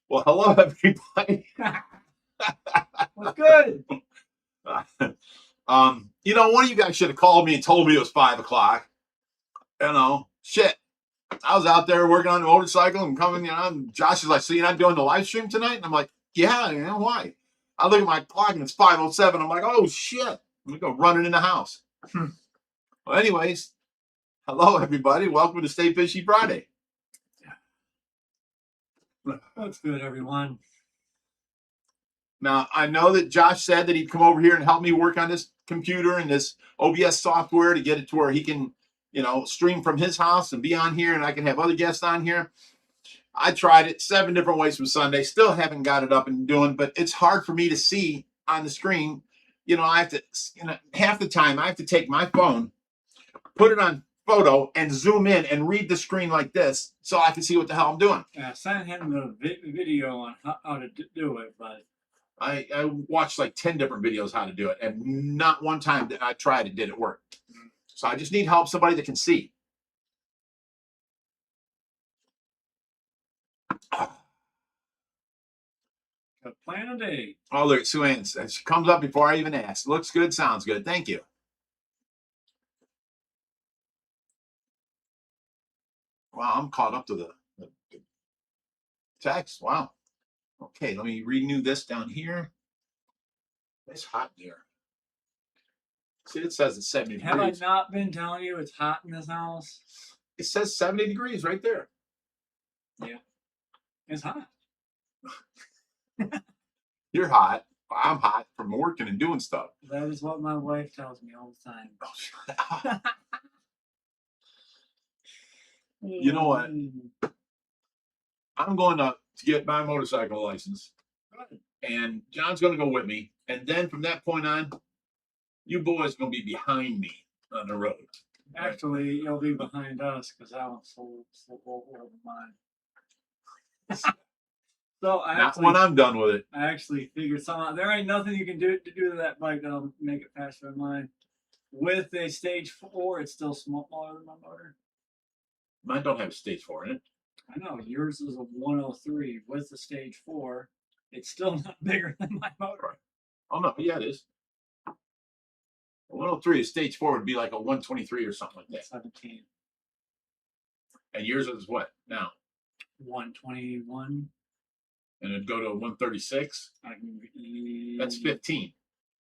Well, hello, everybody. What's good? One of you guys should have called me and told me it was 5 o'clock. Shit. I was out there working on the motorcycle and coming, and Josh is like, so you're not doing the live stream tonight? And I'm like, yeah, why? I look at my clock and it's 5:07. I'm like, oh shit. Let me go running in the house. Well, anyways, hello, everybody. Welcome to Stay Fishy Friday. What's good, everyone? Now, I know that Josh said that he'd come over here and help me work on this computer and this OBS software to get it to where he can, stream from his house and be on here, and I can have other guests on here. I tried it 7 different ways from Sunday. Still haven't got it up and doing, but it's hard for me to see on the screen. I have to, half the time I have to take my phone, put it on photo, and zoom in and read the screen like this so I can see what the hell I'm doing. Yeah, sent him the video on how to do it, but I watched like 10 different videos how to do it, and not one time that I tried it did it work. So I just need help, somebody that can see. A plan a day. Oh, look at Sue Ann. She comes up before I even ask. Looks good, sounds good. Thank you. Wow, I'm caught up to the text. Wow. Okay, let me renew this down here. It's hot in here. See, it says it's 70 Have degrees. I not been telling you it's hot in this house? It says 70 degrees right there. Yeah, it's hot. You're hot. I'm hot from working and doing stuff. That is what my wife tells me all the time. Oh, you know what? I'm going to get my motorcycle license, and John's going to go with me. And then from that point on, you boys are going to be behind me on the road. Actually, you'll be behind us because I won't slow over mine. So Not when I'm done with it. I actually figured something out. There ain't nothing you can do to that bike that'll make it faster than mine. With a stage 4, it's still smaller than my motor. Mine don't have a stage 4 in it. I know, yours is a 103 with the stage 4. It's still not bigger than my motor. Oh no, yeah, it is. A 103 is stage 4 would be like a 123 or something like that. 17. And yours is what now? 121. And it'd go to a 136. That's 15.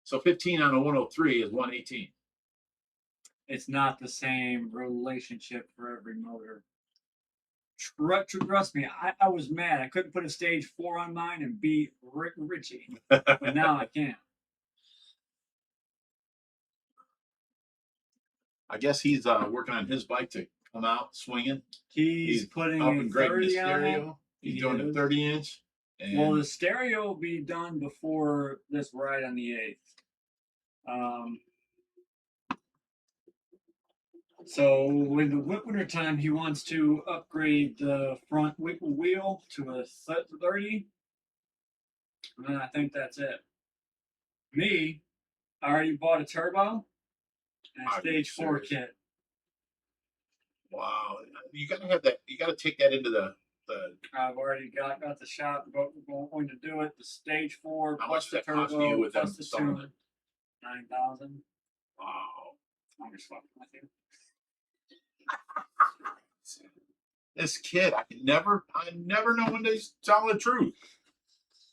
So 15 on a 103 is 118. It's not the same relationship for every motor. Trust me, I was mad. I couldn't put a stage 4 on mine and beat Richie, but now I can. I guess he's working on his bike to come out swinging. He's putting up a and grading the 30 on it. stereo. He's doing a 30-inch. Well, the stereo will be done before this ride on the 8th. So in the winter time, he wants to upgrade the front wheel to a 30, and I think that's it. Me, I already bought a turbo and a stage 4 kit. Wow, you gotta have that. You gotta take that into the. I've already got the shop going to do it. The stage 4 How plus much the that cost you turbo with plus them the tune. 9,000. Wow. I'm just fucking with you. This kid, I never know when they tell the truth.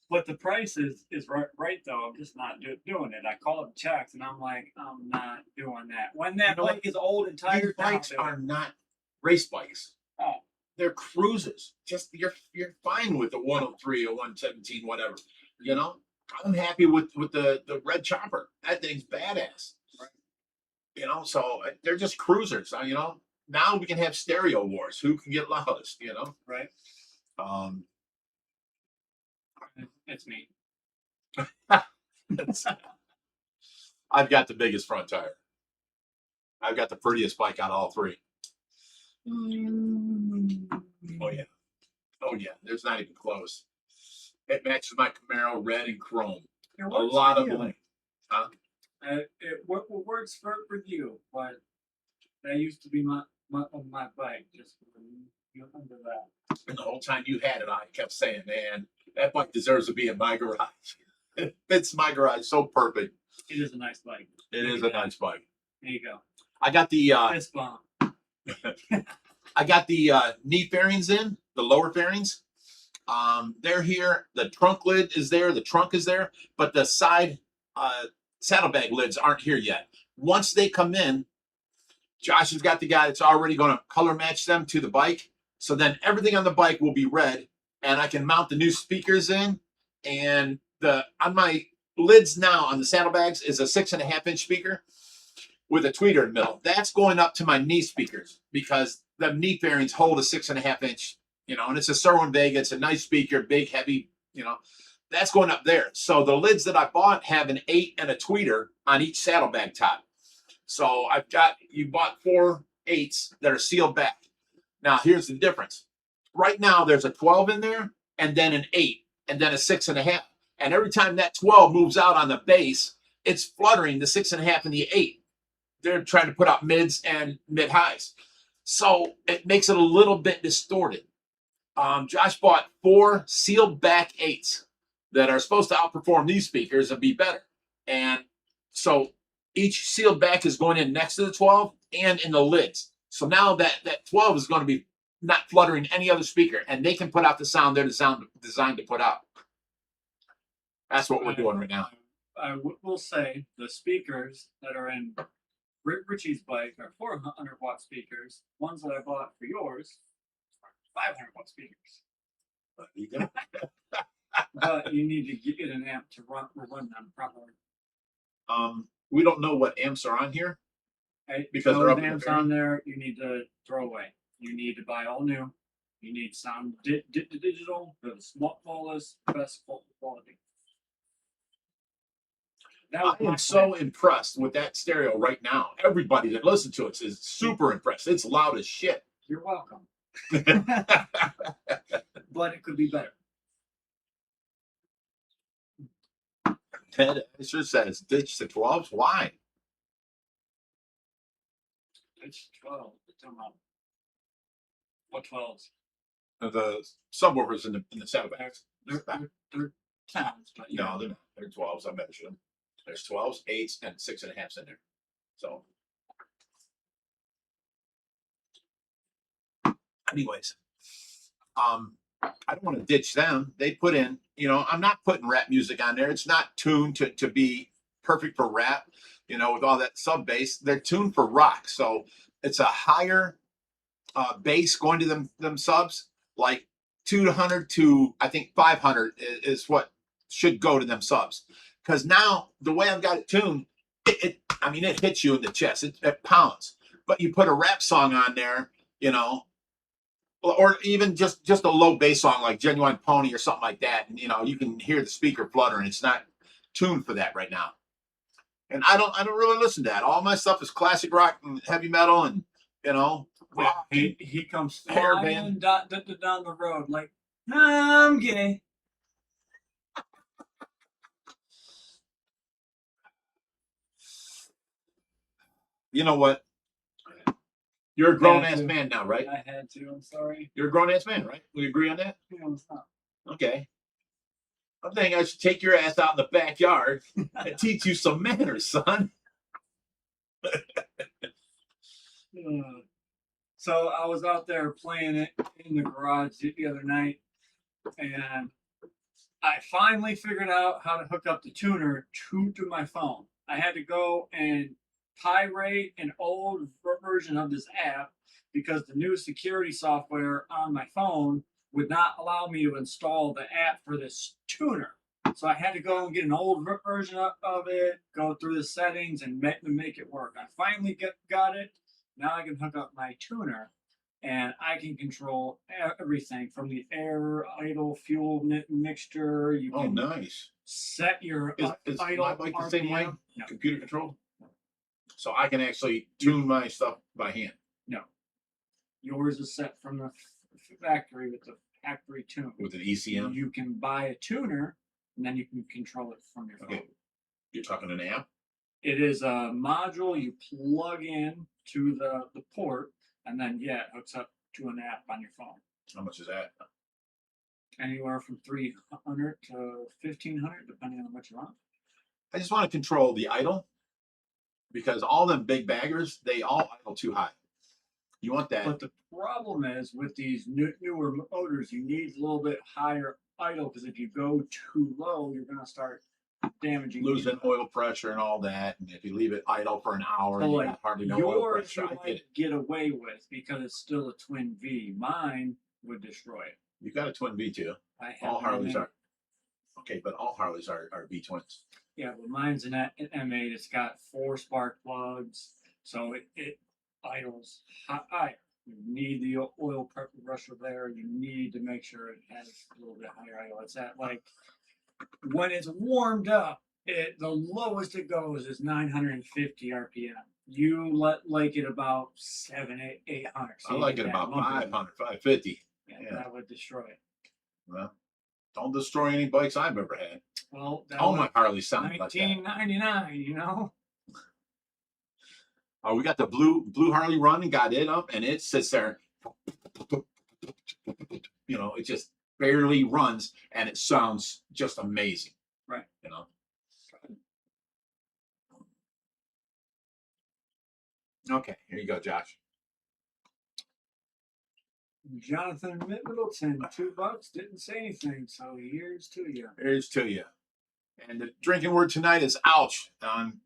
But the price is right though. I'm just not doing it. I call up checks and I'm like, I'm not doing that. When that bike is old and tired, these bikes are not race bikes. Oh, they're cruisers. Just you're fine with the 103 or 117, whatever. I'm happy with the red chopper. That thing's badass. Right. So they're just cruisers. Now we can have stereo wars. Who can get loudest? Right. It's me. I've got the biggest front tire. I've got the prettiest bike out of all three. Oh yeah. Oh yeah. There's not even close. It matches my Camaro red and chrome. A lot of bling. Huh? It works for you, but that used to be my bike. Just under that. And the whole time you had it, I kept saying, man, That bike deserves to be in my garage. It fits my garage so perfect. It is a nice bike. It is a nice bike. There you go. I got the Fist bump. I got the knee fairings in, the lower fairings. They're here. The trunk lid is there. The trunk is there, but the side saddlebag lids aren't here yet. Once they come in, Josh has got the guy that's already going to color match them to the bike. So then everything on the bike will be red, and I can mount the new speakers in. And on my lids now on the saddlebags is a 6.5-inch speaker with a tweeter in the middle. That's going up to my knee speakers because the knee fairings hold a 6.5-inch, and it's a Serwin Vega. It's a nice speaker, big, heavy, that's going up there. So the lids that I bought have an 8 and a tweeter on each saddlebag top. So you bought 4 8s that are sealed back. Now here's the difference. Right now there's a 12 in there and then an 8 and then a 6.5. And every time that 12 moves out on the base, it's fluttering the 6.5 and the 8. They're trying to put out mids and mid highs. So it makes it a little bit distorted. Josh bought 4 sealed back 8s that are supposed to outperform these speakers and be better. And so each sealed back is going in next to the 12 and in the lids. So now that 12 is going to be not fluttering any other speaker, and they can put out the sound they're designed to put out. That's what we're doing right now. I will say the speakers that are in Richie's bike are 400-watt speakers. Ones that I bought for yours are 500-watt speakers. But you need to get an amp to run them properly. We don't know what amps are on here. Because those amps on there, you need to throw away. You need to buy all new. You need sound digital for the smallest, best quality. I am so impressed with that stereo right now. Everybody that listens to it is super impressed. It's loud as shit. You're welcome. But it could be better. Ted sure says ditch the 12s. Why? It's 12. What 12s? The subwoofers in the saddlebags. They're 10s, but no, they're not. They're 12s. I measured them. There's 12s, 8s, and 6.5s in there. So, anyways, I don't want to ditch them. They put in, I'm not putting rap music on there. It's not tuned to be perfect for rap, with all that sub bass. They're tuned for rock. So it's a higher bass going to them subs, like 200 to I think 500 is what should go to them subs. Because now the way I've got it tuned, it hits you in the chest. It pounds. But you put a rap song on there, or even just a low bass song like Genuine Pony or something like that, and you can hear the speaker fluttering. It's not tuned for that right now. And I don't really listen to that. All my stuff is classic rock and heavy metal, and rock. He comes flying down the road like I'm gay. You know what? You're a grown-ass man now, right? I had to. I'm sorry. You're a grown-ass man, right? We agree on that? Yeah, what's up? Okay. I'm thinking I should take your ass out in the backyard and teach you some manners, son. So I was out there playing it in the garage the other night, and I finally figured out how to hook up the tuner to my phone. I had to go and pirate an old version of this app because the new security software on my phone would not allow me to install the app for this tuner. So I had to go and get an old version of it, go through the settings, and make it work. I finally got it. Now I can hook up my tuner, and I can control everything from the air, idle, fuel mixture. You can nice. set your is idle my bike the same way? No. Computer controlled? So I can actually tune my stuff by hand? No. Yours is set from the factory with the factory tune. With an ECM? You can buy a tuner, and then you can control it from your phone. Okay. You're talking an app? It is a module you plug in to the port, and then it hooks up to an app on your phone. How much is that? Anywhere from 300 to 1,500, depending on what you want. I just want to control the idle because all them big baggers, they all idle too high. You want that. But the problem is with these newer motors, you need a little bit higher idle because if you go too low, you're going to start damaging, losing oil pressure and all that. And if you leave it idle for an hour, so you like got hardly no oil yours pressure. you I get might it. get away with because it's still a twin V. Mine would destroy it. You got a twin V too. I have All an Harleys M8. are. Okay, but all Harleys are V twins. Yeah, but mine's an M8. It's got 4 spark plugs, so it idles higher. You need the oil pressure there. You need to make sure it has a little bit higher idle. It's at like when it's warmed up, the lowest it goes is 950 RPM. You like it about 700, 800. I like it about 500, 550. Yeah, Yeah. that would destroy it. Well, don't destroy any bikes I've ever had. Well, that All was my Harleys sound like that. 1999, you know? Oh, we got the blue Harley run and got it up, and it sits there. You know, it just barely runs, and it sounds just amazing. Right. You know. Okay, here you go, Josh. Jonathan Middleton, $2, didn't say anything, so here's to you. Here's to you. And the drinking word tonight is ouch on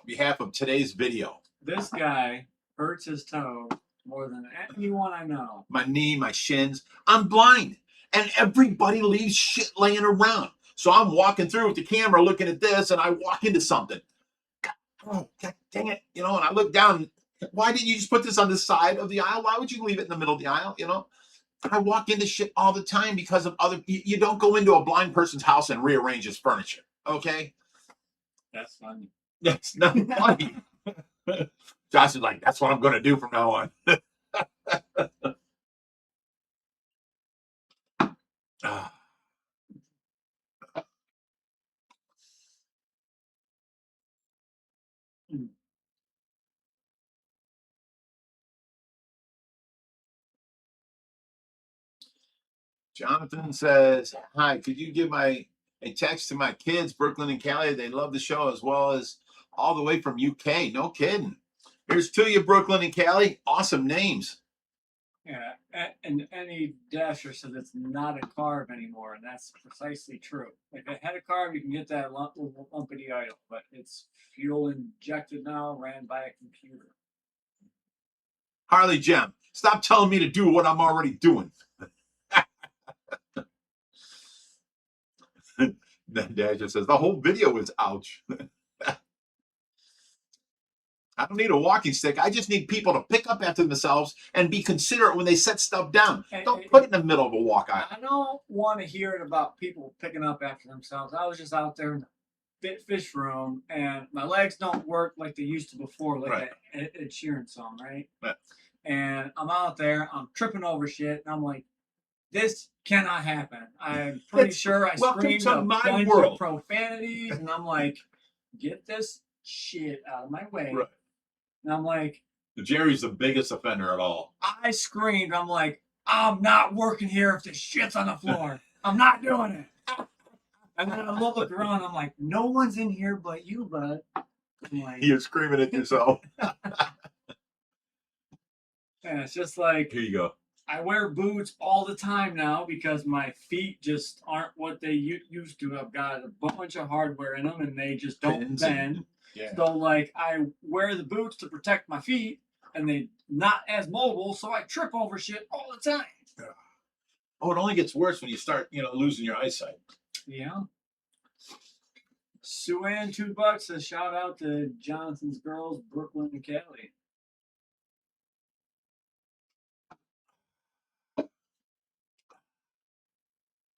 behalf of today's video. This guy hurts his toe more than anyone I know. My knee, my shins. I'm blind, and everybody leaves shit laying around. So I'm walking through with the camera looking at this, and I walk into something. God dang it. You know, and I look down. Why didn't you just put this on the side of the aisle? Why would you leave it in the middle of the aisle? You know, I walk into shit all the time because of other. You don't go into a blind person's house and rearrange his furniture. Okay. That's funny. That's not funny. Josh is like, that's what I'm going to do from now on. Jonathan says, hi, could you give a text to my kids, Brooklyn and Cali? They love the show as well as all the way from UK. No kidding. Here's to you, Brooklyn and Cali. Awesome names. Yeah, and any dasher says it's not a carb anymore, and that's precisely true. If it had a carb, you can get that lumpity idle, but it's fuel injected now, ran by a computer. Harley Gem, stop telling me to do what I'm already doing. Then Dasher says, the whole video is ouch. I don't need a walking stick. I just need people to pick up after themselves and be considerate when they set stuff down. Don't put it in the middle of a walk aisle. I don't want to hear it about people picking up after themselves. I was just out there in the fish room, and my legs don't work like they used to before, like Right. that Ed Sheeran song, right? Right. And I'm out there, I'm tripping over shit, and I'm like, this cannot happen. I'm pretty sure I screamed a bunch of profanities, and I'm like, get this shit out of my way. Right. And I'm like, Jerry's the biggest offender at all. I screamed, I'm like, I'm not working here if this shit's on the floor. I'm not doing it. And then I look around, I'm like, no one's in here but you, bud. I'm like, You're screaming at yourself. and it's just like, Here you go. I wear boots all the time now because my feet just aren't what they used to. I've got a bunch of hardware in them and they just don't bend. Yeah. So like I wear the boots to protect my feet and they're not as mobile, so I trip over shit all the time. Oh, it only gets worse when you start, losing your eyesight. Yeah. Sue-Ann, $2 says shout out to Jonathan's girls, Brooklyn and Cali.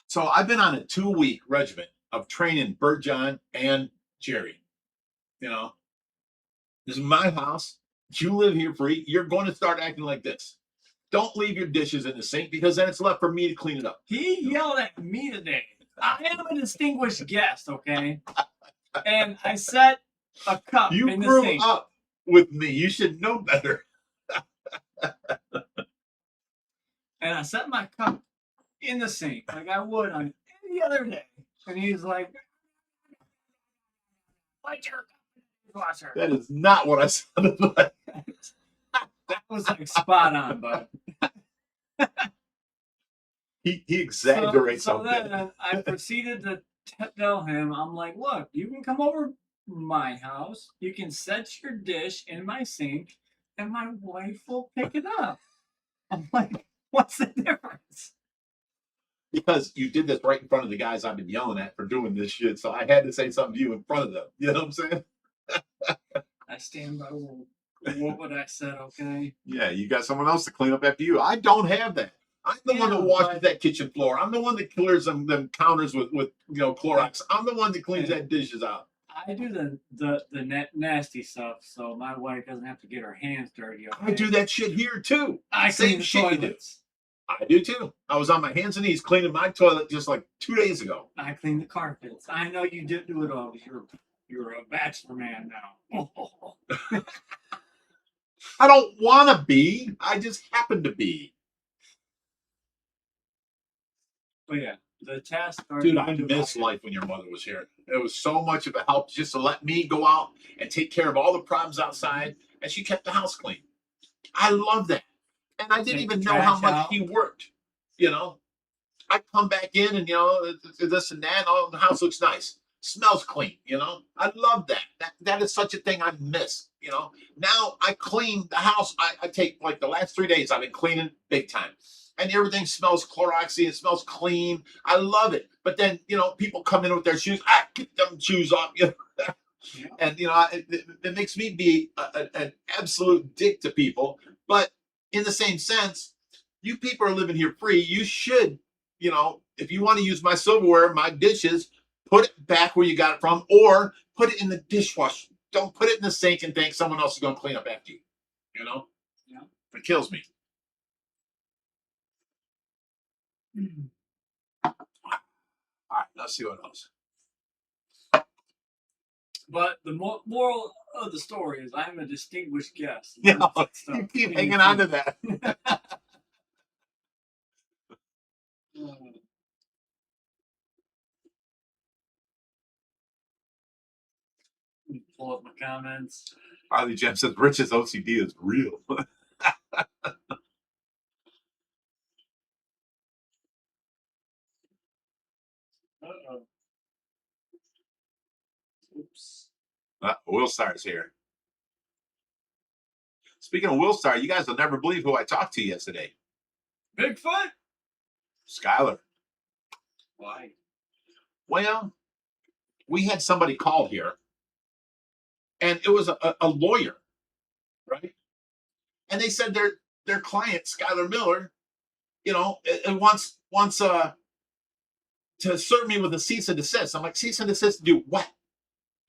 So I've been on a 2-week regimen of training Bert John and Jerry. This is my house. You live here free. You're going to start acting like this. Don't leave your dishes in the sink because then it's left for me to clean it up. He yelled at me today. I am a distinguished guest, okay? And I set a cup in the sink. You grew up with me. You should know better. And I set my cup in the sink like I would on any other day. And he's like, "What's your dishwasher?" That is not what I sounded like. That was like spot on, bud. He exaggerates So something. then I proceeded to tell him, I'm like, look, you can come over my house, you can set your dish in my sink, and my wife will pick it up. I'm like, what's the difference? Because you did this right in front of the guys I've been yelling at for doing this shit, so I had to say something to you in front of them. You know what I'm saying? I stand by what I said, okay? Yeah, you got someone else to clean up after you. I don't have that. I'm the one that washes that kitchen floor. I'm the one that clears them counters with Clorox. I'm the one that cleans that dishes out. I do the nasty stuff, so my wife doesn't have to get her hands dirty. Okay? I do that shit here too. I Same shit you do. I do too. I was on my hands and knees cleaning my toilet just like 2 days ago. I clean the carpets. I know you did do it all. You're a bachelor man now. I don't want to be. I just happen to be. But yeah, the task. Dude, I miss life when your mother was here. It was so much of a help just to let me go out and take care of all the problems outside, and she kept the house clean. I love that. And I didn't even know how much he worked. You know, I come back in and, this and that, and all the house looks nice. Smells clean, I love that. That is such a thing I miss, Now I clean the house. I take like the last 3 days I've been cleaning big time. And everything smells Cloroxy. It smells clean. I love it. But then, people come in with their shoes. I get them shoes off. And, it makes me be an absolute dick to people. But in the same sense, you people are living here free. You should, if you want to use my silverware, my dishes, put it back where you got it from, or put it in the dishwasher. Don't put it in the sink and think someone else is going to clean up after you. Yeah. It kills me. All right, let's see what else. But the moral of the story is I'm a distinguished guest. Yeah, you keep hanging on to that. Pull up my comments. Harley Jem says Rich's OCD is real. Uh-oh. Oops. Will Star's here. Speaking of Will Star, you guys will never believe who I talked to yesterday. Bigfoot? Skylar. Why? Well, we had somebody call here, and it was a lawyer, right? And they said their client, Skylar Miller, it wants to serve me with a cease and desist. I'm like, cease and desist to do what?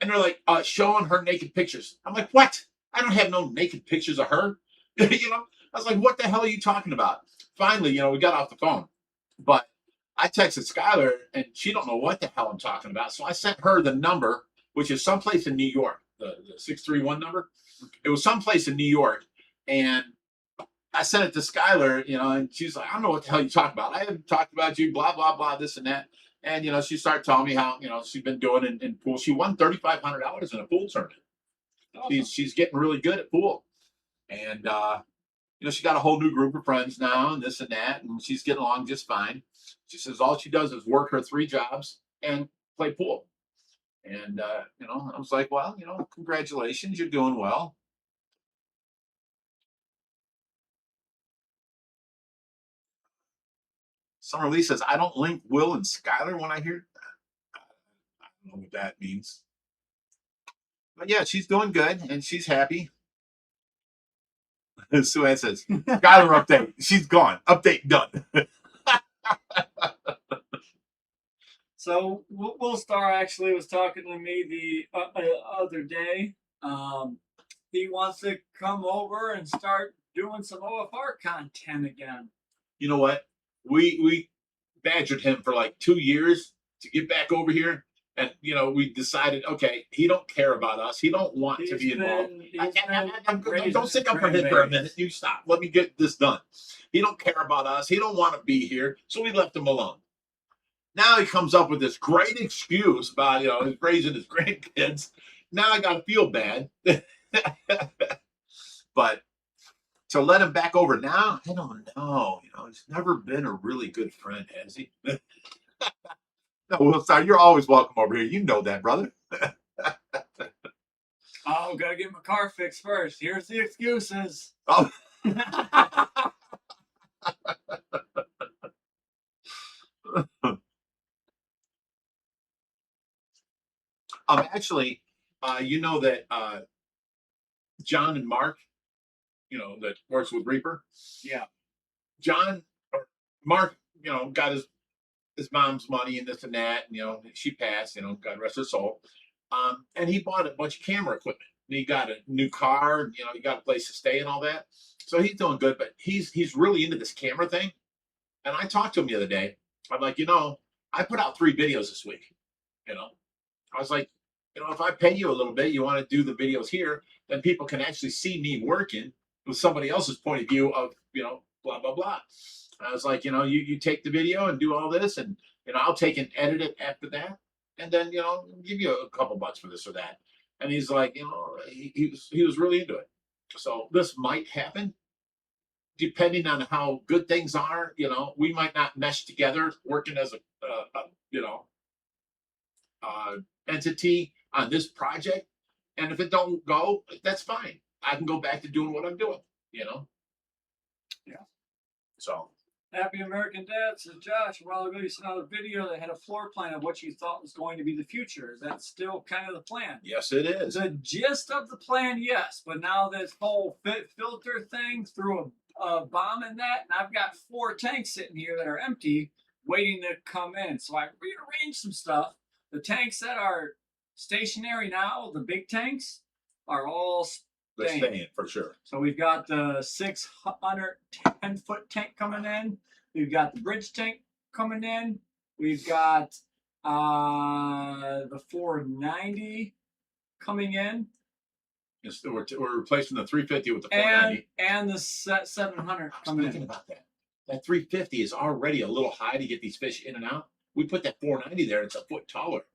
And they're like, showing her naked pictures. I'm like, what? I don't have no naked pictures of her. I was like, what the hell are you talking about? Finally, we got off the phone. But I texted Skylar, and she don't know what the hell I'm talking about. So I sent her the number, which is someplace in New York, the 631 number. It was someplace in New York. And I sent it to Skylar, and she's like, I don't know what the hell you talking about. I haven't talked about you, blah, blah, blah, this and that. And, she started telling me how, she's been doing in pool. She won $3,500 in a pool tournament. Awesome. She's getting really good at pool. And, she got a whole new group of friends now and this and that. And she's getting along just fine. She says all she does is work her 3 jobs and play pool. And, I was like, well, congratulations, you're doing well. Summer Lee says, I don't link Will and Skylar when I hear that. I don't know what that means. But yeah, she's doing good and she's happy. Sue Ann says, Skylar update. She's gone. Update done. So Will Star actually was talking to me the other day. He wants to come over and start doing some OFR content again. You know what? We badgered him for like 2 years to get back over here, And you know, we decided, okay, he don't care about us. He don't want to be involved. Don't stick up for him for a minute. You stop. Let me get this done. He don't care about us. He don't want to be here. So we left him alone. Now he comes up with this great excuse about, you know, he's raising his grandkids. Now I gotta feel bad. But to let him back over now, I don't know. You know, he's never been a really good friend, has he? No, Will, sorry, you're always welcome over here. You know that, brother. Oh, gotta get my car fixed first. Here's the excuses. Oh. Actually, you know that John and Mark, you know, that works with Reaper. Yeah. John or Mark, you know, got his mom's money and this and that, and you know, she passed, you know, God rest her soul. And he bought a bunch of camera equipment. And he got a new car, and, you know, he got a place to stay and all that. So he's doing good, but he's really into this camera thing. And I talked to him the other day. I'm like, you know, I put out 3 videos this week. You know, I was like, you know, if I pay you a little bit, you want to do the videos here, then people can actually see me working with somebody else's point of view of, you know, blah, blah, blah. I was like, you know, you take the video and do all this, and, you know, I'll take and edit it after that. And then, you know, give you a couple bucks for this or that. And he's like, you know, he was really into it. So this might happen depending on how good things are. You know, we might not mesh together working as a you know, entity on this project. And if it don't go, that's fine. I can go back to doing what I'm doing, you know? Yeah. So. Happy American Dad says, Josh, a while ago you saw a video that had a floor plan of what you thought was going to be the future. Is that still kind of the plan? Yes, it is. The gist of the plan, yes. But now this whole filter thing threw a bomb in that, and I've got 4 tanks sitting here that are empty, waiting to come in. So I rearranged some stuff. The tanks that are stationary now, the big tanks, are all they're staying for sure. So we've got the 610-foot tank coming in. We've got the bridge tank coming in. We've got the 490 coming in. Yes, we're replacing the 350 with the 490. And the 700 coming in. Thinking about that. That 350 is already a little high to get these fish in and out. We put that 490 there, it's a foot taller.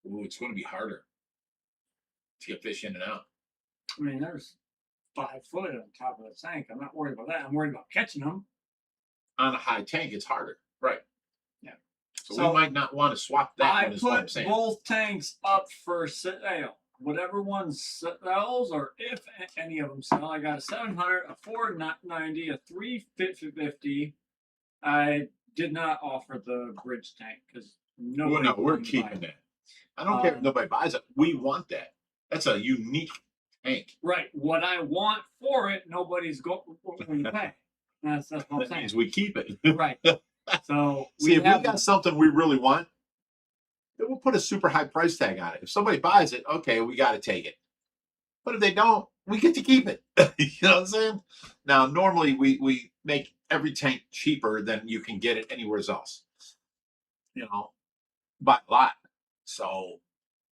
Ooh, it's going to be harder to get fish in and out. I mean, there's 5 foot on top of the tank. I'm not worried about that. I'm worried about catching them. On a high tank, it's harder. Right. Yeah. So we might not want to swap that one, is what I'm saying. I put both tanks up for sale. Whatever one sells, or if any of them sell, I got a 700, a 490, a 350. I did not offer the bridge tank because nobody. Well, no, we're keeping that. I don't care if nobody buys it. We want that. That's a unique tank. Right. What I want for it, nobody's going to pay. That's what I'm saying. That means we keep it. Right. So see, if we got something we really want, then we'll put a super high price tag on it. If somebody buys it, okay, we got to take it. But if they don't, we get to keep it. You know what I'm saying? Now, normally we make every tank cheaper than you can get it anywhere else. You know, by a lot. So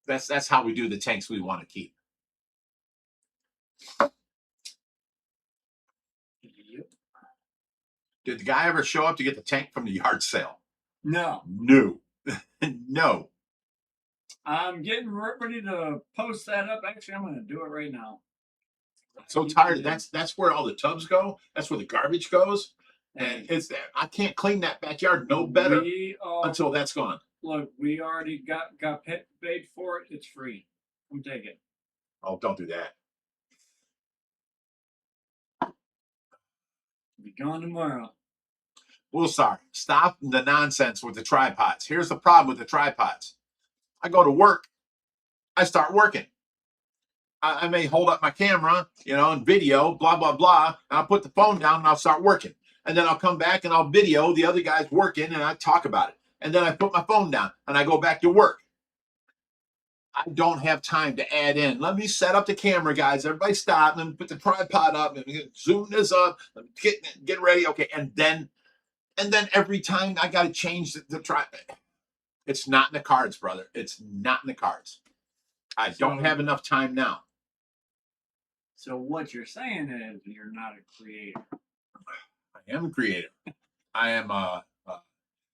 that's how we do the tanks we want to keep. Yep. Did the guy ever show up to get the tank from the yard sale? No. No. No. I'm getting ready to post that up. Actually, I'm going to do it right now. I'm so tired. That's where all the tubs go. That's where the garbage goes. And it's I can't clean that backyard no better until that's gone. Look, we already got paid for it. It's free. Come take it. Oh, don't do that. Be gone tomorrow. Well, sorry. Stop the nonsense with the tripods. Here's the problem with the tripods. I go to work. I start working. I may hold up my camera, you know, and video, blah, blah, blah. And I'll put the phone down and I'll start working. And then I'll come back and I'll video the other guys working and I talk about it. And then I put my phone down and I go back to work. I don't have time to add in. Let me set up the camera, guys. Everybody stop and put the tripod up and zoom this up. Get ready. Okay. And then every time I got to change the tripod. It's not in the cards, brother. It's not in the cards. I don't have enough time now. So what you're saying is you're not a creator. I am a creator. I am a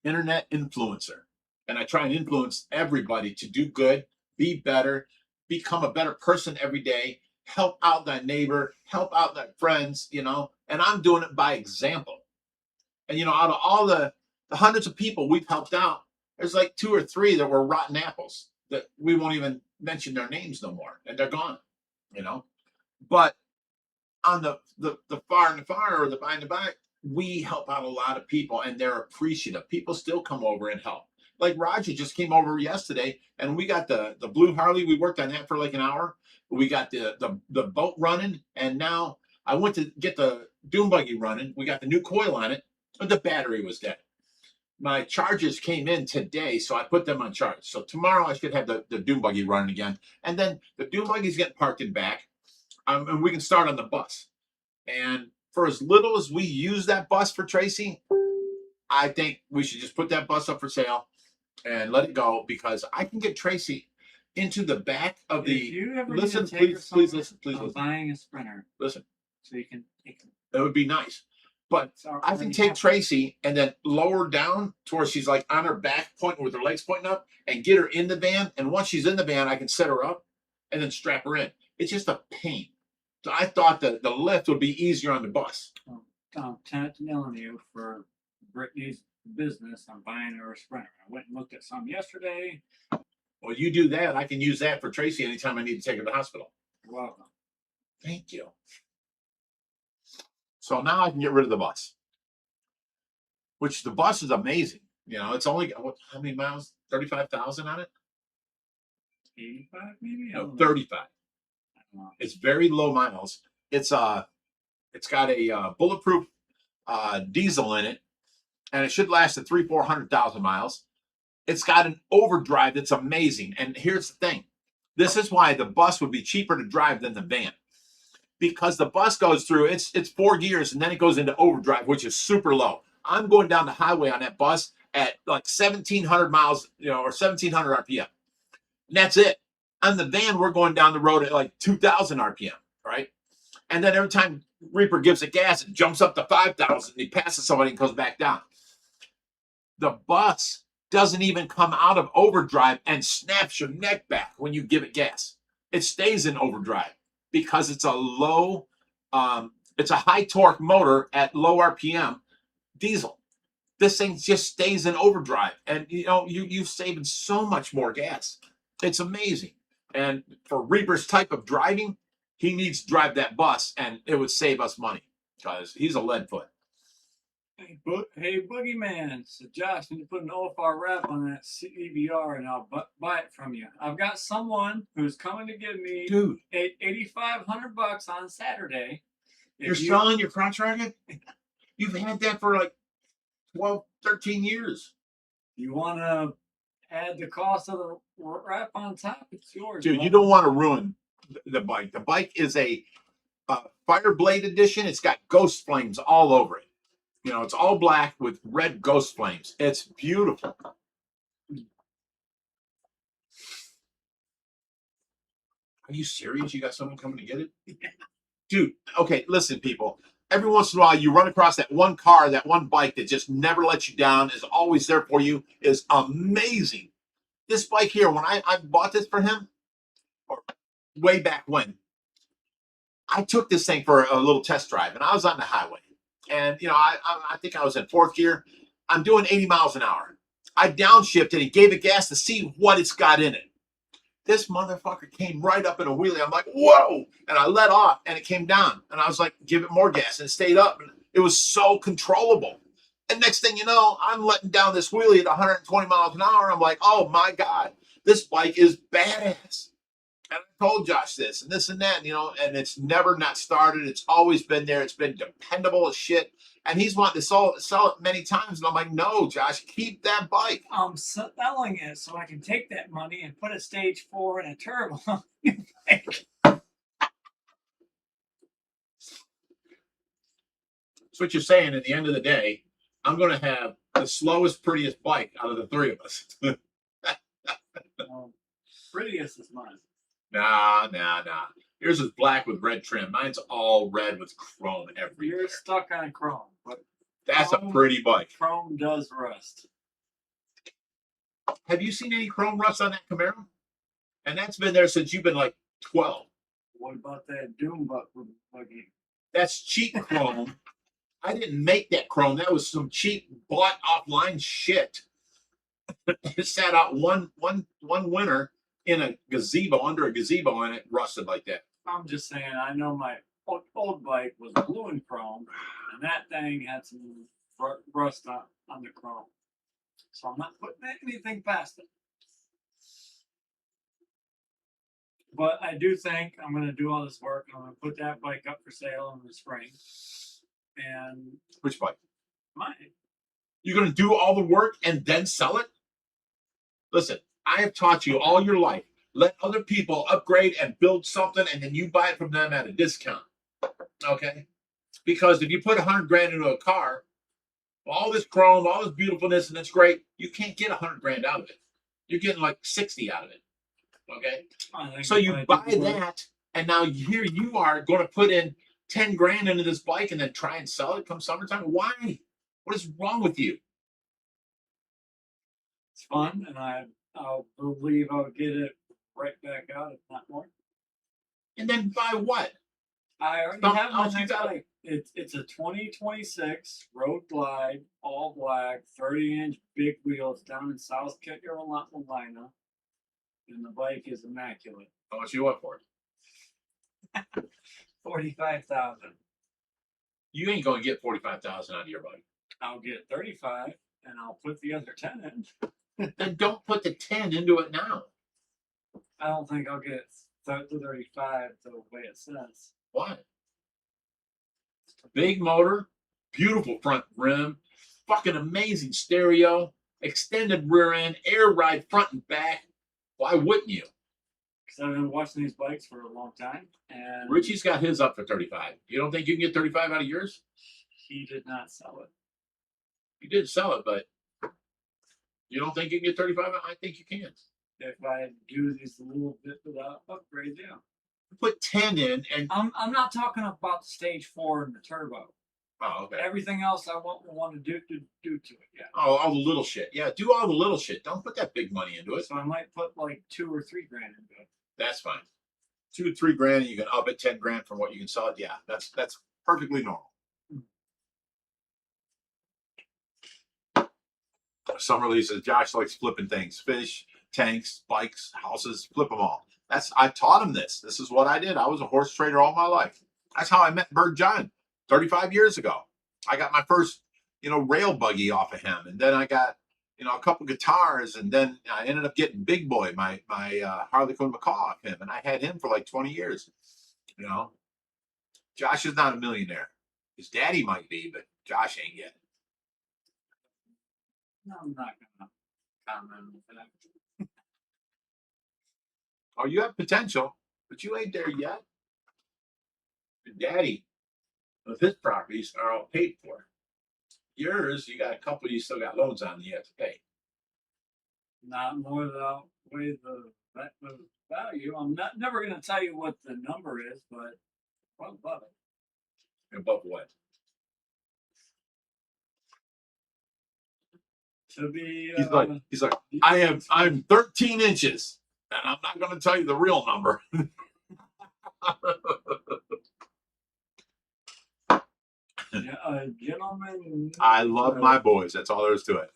internet influencer, and I try and influence everybody to do good, be better, become a better person every day, help out that neighbor, help out that friends, you know, and I'm doing it by example. And, you know, out of all the hundreds of people we've helped out, there's like 2 or 3 that were rotten apples that we won't even mention their names no more, and they're gone, you know. But on the far and the far, or the by and the back, we help out a lot of people, and they're appreciative. People still come over and help. Like Roger just came over yesterday, and we got the blue Harley. We worked on that for like an hour. We got the boat running, and now I went to get the dune buggy running. We got the new coil on it, but the battery was dead. My chargers came in today, so I put them on charge. So tomorrow I should have the dune buggy running again, and then the dune buggy's getting parked in back, and we can start on the bus. And for as little as we use that bus for Tracy, I think we should just put that bus up for sale and let it go, because I can get Tracy into the back of the. If you ever Listen, need to take her please somewhere, listen, please I'm listen. buying a Sprinter Listen, so you can take her. that would be nice. But I can take Tracy and then lower her down to where she's like on her back, pointing with her legs pointing up, and get her in the van. And once she's in the van, I can set her up and then strap her in. It's just a pain. So I thought that the lift would be easier on the bus. I'm telling you, for Brittany's business, I'm buying her a Sprinter. I went and looked at some yesterday. Well, you do that. I can use that for Tracy anytime I need to take her to the hospital. You're welcome. Thank you. So now I can get rid of the bus, which the bus is amazing. You know, it's only got, what, how many miles? 35,000 on it? 85 maybe? No, 35. I don't know. It's very low miles. It's got a bulletproof diesel in it, and it should last at 400,000 miles. It's got an overdrive that's amazing. And here's the thing. This is why the bus would be cheaper to drive than the van. Because the bus goes through, it's 4 gears, and then it goes into overdrive, which is super low. I'm going down the highway on that bus at like 1,700 miles, you know, or 1,700 RPM. And that's it. On the van, we're going down the road at like 2,000 RPM, right? And then every time Reaper gives it gas, it jumps up to 5,000. He passes somebody and goes back down. The bus doesn't even come out of overdrive and snaps your neck back when you give it gas. It stays in overdrive because it's a low, it's a high torque motor at low RPM diesel. This thing just stays in overdrive, and you know you've saved so much more gas. It's amazing. And for Reaper's type of driving, he needs to drive that bus, and it would save us money because he's a lead foot. Hey, Boogeyman, so Josh, need to put an OFR wrap on that CBR and I'll buy it from you. I've got someone who's coming to give me Dude, $8,500 on Saturday. you're selling your crotch rocket? You've had that for like 12, 13 years. You want to add the cost of the wrap on top? It's yours. Dude, you don't want to ruin the bike. The bike is a Fireblade edition. It's got ghost flames all over it. You know, it's all black with red ghost flames. It's beautiful. Are you serious? You got someone coming to get it? Dude, okay, listen, people. Every once in a while, you run across that one car, that one bike that just never lets you down, is always there for you, is amazing. This bike here, when I bought this for him, or way back when, I took this thing for a little test drive, and I was on the highway. And, you know, I think I was in 4th gear. I'm doing 80 miles an hour. I downshifted and gave it gas to see what it's got in it. This motherfucker came right up in a wheelie. I'm like, whoa! And I let off, and it came down. And I was like, give it more gas, and it stayed up. And it was so controllable. And next thing you know, I'm letting down this wheelie at 120 miles an hour. I'm like, oh, my God, this bike is badass. And I told Josh this and this and that, you know, and it's never not started. It's always been there. It's been dependable as shit. And he's wanted to sell it many times. And I'm like, no, Josh, keep that bike. I'm selling it so I can take that money and put a stage 4 and a turbo. That's what you're saying. At the end of the day, I'm going to have the slowest, prettiest bike out of the 3 of us. Prettiest is mine. Nah. Yours is black with red trim. Mine's all red with chrome everywhere. You're stuck on chrome, but That's a pretty bike. Chrome does rust. Have you seen any chrome rust on that Camaro? And that's been there since you've been like 12. What about that Doom buggy? That's cheap chrome. I didn't make that chrome. That was some cheap bought offline shit. It sat out one winter in a gazebo, under a gazebo, and it rusted like that. I'm just saying, I know my old bike was blue and chrome, and that thing had some rust on the chrome. So I'm not putting anything past it. But I do think I'm going to do all this work. I'm going to put that bike up for sale in the spring. And which bike? Mine. You're going to do all the work and then sell it? Listen, I have taught you all your life. Let other people upgrade and build something, and then you buy it from them at a discount. Okay? Because if you put $100 grand into a car, all this chrome, all this beautifulness, and it's great, you can't get $100 grand out of it. You're getting like 60 out of it. Okay? So you buy that, and now here you are going to put in 10 grand into this bike and then try and sell it come summertime. Why? What is wrong with you? It's fun, and I'll believe I'll get it right back out, if not more. And then buy what? I already have my next bike. It's a 2026 Road Glide, all black, 30-inch big wheels down in South Carolina, and the bike is immaculate. How much you want for it? $45,000. You ain't going to get $45,000 out of your bike. I'll get 35, and I'll put the other 10 in. Then don't put the 10 into it now. I don't think I'll get 35 the way it says. Why? Big motor, beautiful front rim, fucking amazing stereo, extended rear end, air ride front and back. Why wouldn't you? Because I've been watching these bikes for a long time, and Richie's got his up for 35. You don't think you can get 35 out of yours? he did not sell it. You did sell it, but you don't think you can get 35? I think you can. If I do these little bit without upgrades, yeah. Put 10 in, and I'm not talking about the stage 4 and the turbo. oh, okay. Everything else I want to do to it, yeah. Oh, all the little shit. Yeah, do all the little shit. Don't put that big money into it. So I might put like 2 or 3 grand into it. That's fine. 2 to 3 grand, and you can up it 10 grand from what you can sell it. Yeah, that's perfectly normal. Summerlee says Josh likes flipping things: fish, tanks, bikes, houses. Flip them all. I taught him this. This is what I did. I was a horse trader all my life. That's how I met Berg John 35 years ago. I got my first, rail buggy off of him, and then I got, a couple guitars, and then I ended up getting Big Boy, my Harley Quinn macaw off him, and I had him for like 20 years. Josh is not a millionaire. His daddy might be, but Josh ain't yet. No, I'm not gonna comment on that. Oh, you have potential, but you ain't there yet. Your daddy, with his properties, are all paid for. Yours, you got a couple you still got loans on that you have to pay. Not more than outweigh the value. I'm never going to tell you what the number is, but well above it. Above what? To be. He's like, I'm 13 inches, and I'm not going to tell you the real number. Gentlemen. I love my boys. That's all there is to it.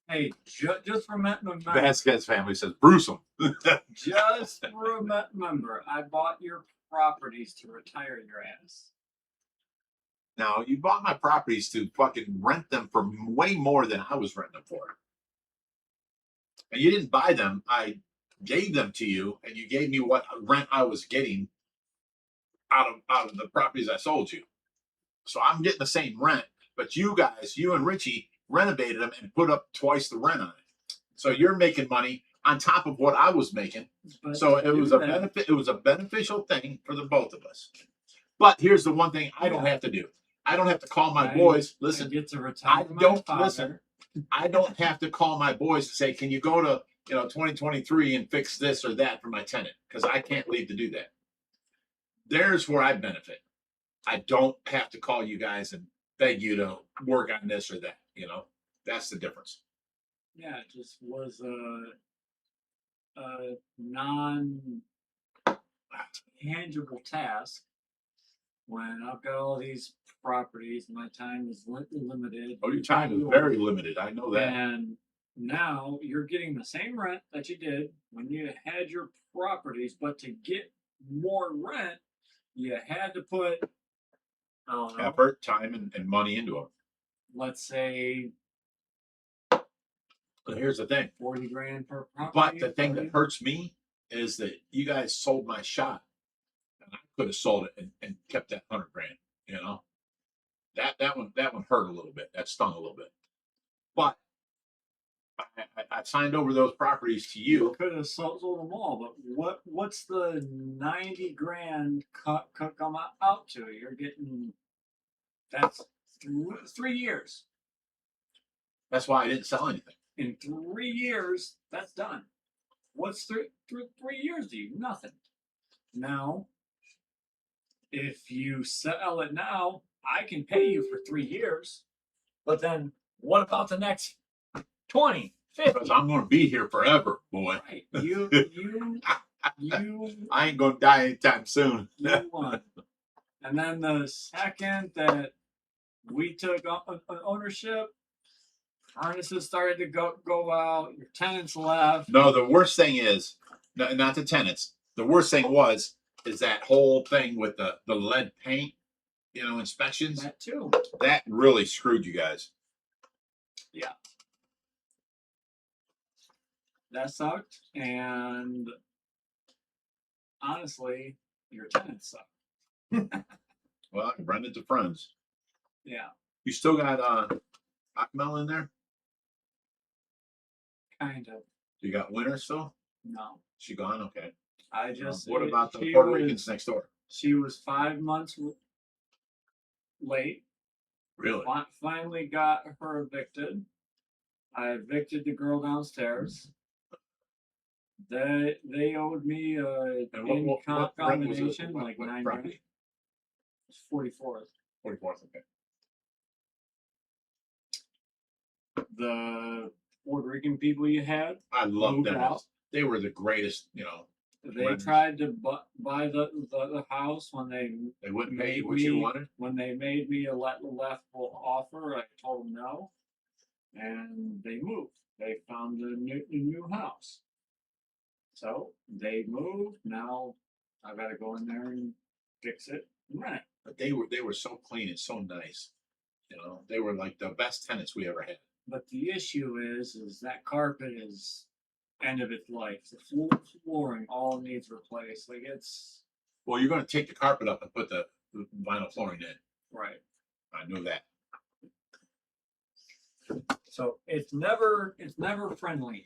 Hey, just remember. Vasquez family says, Bruce them. Just remember, I bought your properties to retire your ass. Now, you bought my properties to fucking rent them for way more than I was renting them for. And you didn't buy them. I gave them to you, and you gave me what rent I was getting out of the properties I sold you. So I'm getting the same rent, but you guys, you and Richie, renovated them and put up twice the rent on it. So you're making money on top of what I was making. But so it was a benefit. It was a beneficial thing for the both of us. But here's the one thing I don't have to do. I don't have to call my boys. Listen, get to retire. I don't listen. I don't have to call my boys and say, can you go to 2023 and fix this or that for my tenant? Because I can't leave to do that. There's where I benefit. I don't have to call you guys and beg you to work on this or that. That's the difference. Yeah, it just was a non tangible task when I've got all these properties. My time is limited. Oh, your time is very limited. I know that. And now you're getting the same rent that you did when you had your properties, but to get more rent, you had to put, I don't know, Effort, time, and money into them. let's say But here's the thing. 40 grand per property. But the thing that hurts me is that you guys sold my shop, and I could have sold it and kept that 100 grand. That one hurt a little bit. That stung a little bit. But I signed over those properties to you. Could have sold them all, but what's the 90 grand come out to? You're getting, that's 3 years. That's why I didn't sell anything. In 3 years, that's done. What's 3 years to you? Nothing. Now, if you sell it now, I can pay you for 3 years. But then what about the next 20, 50? Because I'm going to be here forever, boy. Right. You I ain't going to die anytime soon. you won. And then the second that we took ownership, harnesses started to go out. Your tenants left. No, the worst thing is, not the tenants. The worst thing is that whole thing with the lead paint, inspections. That too. That really screwed you guys. Yeah. That sucked. And honestly, your tenants suck. Well, I rented to friends. Yeah. You still got Akmel in there? Kind of. You got Winter still? No. She gone? Okay. I just. What about the Puerto Ricans next door? She was 5 months late. Really? Finally got her evicted. I evicted the girl downstairs. They owed me a what combination what, like what 9 property? grand. It's 44th. 44th. Okay. The Puerto Rican people you had. I love moved them. out. They were the greatest. They Renters. tried to buy the house when they wouldn't pay you what you wanted. When they made me a leftful offer, I told them no, and they moved. They found a new house, so they moved. Now I got to go in there and fix it and rent it. But they were so clean and so nice. They were like the best tenants we ever had. But the issue is that carpet is end of its life. The flooring all needs replaced. Like it's. Well, you're going to take the carpet up and put the vinyl flooring in. Right. I knew that. So it's never friendly.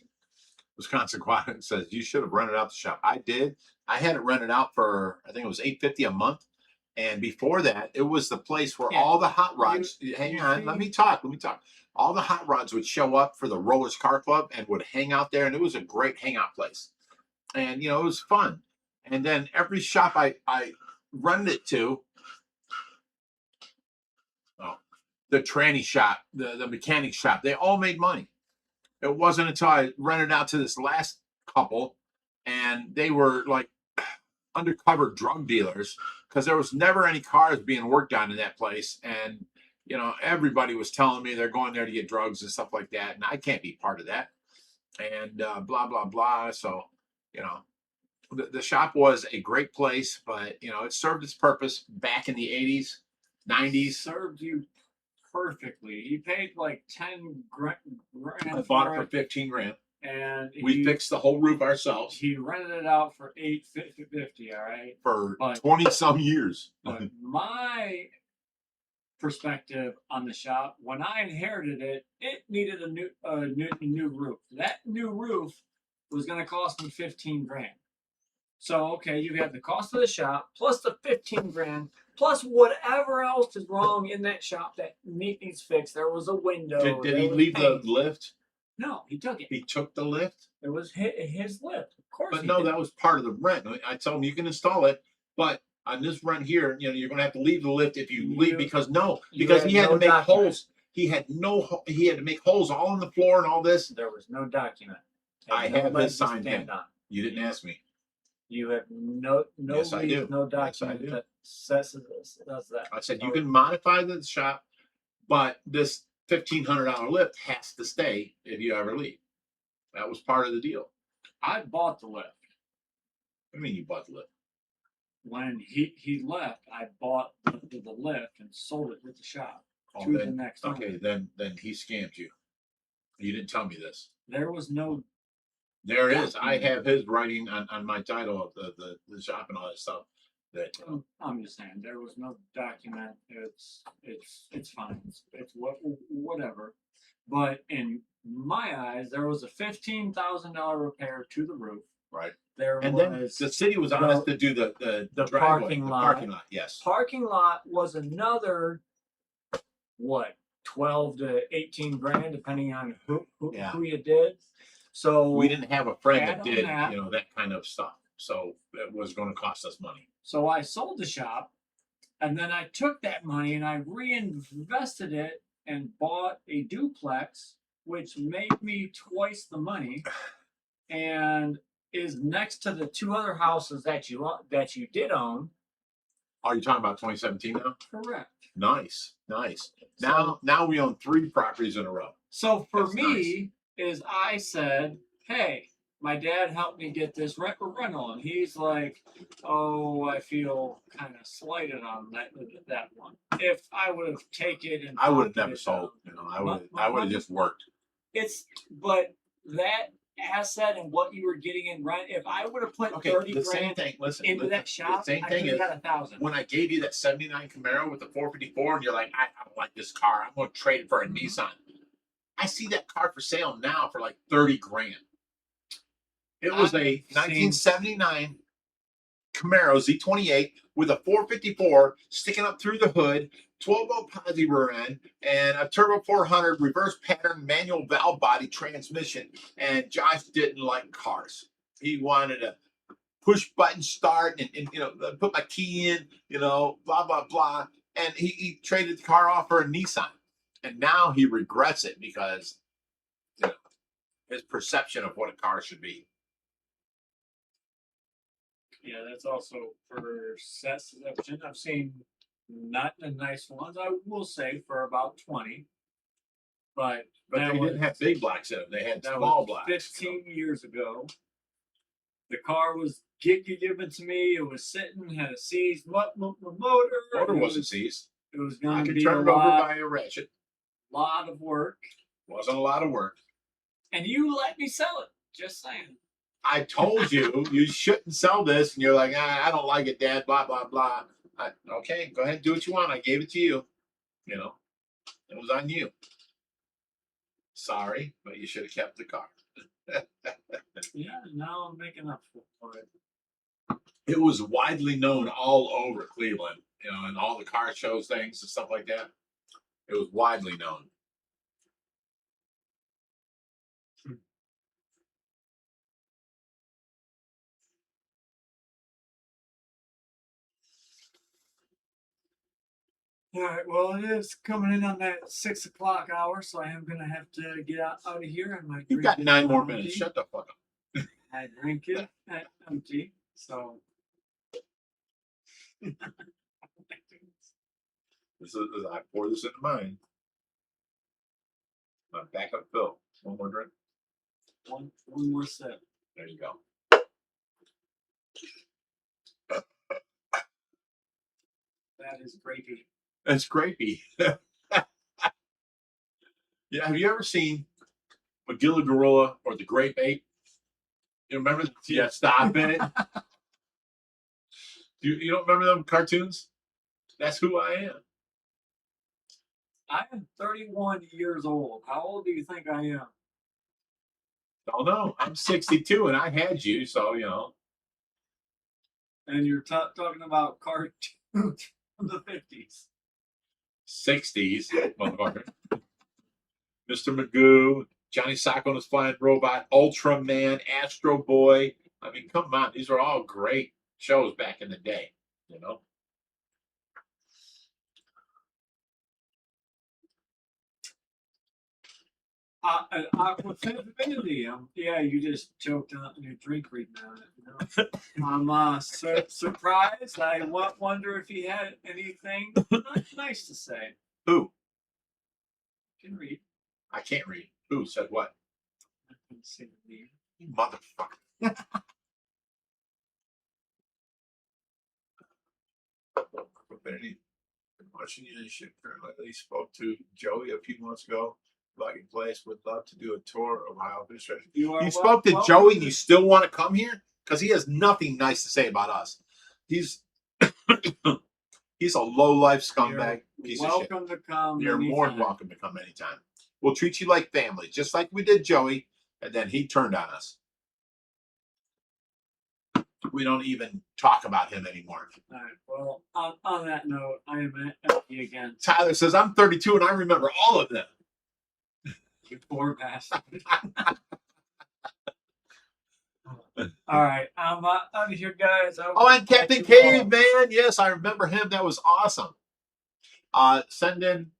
Wisconsin Aquarium says you should have rented out the shop. I did. I had it rented out for I think it was $850 a month. And before that, it was the place where all the hot rods. Hang on, let me talk. All the hot rods would show up for the Rollers Car Club and would hang out there, and it was a great hangout place. And it was fun. And then every shop I rented it to, the tranny shop, the mechanic shop, they all made money. It wasn't until I rented out to this last couple, and they were like undercover drug dealers because there was never any cars being worked on in that place. And, everybody was telling me they're going there to get drugs and stuff like that. And I can't be part of that. And blah, blah, blah. So, the shop was a great place, but, it served its purpose back in the 80s, 90s. Served you perfectly. He paid like 10 grand. I bought it for 15 grand. And we fixed the whole roof ourselves. He rented it out for $850, all right? For 20 some years. But my perspective on the shop, when I inherited it, it needed a new roof. That new roof was going to cost me 15 grand. So okay, you have the cost of the shop plus the 15 grand plus whatever else is wrong in that shop that needs fixed. There was a window. Did there he was leave the paint. lift? No, he took it. He took the lift? It was his lift. Of course But he no, did. that was part of the rent. I told him you can install it, but on this rent here, you know, you're gonna have to leave the lift if you leave because had he had no to make document. holes. He had to make holes all in the floor and all this. There was no document. I no have leg his to signed stand in. on. You didn't ask me. You have no Yes, I lease, do. no Yes, I document do. that says does that. I said So you can modify the shop, but this $1,500 lift has to stay if you ever leave. That was part of the deal. I bought the lift. What do you mean you bought the lift? When he left, I bought the lift and sold it with the shop Oh, to the then, next okay, owner. then he scammed you. You didn't tell me this. There was no. There is. I document. have his writing on my title of the shop and all that stuff. That I'm just saying there was no document. It's fine. It's whatever. But in my eyes, there was a $15,000 repair to the roof. right. There And was then the city was honest to do the driveway, parking the lot. parking lot. Yes. Parking lot was another what 12 to 18 grand, depending on who you did. So We didn't have a friend add that on did that. you know that kind of stuff, so it was going to cost us money. So I sold the shop, and then I took that money and I reinvested it and bought a duplex, which made me twice the money, and is next to the two other houses that you did own. Are you talking about 2017 now? Correct. Nice. So, Now we own 3 properties in a row. So for That's me, is I said, hey, my dad helped me get this rental, and he's like, oh, I feel kind of slighted on that one. If I would have taken and I would have never pocketed sold. them, You know, I would have just worked. but that asset and what you were getting in rent, if I would have put Okay, 30 the same grand thing. Listen, into that the shop, same I thing could is have got 1,000. when I gave you that '79 Camaro with the 454, and you're like, I don't like this car. I'm going to trade it for a Nissan. I see that car for sale now for like 30 grand. It was a 1979 Camaro Z28 with a 454 sticking up through the hood, 12-volt posi rear end, and a turbo 400 reverse pattern manual valve body transmission. And Josh didn't like cars. He wanted a push button start and you know put my key in, you know, blah blah blah. And he traded the car off for a Nissan, and now he regrets it because you know, his perception of what a car should be. Yeah, that's also perception. I've seen not the nice ones, I will say, for about 20. But they didn't have big blacks in them. They had small blacks. 15 years ago. The car was given to me. It was sitting, had a seized motor. Motor wasn't seized. It was I going to could be turn it over by a ratchet. Lot of work. Wasn't a lot of work. And you let me sell it. Just saying. I told you you shouldn't sell this, and you're like, I don't like it, Dad. Blah blah blah. Okay, go ahead and do what you want. I gave it to you. You know, it was on you. Sorry, but you should have kept the car. Yeah, now I'm making up for it. It was widely known all over Cleveland, you know, and all the car shows, things and stuff like that. It was widely known. All right, well, it is coming in on that 6 o'clock hour, so I am going to have to get out of here. And You've got 9 more minutes. Shut the fuck up. I drink it at empty, so. This is, I pour this into mine. My backup fill. One more drink. One more sip. There you go. That is grapey. That's grapey. Yeah, have you ever seen Magilla Gorilla or the Grape Ape? You remember? Yeah, stop it. You don't remember them cartoons? That's who I am. I am 31 years old. How old do you think I am? Don't know. I'm 62 and I had you, so you know. And you're talking about cartoons from the 50s. 60s, motherfucker. Mr. Magoo, Johnny Sock on his flying robot, Ultraman, Astro Boy. I mean, come on, these are all great shows back in the day, you know. Aquafinity. Yeah, you just choked on your drink reading on it. You know? I'm surprised. I wonder if he had anything nice to say. Who? Can read. I can't read. Who said what? I can say the name. You motherfucker. Watching you shit currently spoke to Joey a few months ago. Logging Place would love to do a tour of Ohio Fish Rescue. You spoke to Joey and you still want to come here? Because he has nothing nice to say about us. He's he's a low life scumbag. Piece welcome of shit. to come. You're more than welcome to come anytime. We'll treat you like family, just like we did Joey, and then he turned on us. We don't even talk about him anymore. All right. Well, on that note, I am empty again. Tyler says, I'm 32 and I remember all of them. You poor bastard. All right. I'm out of here, guys. Oh, and Captain Caveman. Yes, I remember him. That was awesome. Send in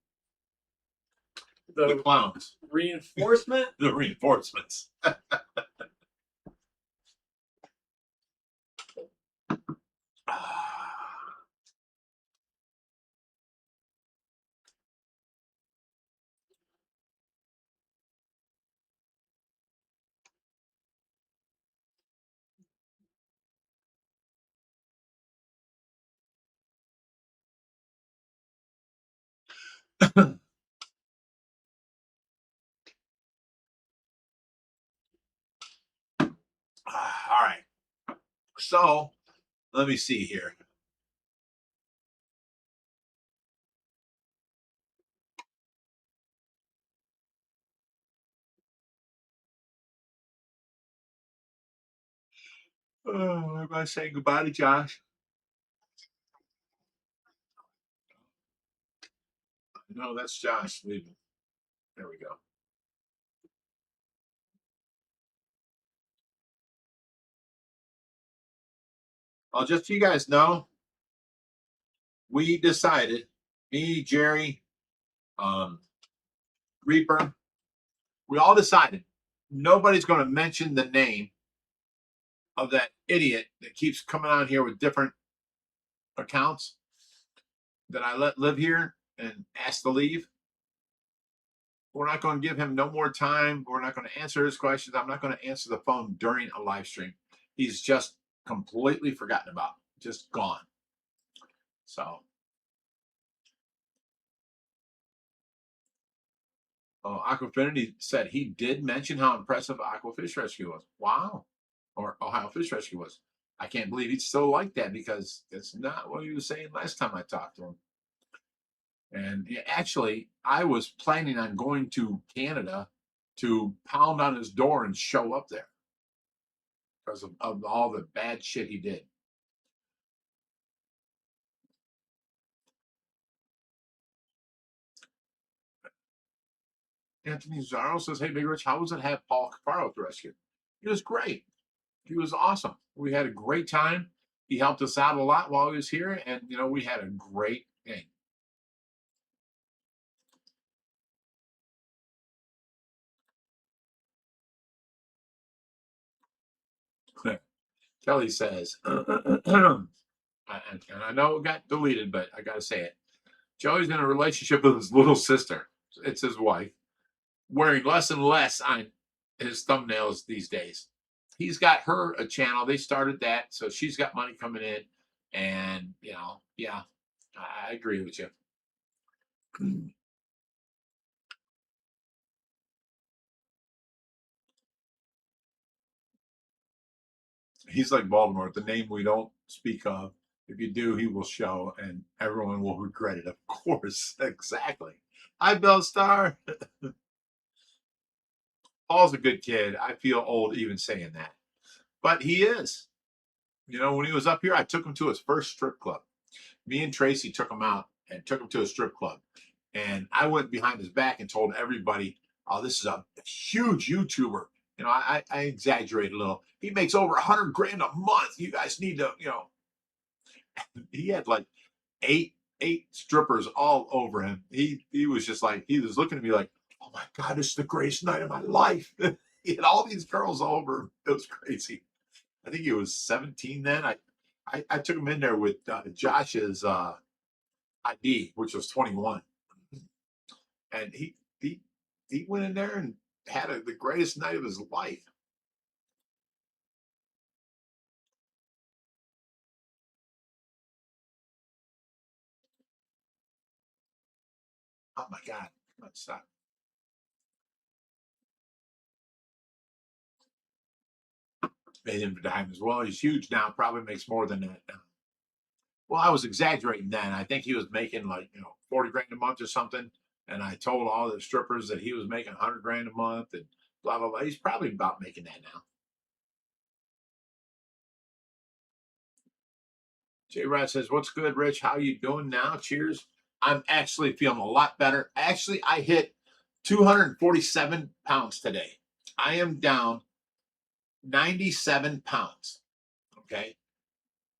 the clowns. Reinforcement? The reinforcements. All right. So let me see here. Oh, am I saying goodbye to Josh? No, that's Josh leaving. There we go. Well, just so you guys know, we decided, me, Jerry, Reaper, we all decided nobody's going to mention the name of that idiot that keeps coming on here with different accounts that I let live here and ask to leave. We're not going to give him no more time. We're not going to answer his questions. I'm not going to answer the phone during a live stream. He's just completely forgotten about, just gone. So, Aquafinity said he did mention how impressive Aqua Fish Rescue was. Wow. Or Ohio Fish Rescue was. I can't believe he'd still like that because it's not what he was saying last time I talked to him. And actually, I was planning on going to Canada to pound on his door and show up there because of all the bad shit he did. Anthony Zarro says, hey, Big Rich, how was it to have Paul Cafaro at the rescue? He was great. He was awesome. We had a great time. He helped us out a lot while he was here, and, you know, we had a great game. Kelly says, and I know it got deleted, but I got to say it. Joey's in a relationship with his little sister. It's his wife, wearing less and less on his thumbnails these days. He's got her a channel. They started that, so she's got money coming in. And, you know, yeah, I agree with you. He's like Voldemort, the name we don't speak of. If you do, he will show, and everyone will regret it. Of course, exactly. Hi, Bellstar. Paul's a good kid. I feel old even saying that, but he is. You know, when he was up here, I took him to his first strip club. Me and Tracy took him out and took him to a strip club. And I went behind his back and told everybody, oh, this is a huge YouTuber. You know, I exaggerate a little. He makes over 100 grand a month. You guys need to, you know, he had like eight strippers all over him. He was just like, he was looking at me like, oh my God, this is the greatest night of my life. He had all these girls all over him. It was crazy. I think he was 17 then. I took him in there with Josh's ID, which was 21. And he went in there and had the greatest night of his life. Oh my God. Let's stop. Made him diamonds. Well, he's huge now, probably makes more than that now. Well, I was exaggerating then. I think he was making like, you know, 40 grand a month or something. And I told all the strippers that he was making 100 grand a month and blah, blah, blah. He's probably about making that now. J Rod says, what's good, Rich? How you doing now? Cheers. I'm actually feeling a lot better. Actually, I hit 247 pounds today. I am down 97 pounds. Okay.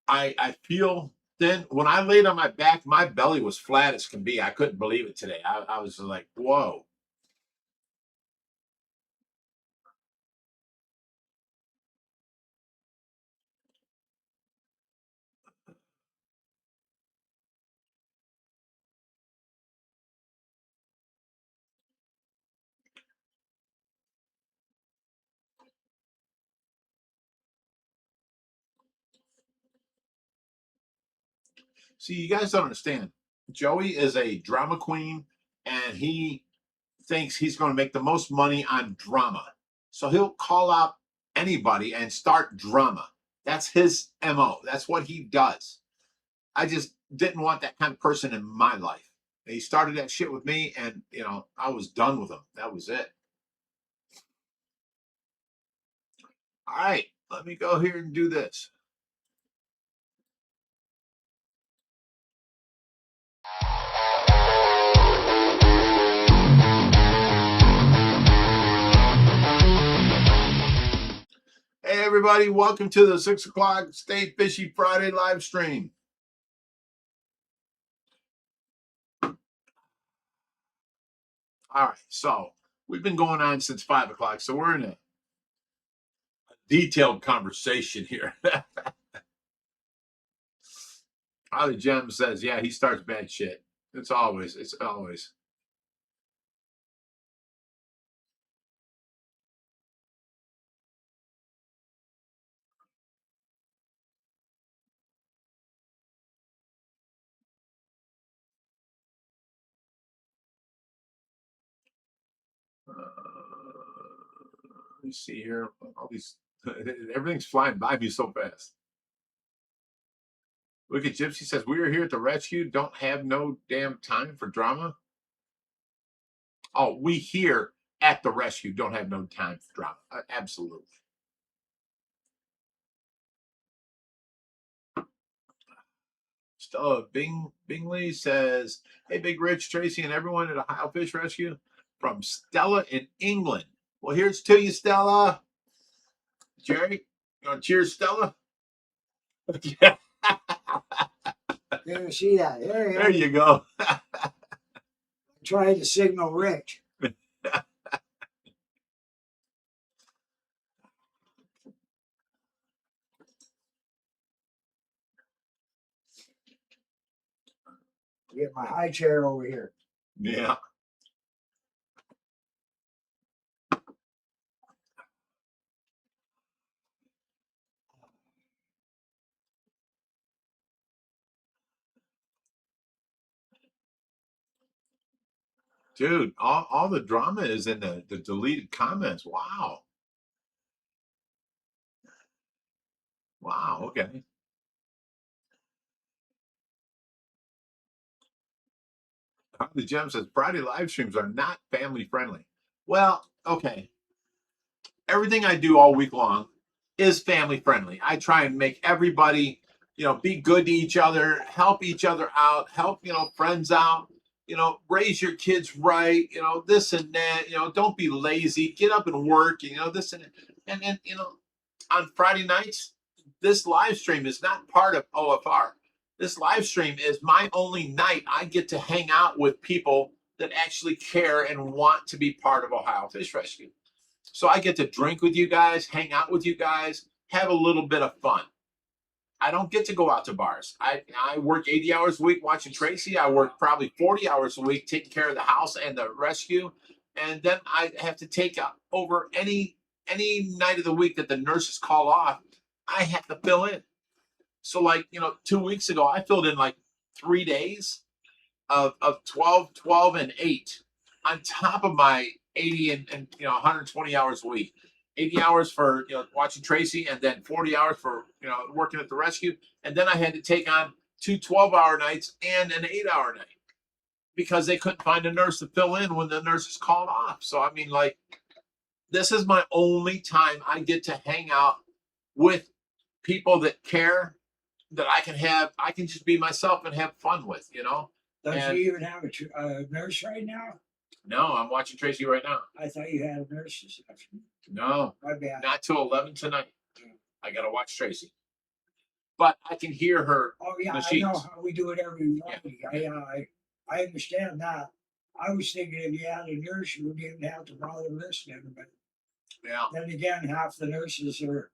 I feel thin. When I laid on my back, my belly was flat as can be. I couldn't believe it today. I was like, whoa. See, you guys don't understand. Joey is a drama queen and he thinks he's going to make the most money on drama. So he'll call out anybody and start drama. That's his MO. That's what he does. I just didn't want that kind of person in my life. He started that shit with me and, you know, I was done with him. That was it. All right, let me go here and do this. Hey, everybody, welcome to the 6 o'clock Stay Fishy Friday live stream. All right, so we've been going on since 5 o'clock, so we're in a detailed conversation here. Holly Gem says, yeah, he starts bad shit. It's always. Let me see here. All these, everything's flying by me so fast. Look at Gypsy says, we are here at the rescue. Don't have no damn time for drama. Oh, we here at the rescue don't have no time for drama. Absolutely. Stella Bingley says, hey, Big Rich, Tracy, and everyone at Ohio Fish Rescue from Stella in England. Well, here's to you, Stella. Jerry, you want to cheers, Stella? Yeah. There, see that? There you go. Tried to signal Rich. Get my high chair over here. Yeah. Dude, all the drama is in the deleted comments. Wow. Wow. Okay. The Gem says Friday live streams are not family friendly. Well, okay. Everything I do all week long is family friendly. I try and make everybody, you know, be good to each other, help each other out, help, you know, friends out, you know, raise your kids right, you know, this and that, you know, don't be lazy, get up and work, you know, this and that. And then, you know, on Friday nights, this live stream is not part of OFR. This live stream is my only night I get to hang out with people that actually care and want to be part of Ohio Fish Rescue. So I get to drink with you guys, hang out with you guys, have a little bit of fun. I don't get to go out to bars. I work 80 hours a week watching Tracy. I work probably 40 hours a week taking care of the house and the rescue. And then I have to take over any night of the week that the nurses call off. I have to fill in. So like, you know, 2 weeks ago, I filled in like 3 days of 12, 12, and 8 on top of my 80 and you know 120 hours a week. 80 hours for, you know, watching Tracy, and then 40 hours for, you know, working at the rescue. And then I had to take on 2 12-hour nights and an 8-hour night because they couldn't find a nurse to fill in when the nurses called off. So I mean, like, this is my only time I get to hang out with people that care, that I can just be myself and have fun with, you know. Does And- she even have a nurse right now? No, I'm watching Tracy right now. I thought you had a nurse this afternoon. No, My bad. not till 11 tonight. I gotta watch Tracy, but I can hear her. Oh yeah, I know machines. how we do it every Friday. I understand that. I was thinking if you had a nurse, you wouldn't even have to bother listening. But Yeah, then again, half the nurses are.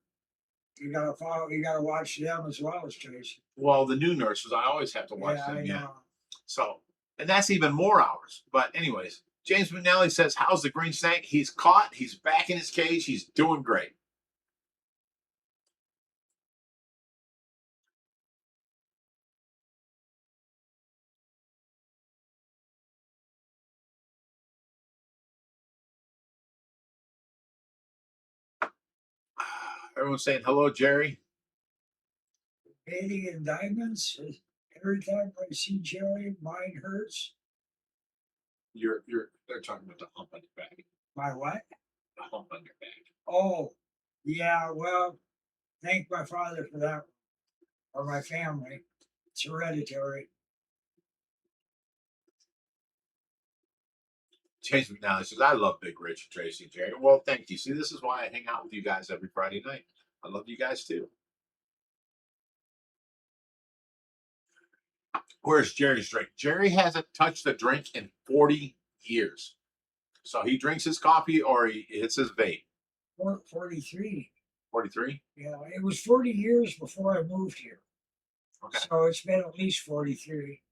You gotta follow. You gotta watch them as well as Tracy. well, the new nurses, I always have to watch Yeah, them. I Yeah, know. so, and that's even more hours. But anyways, James McNally says, "How's the green snake? He's caught. He's back in his cage. He's doing great." Everyone's saying hello, Jerry. Bathing in diamonds. Every time I see Jerry, mine hurts. They're talking about the hump on your back. My what? The hump on your back. Oh, yeah. Well, thank my father for that, or my family. It's hereditary. James McNally says, "I love Big Rich, Tracy, and Jerry." Well, thank you. See, this is why I hang out with you guys every Friday night. I love you guys too. Where's Jerry's drink? Jerry hasn't touched a drink in 40 years. So he drinks his coffee or he hits his vape. 43. 43? Yeah, it was 40 years before I moved here. Okay. So it's been at least 43.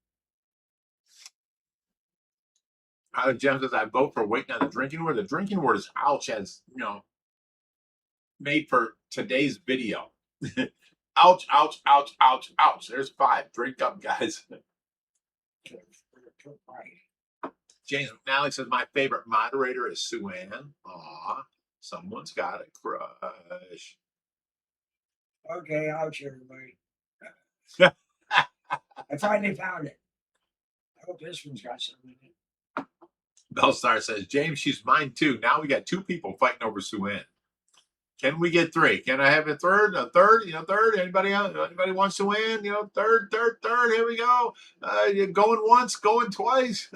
Jem says, "I vote for waiting on the drinking word." The drinking word is ouch, as you know, made for today's video. Ouch, ouch, ouch, ouch, ouch. There's 5. Drink up, guys. James McNally says, "My favorite moderator is Sue Ann." Aw, someone's got a crush. Okay, ouch, everybody. I finally found it. I hope this one's got something in it. Bellstar says, "James, she's mine too. Now we got 2 people fighting over Sue Ann. Can we get 3? Can I have a third? A third? You know, third? Anybody else? Anybody wants to win? You know, third. Here we go. You're going once, going twice."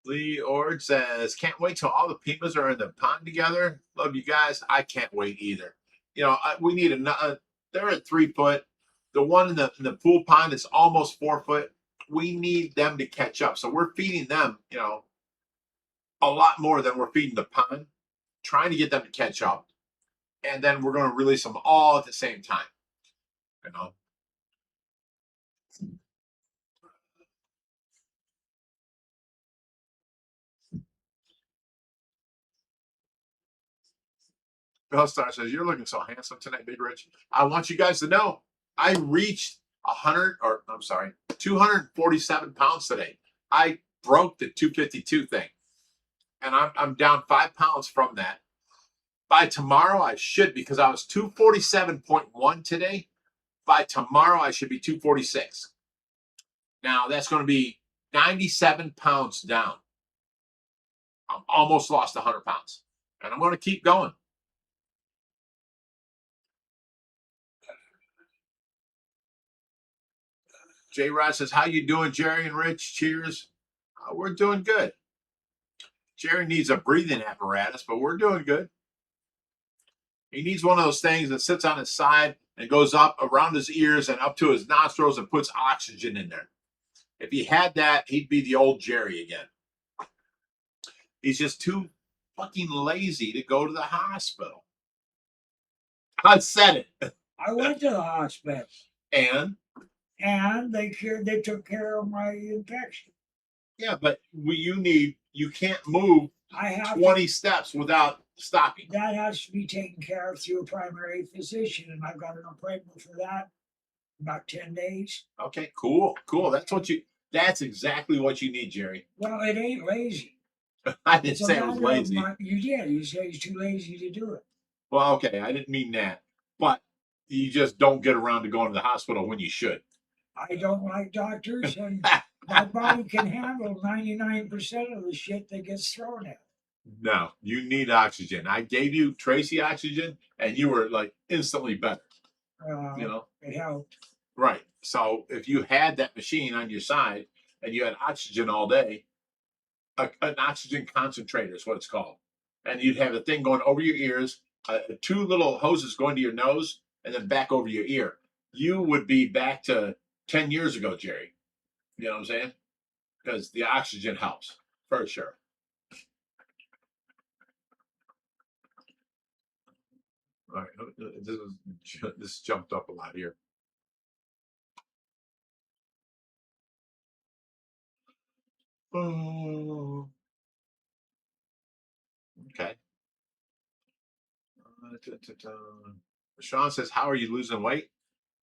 Lee Ord says, "Can't wait till all the Pimas are in the pond together. Love you guys. I can't wait either. You know, we need another. They're at 3 foot. The one in the pool pond is almost 4 foot. We need them to catch up. So we're feeding them, you know, a lot more than we're feeding the pond, trying to get them to catch up. And then we're going to release them all at the same time. You know." Bellstar says, "You're looking so handsome tonight, Big Rich. I want you guys to know I reached 247 pounds today. I broke the 252 thing. And I'm down 5 pounds from that. By tomorrow, I should, because I was 247.1 today. By tomorrow, I should be 246. Now, that's going to be 97 pounds down. I'm almost lost 100 pounds. And I'm going to keep going. J. Rod says, how you doing, Jerry and Rich? Cheers. We're doing good. Jerry needs a breathing apparatus, but we're doing good. He needs one of those things that sits on his side and goes up around his ears and up to his nostrils and puts oxygen in there. If he had that, he'd be the old Jerry again. He's just too fucking lazy to go to the hospital. I said it. I went to the hospital And they took care of my infection. yeah, but you can't move I have 20 steps without stopping. that has to be taken care of through a primary physician, and I've got an appointment for that in about 10 days. Okay, cool. That's exactly what you need, Jerry. Well, it ain't lazy. I didn't It's a say it was matter of lazy. you did. You said he's too lazy to do it. Well, okay, I didn't mean that. But you just don't get around to going to the hospital when you should. I don't like doctors, and my body can handle 99% of the shit that gets thrown at. No, you need oxygen. I gave you Tracy oxygen, and you were like instantly better. You know, It helped. right. So if you had that machine on your side and you had oxygen all day, an oxygen concentrator is what it's called, and you'd have a thing going over your ears, 2 little hoses going to your nose, and then back over your ear. You would be back to 10 years ago, Jerry. You know what I'm saying? Because the oxygen helps for sure. All right, this jumped up a lot here. Oh, okay. Sean says, how are you losing weight?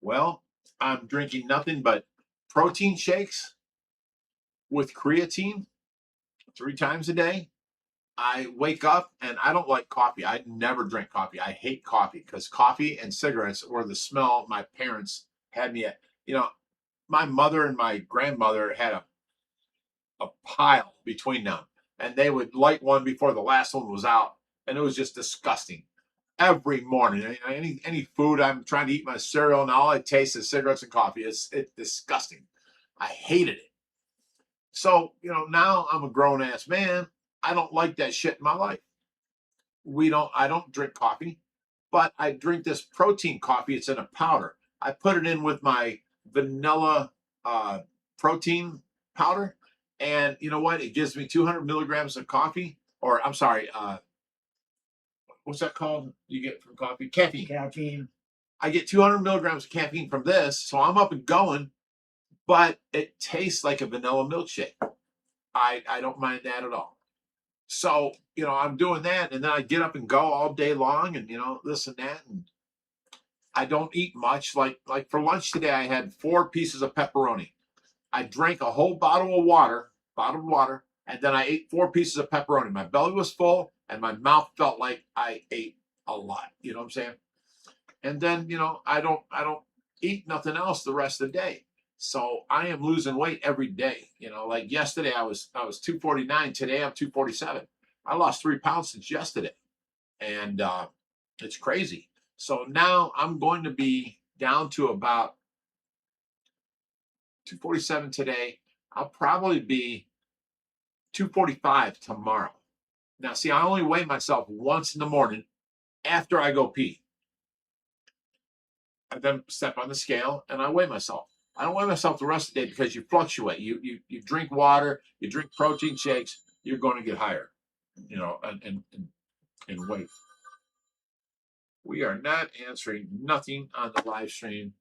Well, I'm drinking nothing but protein shakes with creatine 3 times a day. I wake up and I don't like coffee. I never drink coffee. I hate coffee because coffee and cigarettes were the smell my parents had me at. You know, my mother and my grandmother had a pile between them, and they would light one before the last one was out, and it was just disgusting. Every morning, any food I'm trying to eat my cereal, and all I taste is cigarettes and coffee. It's disgusting. I hated it. So now I'm a grown ass man. I don't like that shit in my life. I don't drink coffee, but I drink this protein coffee. It's in a powder. I put it in with my vanilla protein powder, and you know what? It gives me 200 milligrams of coffee, or I'm sorry, what's that called? You get from coffee? Caffeine. Caffeine. I get 200 milligrams of caffeine from this, so I'm up and going, but it tastes like a vanilla milkshake. I don't mind that at all. So, I'm doing that, and then I get up and go all day long, and this and that, and I don't eat much. Like for lunch today, I had 4 pieces of pepperoni. I drank a whole bottled water, and then I ate 4 pieces of pepperoni. My belly was full, and my mouth felt like I ate a lot. You know what I'm saying? And then I don't eat nothing else the rest of the day. So I am losing weight every day. Like yesterday I was 249. Today I'm 247. I lost 3 pounds since yesterday, and it's crazy. So now I'm going to be down to about 247 today. I'll probably be 245 tomorrow. Now, see, I only weigh myself once in the morning after I go pee. I then step on the scale and I weigh myself. I don't weigh myself the rest of the day because you fluctuate. You drink water, you drink protein shakes, you're going to get higher, in weight. We are not answering nothing on the live stream.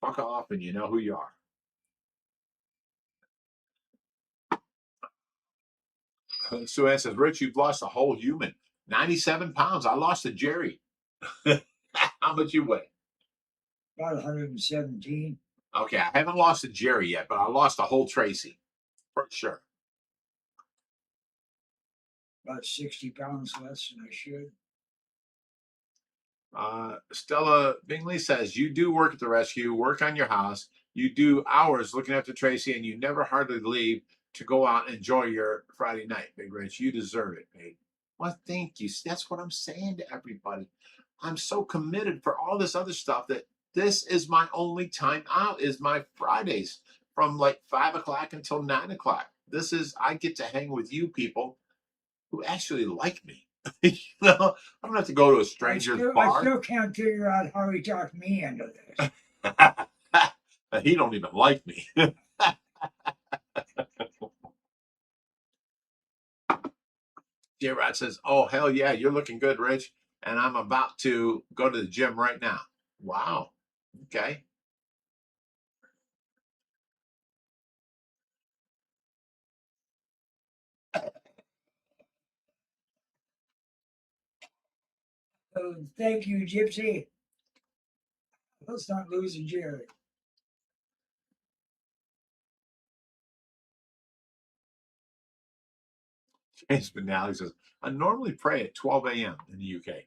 Fuck off, and you know who you are. Sue Ann says, Rich, you've lost a whole human. 97 pounds. I lost to Jerry. How much you weigh? About 117. Okay, I haven't lost to Jerry yet, but I lost a whole Tracy. For sure. About 60 pounds less than I should. Stella Bingley says, you do work at the rescue, work on your house. You do hours looking after Tracy, and you never hardly leave to go out and enjoy your Friday night, Big Rich. You deserve it, babe. Well, thank you. That's what I'm saying to everybody. I'm so committed for all this other stuff that this is my only time out, is my Fridays from like 5 o'clock until 9 o'clock. This is, I get to hang with you people who actually like me. You know, I don't have to go to a stranger's I bar. still can't figure out how he talked me into this. He don't even like me. J-Rod says, oh, hell yeah, you're looking good, Rich. And I'm about to go to the gym right now. Wow. Okay. So thank you, Gypsy. Let's not lose a Jerry. James Benally says, I normally pray at 12 a.m. in the UK.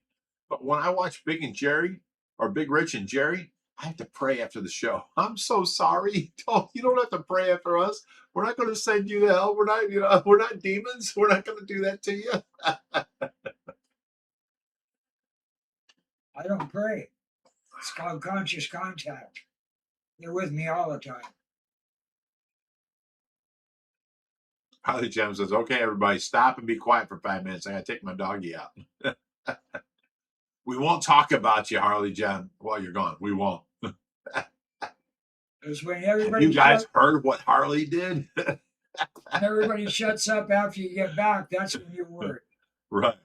But when I watch Big and Jerry or Big Rich and Jerry, I have to pray after the show. I'm so sorry. You don't have to pray after us. We're not going to send you to hell. We're not, we're not demons. We're not going to do that to you. I don't pray. It's called conscious contact. They're with me all the time. Harley Jim says, okay, everybody, stop and be quiet for 5 minutes. I got to take my doggy out. We won't talk about you, Harley Jim, while you're gone. We won't. It's when Have everybody you guys heard what Harley did? when everybody shuts up after you get back, that's when you're worried. Right.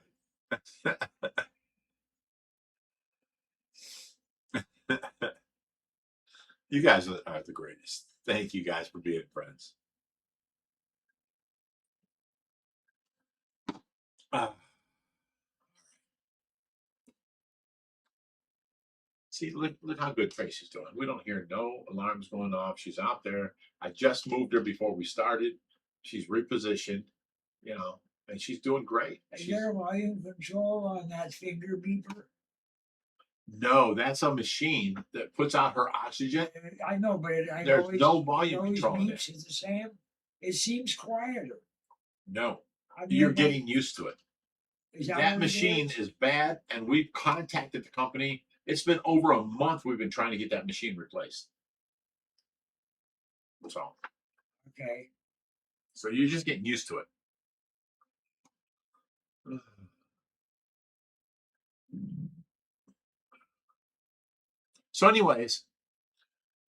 You guys are the greatest. Thank you guys for being friends. See, look how good Tracy's doing. We don't hear no alarms going off. She's out there. I just moved her before we started. She's repositioned, and she's doing great. Is there a volume control on that finger beeper? No, that's a machine that puts out her oxygen. I know, but There's no volume control in beeps it. is the same. It seems quieter. No, I've you're never- getting used to it. Is That what it machine is bad, and we've contacted the company. It's been over a month we've been trying to get that machine replaced. So, Okay. so you're just getting used to it. So, anyways,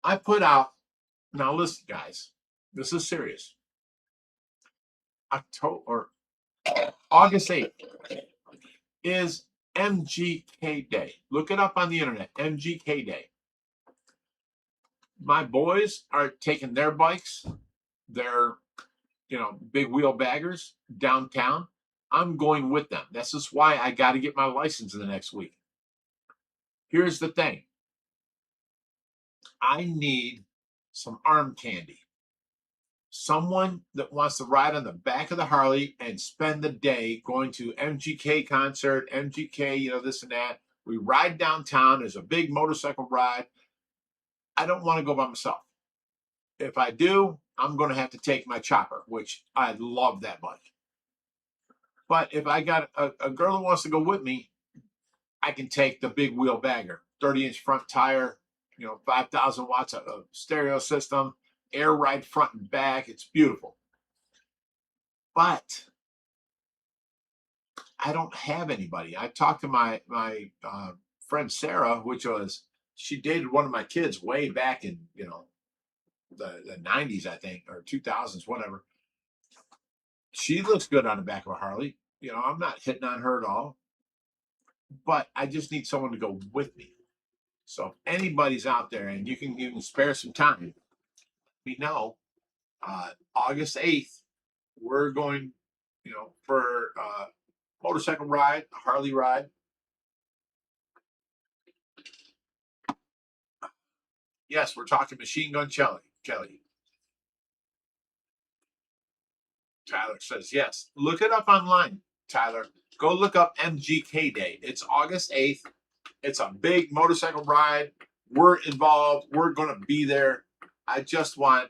I put out, now listen, guys, this is serious. August 8th is MGK Day. Look it up on the internet, MGK Day. My boys are taking their bikes, their big wheel baggers downtown. I'm going with them. This is why I got to get my license in the next week. Here's the thing. I need some arm candy. Someone that wants to ride on the back of the Harley and spend the day going to MGK concert, MGK, this and that. We ride downtown. There's a big motorcycle ride. I don't want to go by myself. If I do, I'm going to have to take my chopper, which I love that bike. But if I got a girl who wants to go with me, I can take the big wheel bagger, 30-inch front tire, 5,000 watts of stereo system, air ride front and back. It's beautiful. But I don't have anybody. I talked to my friend Sarah, she dated one of my kids way back in, the 90s, I think, or 2000s, whatever. She looks good on the back of a Harley. I'm not hitting on her at all. But I just need someone to go with me. So if anybody's out there and you can spare some time, let me know. August 8th, we're going, for motorcycle ride, a Harley ride. Yes, we're talking Machine Gun Kelly. Tyler says yes. Look it up online, Tyler. Go look up MGK Day. It's August 8th. It's a big motorcycle ride. We're involved. We're going to be there. I just want,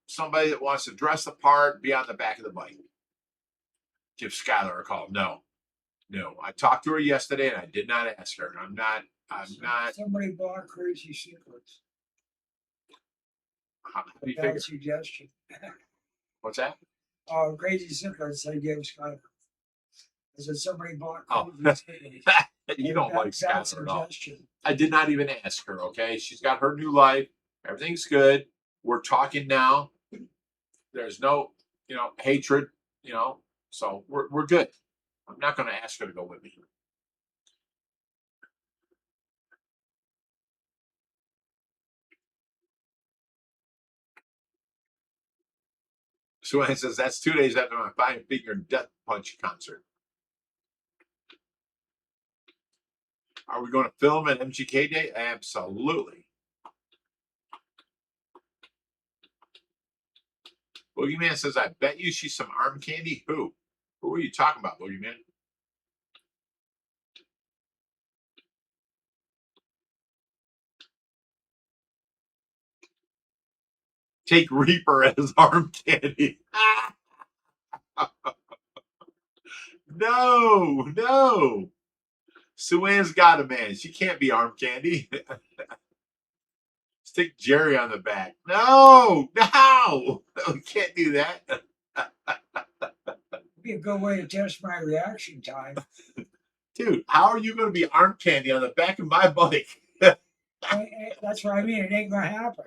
somebody that wants to dress the part, be on the back of the bike. Give Skylar a call. No. I talked to her yesterday and I did not ask her. I'm not. Somebody bought crazy cichlids. How do you Bad figure? suggestion. What's that? Oh, crazy cichlids, I gave Skylar. I said somebody bought Oh. crazy cichlids. You don't like Bad Skylar at all. suggestion. I did not even ask her, okay? She's got her new life. Everything's good. We're talking now. There's no, hatred, so we're good. I'm not going to ask her to go with me. Suan says, that's 2 days after my Five Finger Death Punch concert. Are we going to film at MGK Day? Absolutely. Boogeyman says, I bet you she's some arm candy. Who? Who are you talking about, Boogeyman? Take Reaper as arm candy. No. Suan's got a man. She can't be arm candy. Stick Jerry on the back. No. We can't do that. Be a good way to test my reaction time. Dude, how are you going to be arm candy on the back of my bike? That's what I mean. It ain't gonna happen.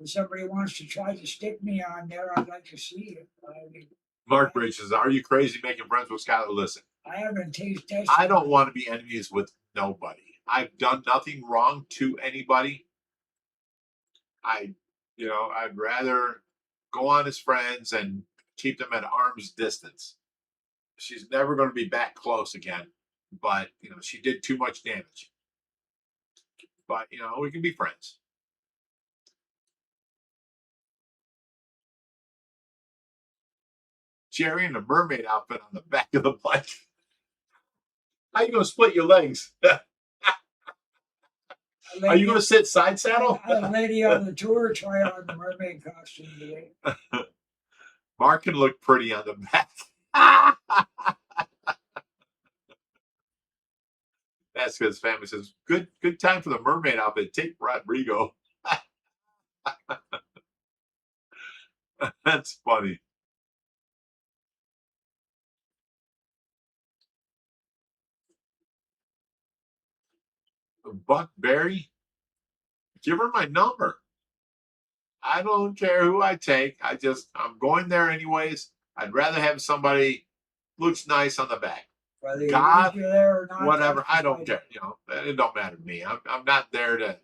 If somebody wants to try to stick me on there, I'd like to see it. I mean, Mark Bridge says, are you crazy making friends with Skylar? Listen, I haven't tested. I don't want to be enemies with nobody. I've done nothing wrong to anybody. I'd rather go on as friends and keep them at arm's distance. She's never going to be back close again, but she did too much damage. But we can be friends. Jerry in the mermaid outfit on the back of the bike. How you going to split your legs? Are you going to sit side saddle? I had a lady on the tour try on the mermaid costume today. Mark can look pretty on the back. That's because family says, good time for the mermaid outfit. Take Rodrigo. That's funny. Buck Berry, give her my number. I don't care who I take. I'm going there anyways. I'd rather have somebody looks nice on the back. Whether God, you're there or not, whatever. I don't care. It don't matter to me. I'm not there to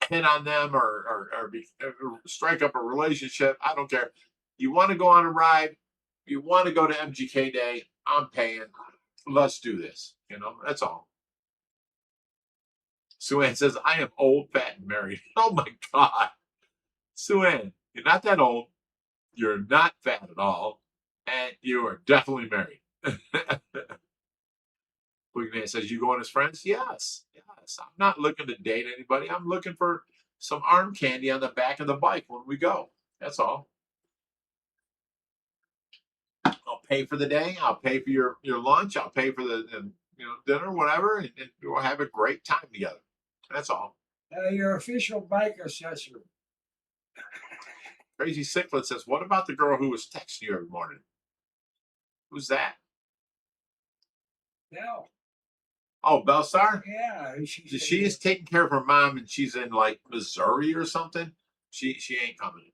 hit on them or strike up a relationship. I don't care. You want to go on a ride? You want to go to MGK Day? I'm paying. Let's do this. That's all. Suan says, I am old, fat, and married. Oh my God. Suan, you're not that old. You're not fat at all. And you are definitely married. Boogeyman says, you going as friends? Yes. I'm not looking to date anybody. I'm looking for some arm candy on the back of the bike when we go. That's all. I'll pay for the day. I'll pay for your lunch. I'll pay for the dinner, whatever, and we'll have a great time together. That's all. Your official bike assessor. Crazy Cichlid says, what about the girl who was texting you every morning? Who's that? Belle. Oh, Belstar? Yeah. She is taking care of her mom, and she's in like Missouri or something. She ain't coming.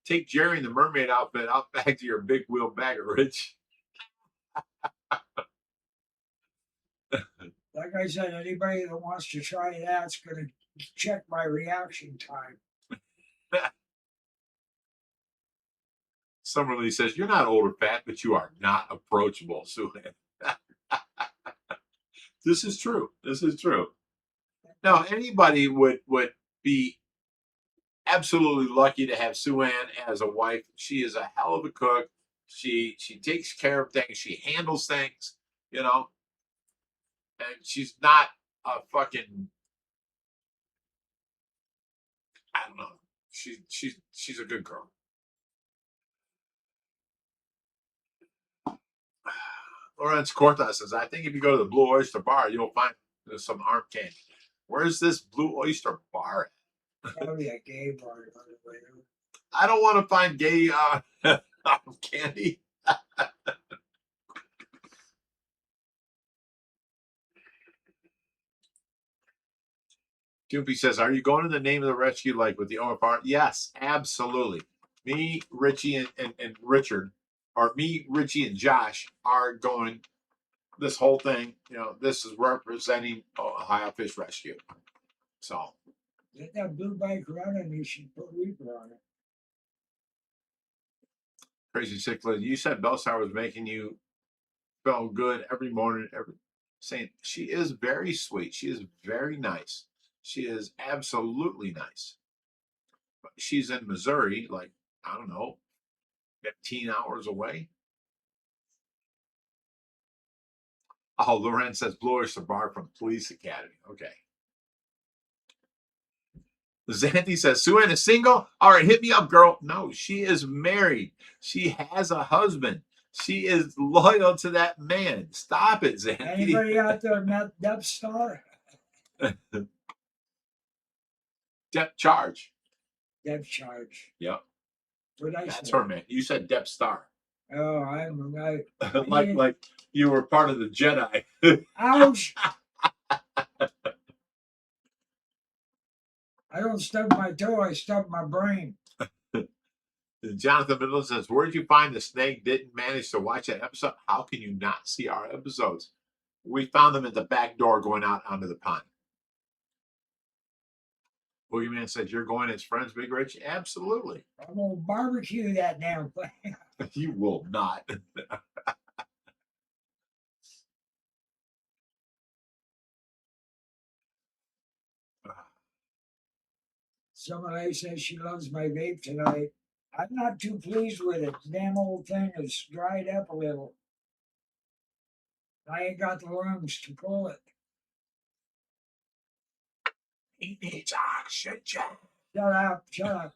Take Jerry in the mermaid outfit out back to your big wheel bagger, Rich. Like I said, anybody that wants to try that's going to check my reaction time. Summerlee says, you're not old or fat, but you are not approachable, Suhan. This is true. Now, anybody would be absolutely lucky to have Suan as a wife. She is a hell of a cook. She takes care of things. She handles things. you know, and she's not a fucking, I don't know. She's a good girl. Lawrence Cortez says, I think if you go to the Blue Oyster Bar, you'll find some arm candy. Where's this Blue Oyster Bar at? Probably a gay bar on the way. I don't want to find gay arm candy. Doopy says, are you going to the name of the rescue like with the OFR? Yes, absolutely. Me, Richie, and Richard, or me, Richie, and Josh are going this whole thing. You know, this is representing Ohio Fish Rescue. So, Get that blue bike running, you should put Reaper on it. Crazy Cichlid, you said Belsar was making you feel good every morning, saying she is very sweet. She is very nice. She is absolutely nice. But she's in Missouri, like, I don't know, 15 hours away. Oh, Lorenz says Blue Oyster Bar from Police Academy. Okay. Xanthi says, Sue-Ann is single? All right, hit me up, girl. No, she is married. She has a husband. She is loyal to that man. Stop it, Xanthi. Anybody out there met Depth Star? Depth charge. Depth Charge. Yep. What I That's say? her, man. You said Depth Star. Oh, I'm right. like you were part of the Jedi. Ouch! I don't stub my toe, I stub my brain. Jonathan Middleton says, where did you find the snake didn't manage to watch that episode? How can you not see our episodes? We found them at the back door going out onto the pond. Boogeyman says, you're going as friends, Big Rich? Absolutely. I'm gonna barbecue that damn thing. You will not. Somebody says she loves my vape tonight. I'm not too pleased with it. The damn old thing has dried up a little. I ain't got the lungs to pull it. He needs oxygen. Shut up, shut up.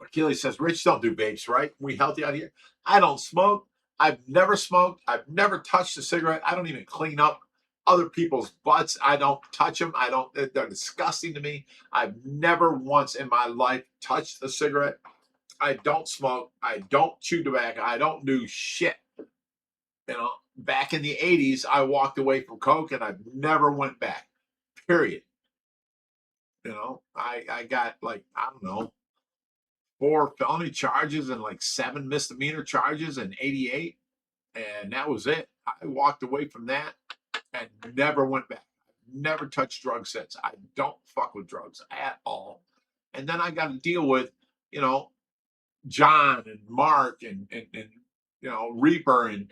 Achilles says, Rich don't do vapes, right? We healthy out here? I don't smoke. I've never smoked. I've never touched a cigarette. I don't even clean up other people's butts. I don't touch them. They're disgusting to me. I've never once in my life touched a cigarette. I don't smoke. I don't chew tobacco. I don't do shit. You know, back in the 80s, I walked away from Coke and I've never went back, period. You know, I got like, I don't know, 4 felony charges and like 7 misdemeanor charges in 88. And that was it. I walked away from that and never went back. Never touched drugs since. I don't fuck with drugs at all. And then I got to deal with, you know, John and Mark and you know, Reaper and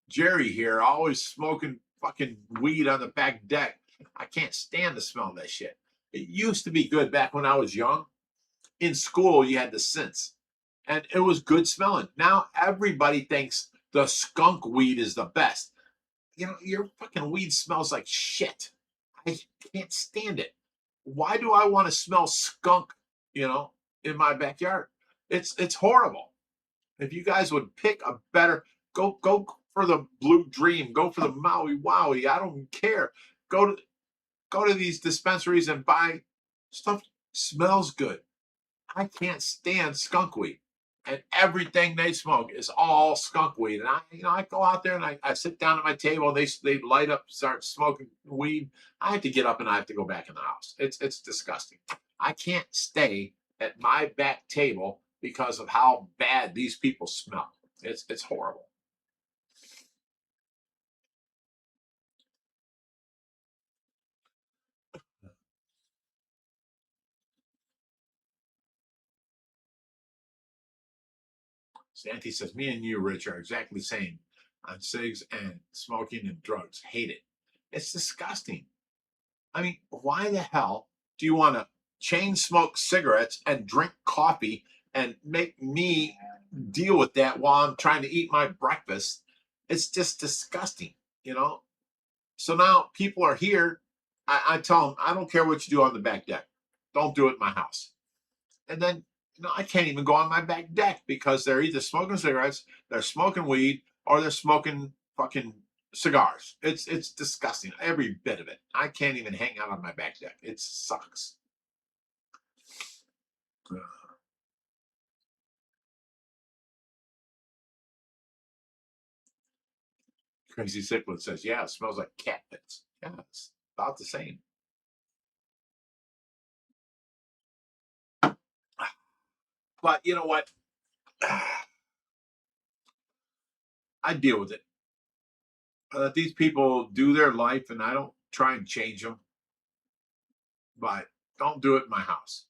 Jerry here, always smoking fucking weed on the back deck. I can't stand the smell of that shit. It used to be good back when I was young. In school, you had the scents, and it was good smelling. Now everybody thinks the skunk weed is the best. You know, your fucking weed smells like shit. I can't stand it. Why do I want to smell skunk, you know, in my backyard? It's horrible. If you guys would pick a better, go for the Blue Dream, go for the Maui Wowie. I don't care. Go to these dispensaries and buy stuff smells good. I can't stand skunk weed. And everything they smoke is all skunk weed. And I go out there and I sit down at my table and they light up, start smoking weed. I have to get up and I have to go back in the house. It's disgusting. I can't stay at my back table because of how bad these people smell. It's horrible. Santi says, me and you, Rich, are exactly the same on cigs and smoking and drugs. Hate it. It's disgusting. I mean, why the hell do you want to chain smoke cigarettes and drink coffee and make me deal with that while I'm trying to eat my breakfast? It's just disgusting, you know? So now people are here. I tell them, I don't care what you do on the back deck. Don't do it in my house. And then, I can't even go on my back deck because they're either smoking cigarettes, they're smoking weed, or they're smoking fucking cigars. It's disgusting. Every bit of it. I can't even hang out on my back deck. It sucks. Crazy Cichlid says, yeah, it smells like cat pits. Yeah, it's about the same. But you know what? I deal with it. These people do their life, and I don't try and change them. But don't do it in my house.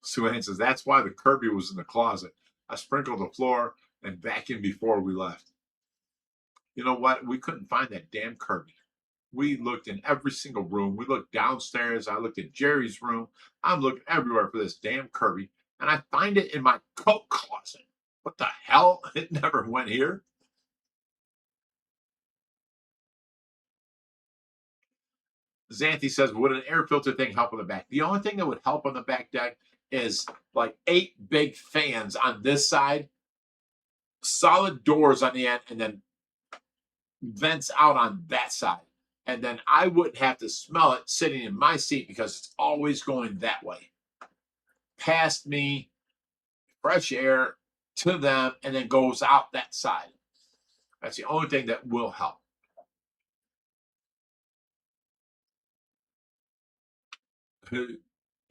Sue Ann says, that's why the Kirby was in the closet. I sprinkled the floor and vacuumed before we left. You know what? We couldn't find that damn Kirby. We looked in every single room. We looked downstairs. I looked at Jerry's room. I'm looking everywhere for this damn Kirby. And I find it in my coat closet. What the hell? It never went here. Xanthi says, would an air filter thing help on the back? The only thing that would help on the back deck is like 8 big fans on this side, solid doors on the end, and then vents out on that side. And then I wouldn't have to smell it sitting in my seat because it's always going that way. Past me, fresh air to them, and then goes out that side. That's the only thing that will help.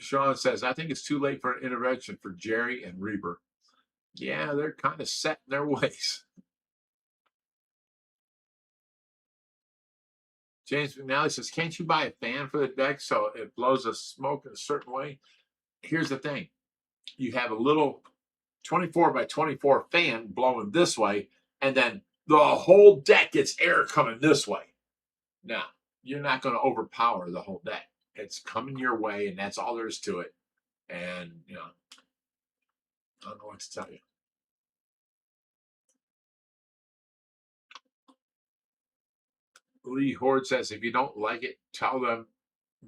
Sean says, I think it's too late for an intervention for Jerry and Reaper. Yeah, they're kind of set in their ways. James McNally says, can't you buy a fan for the deck so it blows the smoke in a certain way? Here's the thing. You have a little 24 by 24 fan blowing this way, and then the whole deck gets air coming this way. Now, you're not going to overpower the whole deck. It's coming your way, and that's all there is to it. And, I don't know what to tell you. Lee Horde says, if you don't like it, tell them,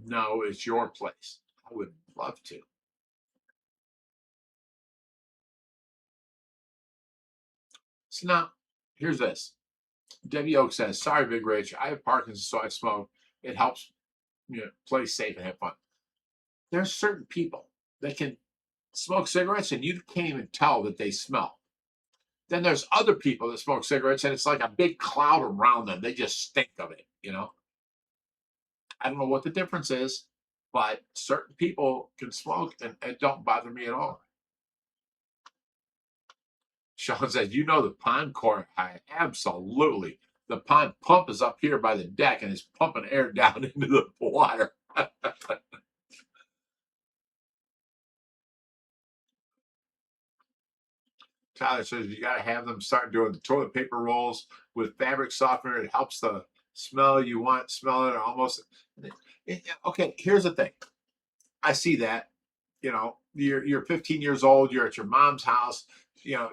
no, it's your place. I would love to. So now, here's this. Debbie Oak says, sorry, Big Rich, I have Parkinson's, so I smoke. It helps play safe and have fun. There's certain people that can smoke cigarettes and you can't even tell that they smell. Then there's other people that smoke cigarettes and it's like a big cloud around them. They just stink of it, I don't know what the difference is, but certain people can smoke and it don't bother me at all. Sean says, the pond core high. Absolutely. The pond pump is up here by the deck and it's pumping air down into the water. Tyler says you got to have them start doing the toilet paper rolls with fabric softener. It helps the smell you want, smell it or almost. Okay, here's the thing. I see that, you're 15 years old. You're at your mom's house.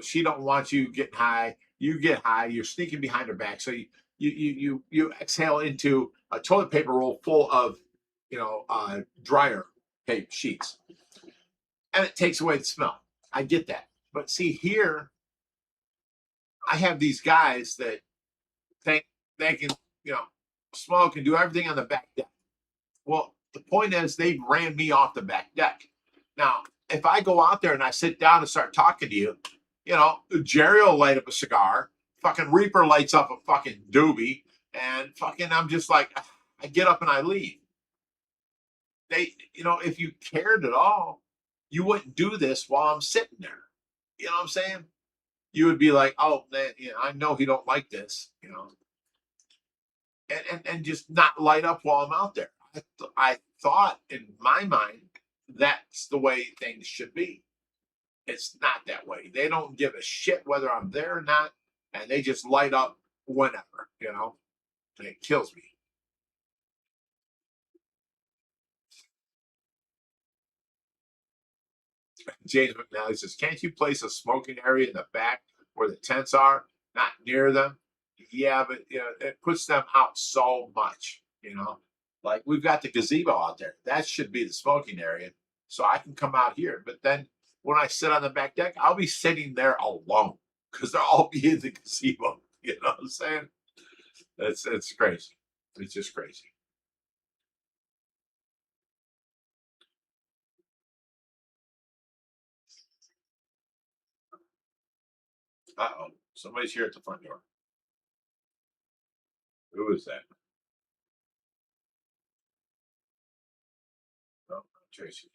She don't want you getting high. You get high. You're sneaking behind her back. So you exhale into a toilet paper roll full of, dryer tape sheets, and it takes away the smell. I get that. But see here, I have these guys that think they can, smoke and do everything on the back deck. Well, the point is they ran me off the back deck. Now, if I go out there and I sit down and start talking to you, Jerry will light up a cigar, fucking Reaper lights up a fucking doobie, and fucking I'm just like, I get up and I leave. They, if you cared at all, you wouldn't do this while I'm sitting there. You know what I'm saying? You would be like, oh, man, I know he don't like this, and just not light up while I'm out there. I thought in my mind that's the way things should be. It's not that way. They don't give a shit whether I'm there or not, and they just light up whenever, and it kills me. James McNally says, can't you place a smoking area in the back where the tents are, not near them? Yeah, but it puts them out so much, like we've got the gazebo out there. That should be the smoking area. So I can come out here. But then when I sit on the back deck, I'll be sitting there alone because they'll all be in the gazebo. You know what I'm saying? It's crazy. It's just crazy. Uh-oh. Somebody's here at the front door. Who is that? No, Tracy.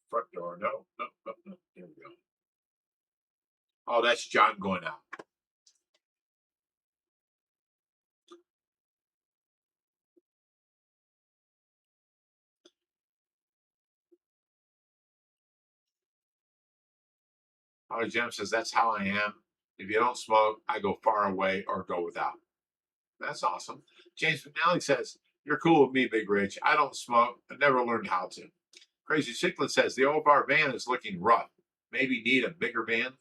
Front door. No. Here we go. Oh, that's John going out. Holly Jim says, that's how I am. If you don't smoke, I go far away or go without. That's awesome. James McNally says, you're cool with me, Big Rich. I don't smoke. I never learned how to. Crazy Cichlid says, the OFR van is looking rough. Maybe need a bigger van.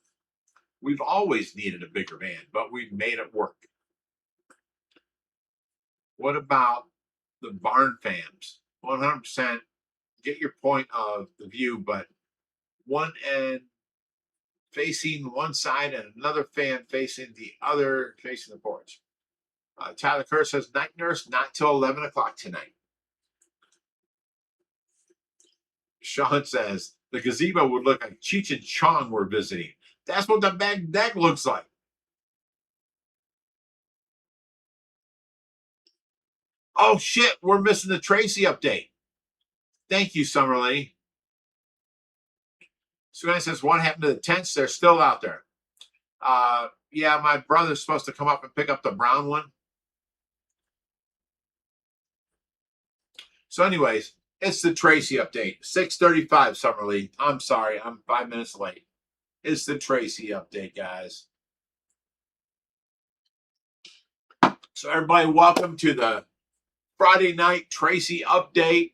We've always needed a bigger van, but we've made it work. What about the barn fams? 100% get your point of the view, but one end facing one side and another fan facing the other, facing the porch. Tyler Kerr says, night nurse, not till 11 o'clock tonight. Sean says, the gazebo would look like Cheech and Chong were visiting. That's what the back deck looks like. Oh, shit, we're missing the Tracy update. Thank you, Summerly. Suanna says, what happened to the tents? They're still out there. Yeah, my brother's supposed to come up and pick up the brown one. So anyways, it's the Tracy update. 6:35, Summerly. I'm sorry, I'm 5 minutes late. It's the Tracy update, guys. So everybody, welcome to the Friday night Tracy update.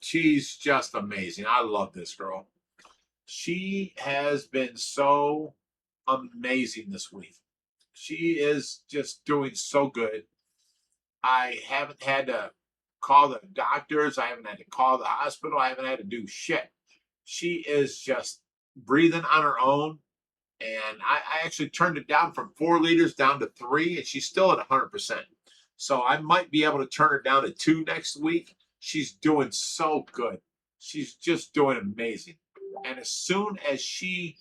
She's just amazing. I love this girl. She has been so amazing this week. She is just doing so good. I haven't had to call the doctors. I haven't had to call the hospital. I haven't had to do shit. She is just breathing on her own. And I actually turned it down from 4 liters down to 3, and she's still at 100%. So I might be able to turn her down to 2 next week. She's doing so good. She's just doing amazing. And as soon as she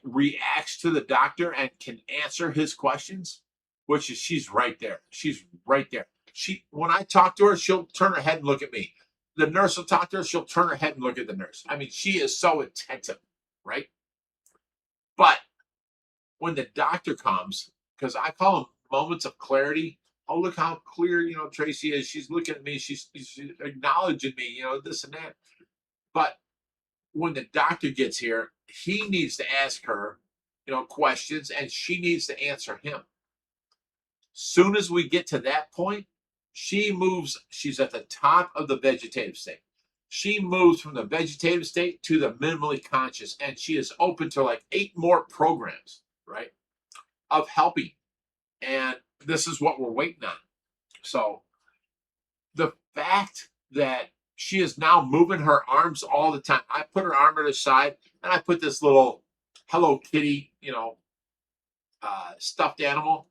reacts to the doctor and can answer his questions, which is she's right there. She's right there. When I talk to her, she'll turn her head and look at me. The nurse will talk to her, she'll turn her head and look at the nurse. I mean, she is so attentive, right? But when the doctor comes, because I call them moments of clarity. Oh, look how clear, Tracy is. She's looking at me. She's acknowledging me, this and that. But when the doctor gets here, he needs to ask her, questions, and she needs to answer him. Soon as we get to that point, she moves. She's at the top of the vegetative state. She moves from the vegetative state to the minimally conscious, and she is open to 8 more programs, right, of helping. And this is what we're waiting on. So the fact that she is now moving her arms all the time. I put her arm at her side, and I put this little Hello Kitty, stuffed animal.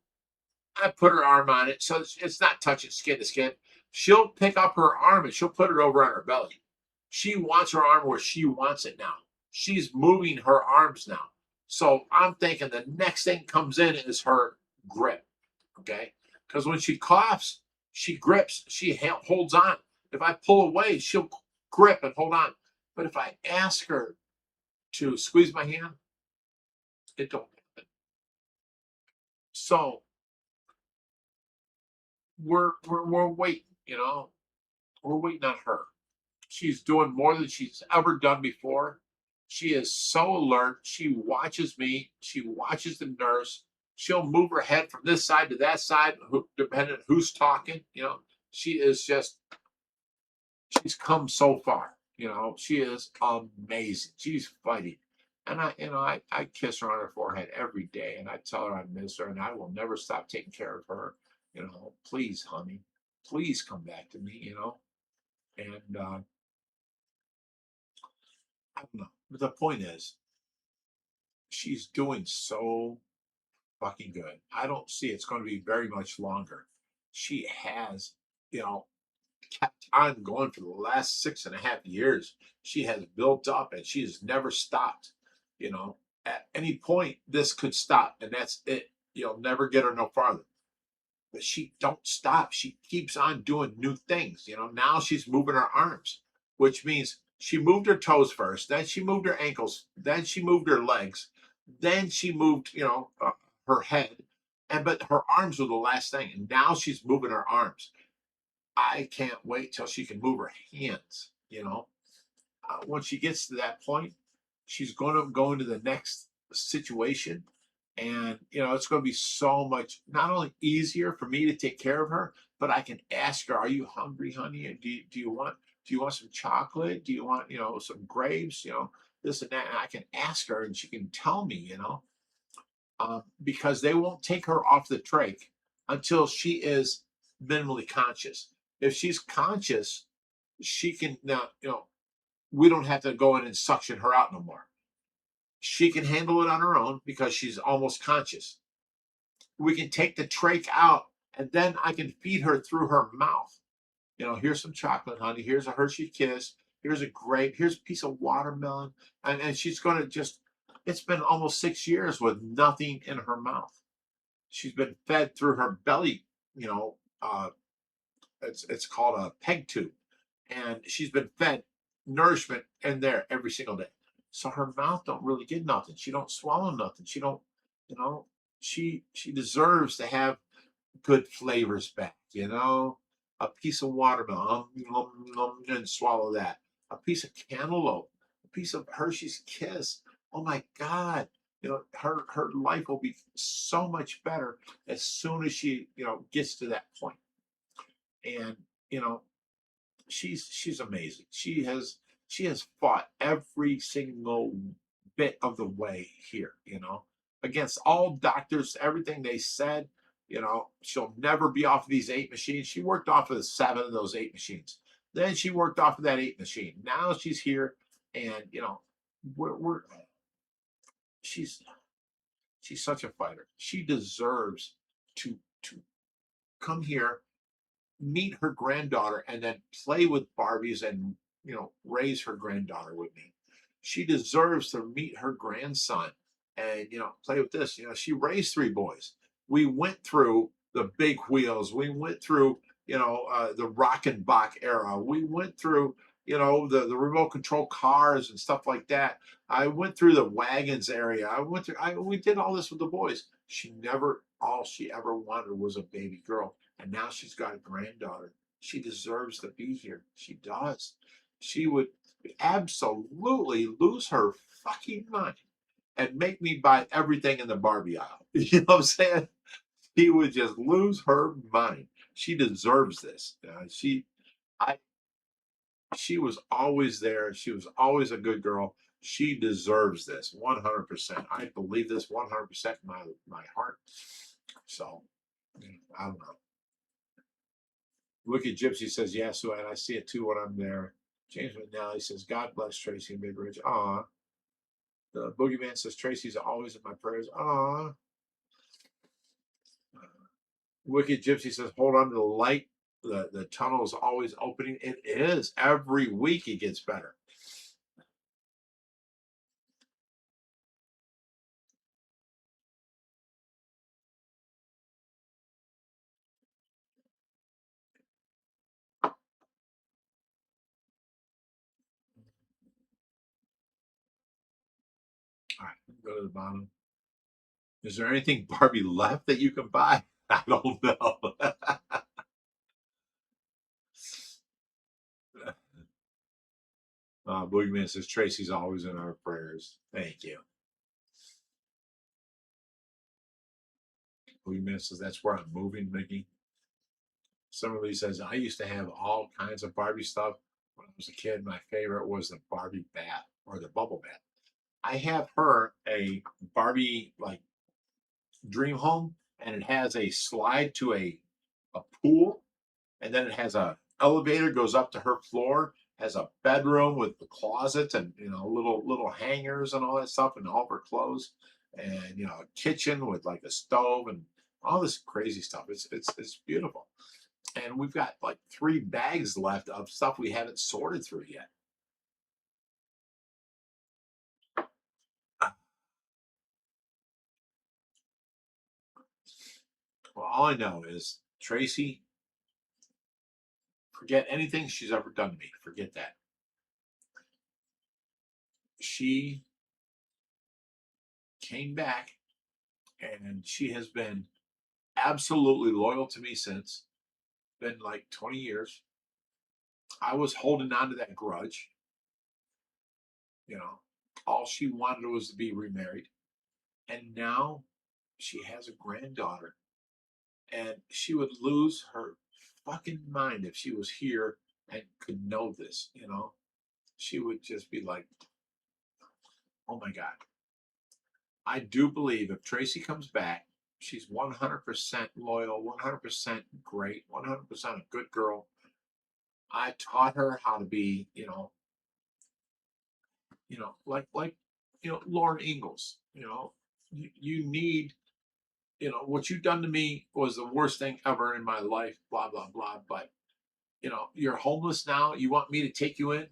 I put her arm on it, so it's not touching skin to skin. She'll pick up her arm and she'll put it over on her belly. She wants her arm where she wants it now. She's moving her arms now. So I'm thinking the next thing comes in is her grip, okay? Because when she coughs, she grips, she holds on. If I pull away, she'll grip and hold on. But if I ask her to squeeze my hand, it don't happen. So we're waiting, we're waiting on her. She's doing more than she's ever done before. She is so alert. She watches me. She watches the nurse. She'll move her head from this side to that side, depending on who's talking. She is just, she's come so far. She is amazing. She's fighting. And I kiss her on her forehead every day, and I tell her I miss her, and I will never stop taking care of her. Please, honey, please come back to me. And I don't know. But the point is, she's doing so fucking good. I don't see it's going to be very much longer. She has, you know, kept on going for the last 6.5 years. She has built up and she has never stopped. At any point, this could stop, and that's it. You'll never get her no farther. But she don't stop. She keeps on doing new things. Now she's moving her arms, which means she moved her toes first, then she moved her ankles, then she moved her legs, then she moved, her head, but her arms were the last thing, and now she's moving her arms. I can't wait till she can move her hands. When she gets to that point, she's going to go into the next situation. And, it's going to be so much, not only easier for me to take care of her, but I can ask her, are you hungry, honey? And do you want some chocolate? Do you want, some grapes, this and that? And I can ask her and she can tell me, because they won't take her off the trach until she is minimally conscious. If she's conscious, she can now, we don't have to go in and suction her out no more. She can handle it on her own because she's almost conscious. We can take the trach out, and then I can feed her through her mouth. Here's some chocolate, honey. Here's a Hershey Kiss. Here's a grape. Here's a piece of watermelon. And she's going to it's been almost 6 years with nothing in her mouth. She's been fed through her belly, it's called a peg tube. And she's been fed nourishment in there every single day. So her mouth don't really get nothing. She don't swallow nothing. She don't, she deserves to have good flavors back, a piece of watermelon, and swallow that. A piece of cantaloupe, a piece of Hershey's Kiss. Oh my God. Her life will be so much better as soon as she, gets to that point. And, she's amazing. She has fought every single bit of the way here, against all doctors, everything they said. She'll never be off of these 8 machines. She worked off of the 7 of those 8 machines. Then she worked off of that 8 machine. Now she's here, and we're she's such a fighter. She deserves to come here, meet her granddaughter, and then play with Barbies and raise her granddaughter with me. She deserves to meet her grandson and play with this. She raised 3 boys. We went through the big wheels. We went through the rock and Bach era. We went through the remote control cars and stuff like that. I went through the wagons area. We did all this with the boys. All she ever wanted was a baby girl. And now she's got a granddaughter. She deserves to be here. She does. She would absolutely lose her fucking mind and make me buy everything in the Barbie aisle. You know what I'm saying? She would just lose her mind. She deserves this. She was always there. She was always a good girl. She deserves this 100%. I believe this 100% in my heart. So I don't know. Wicked Gypsy says, yeah, Sue, and I see it too when I'm there. James McNally says, God bless Tracy and Big Ridge. Aw. The Boogeyman says, Tracy's always in my prayers. Aw. Wicked Gypsy says, hold on to the light. The tunnel is always opening. It is. Every week it gets better. All right, go to the bottom. Is there anything Barbie left that you can buy? I don't know. Boogeyman says Tracy's always in our prayers. Thank you. Boogeyman says that's where I'm moving, Mickey. Somebody says I used to have all kinds of Barbie stuff when I was a kid. My favorite was the Barbie bat or the bubble bat. I have her a Barbie like dream home, and it has a slide to a pool, and then it has a elevator goes up to her floor, has a bedroom with the closets and little hangers and all that stuff and all of her clothes, and a kitchen with like a stove and all this crazy stuff. It's beautiful. And we've got like 3 bags left of stuff we haven't sorted through yet. Well, all I know is Tracy, forget anything she's ever done to me. Forget that. She came back and she has been absolutely loyal to me since. Been like 20 years. I was holding on to that grudge. All she wanted was to be remarried. And now she has a granddaughter. And she would lose her fucking mind if she was here and could know this. She would just be like, oh my God. I do believe if Tracy comes back, she's 100% loyal, 100% great, 100% a good girl. I taught her how to be, like Lauren Ingalls. You need, what you've done to me was the worst thing ever in my life. Blah blah blah. But you're homeless now. You want me to take you in?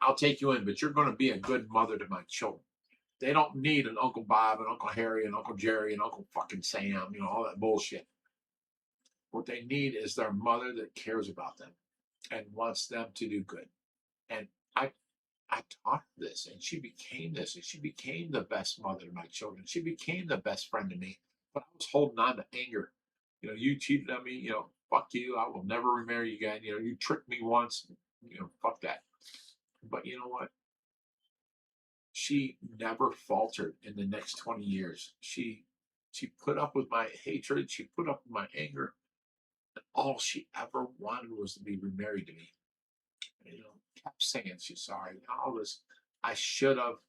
I'll take you in, but you're going to be a good mother to my children. They don't need an Uncle Bob and Uncle Harry and Uncle Jerry and Uncle fucking Sam, all that bullshit. What they need is their mother that cares about them and wants them to do good. And I taught her this, and she became this, and she became the best mother to my children. She became the best friend to me. But I was holding on to anger. You cheated on me, fuck you. I will never remarry you again. You tricked me once, fuck that. But you know what? She never faltered in the next 20 years. She put up with my hatred. She put up with my anger. And all she ever wanted was to be remarried to me. Kept saying she's sorry. All this. I should have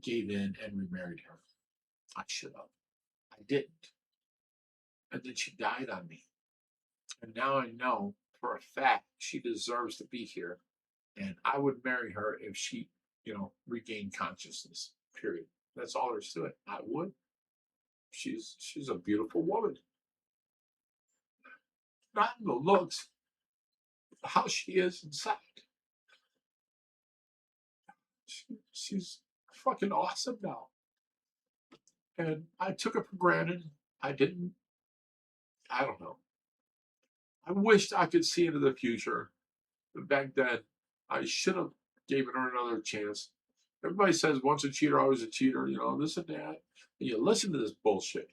gave in and remarried her. I should have. I didn't. And then she died on me. And now I know for a fact she deserves to be here. And I would marry her if she, regained consciousness. Period. That's all there's to it. I would. She's a beautiful woman. Not in the looks, how she is inside. She's fucking awesome now. And I took it for granted. I don't know. I wished I could see into the future. But back then, I should have given her another chance. Everybody says once a cheater, always a cheater, this and that. And you listen to this bullshit.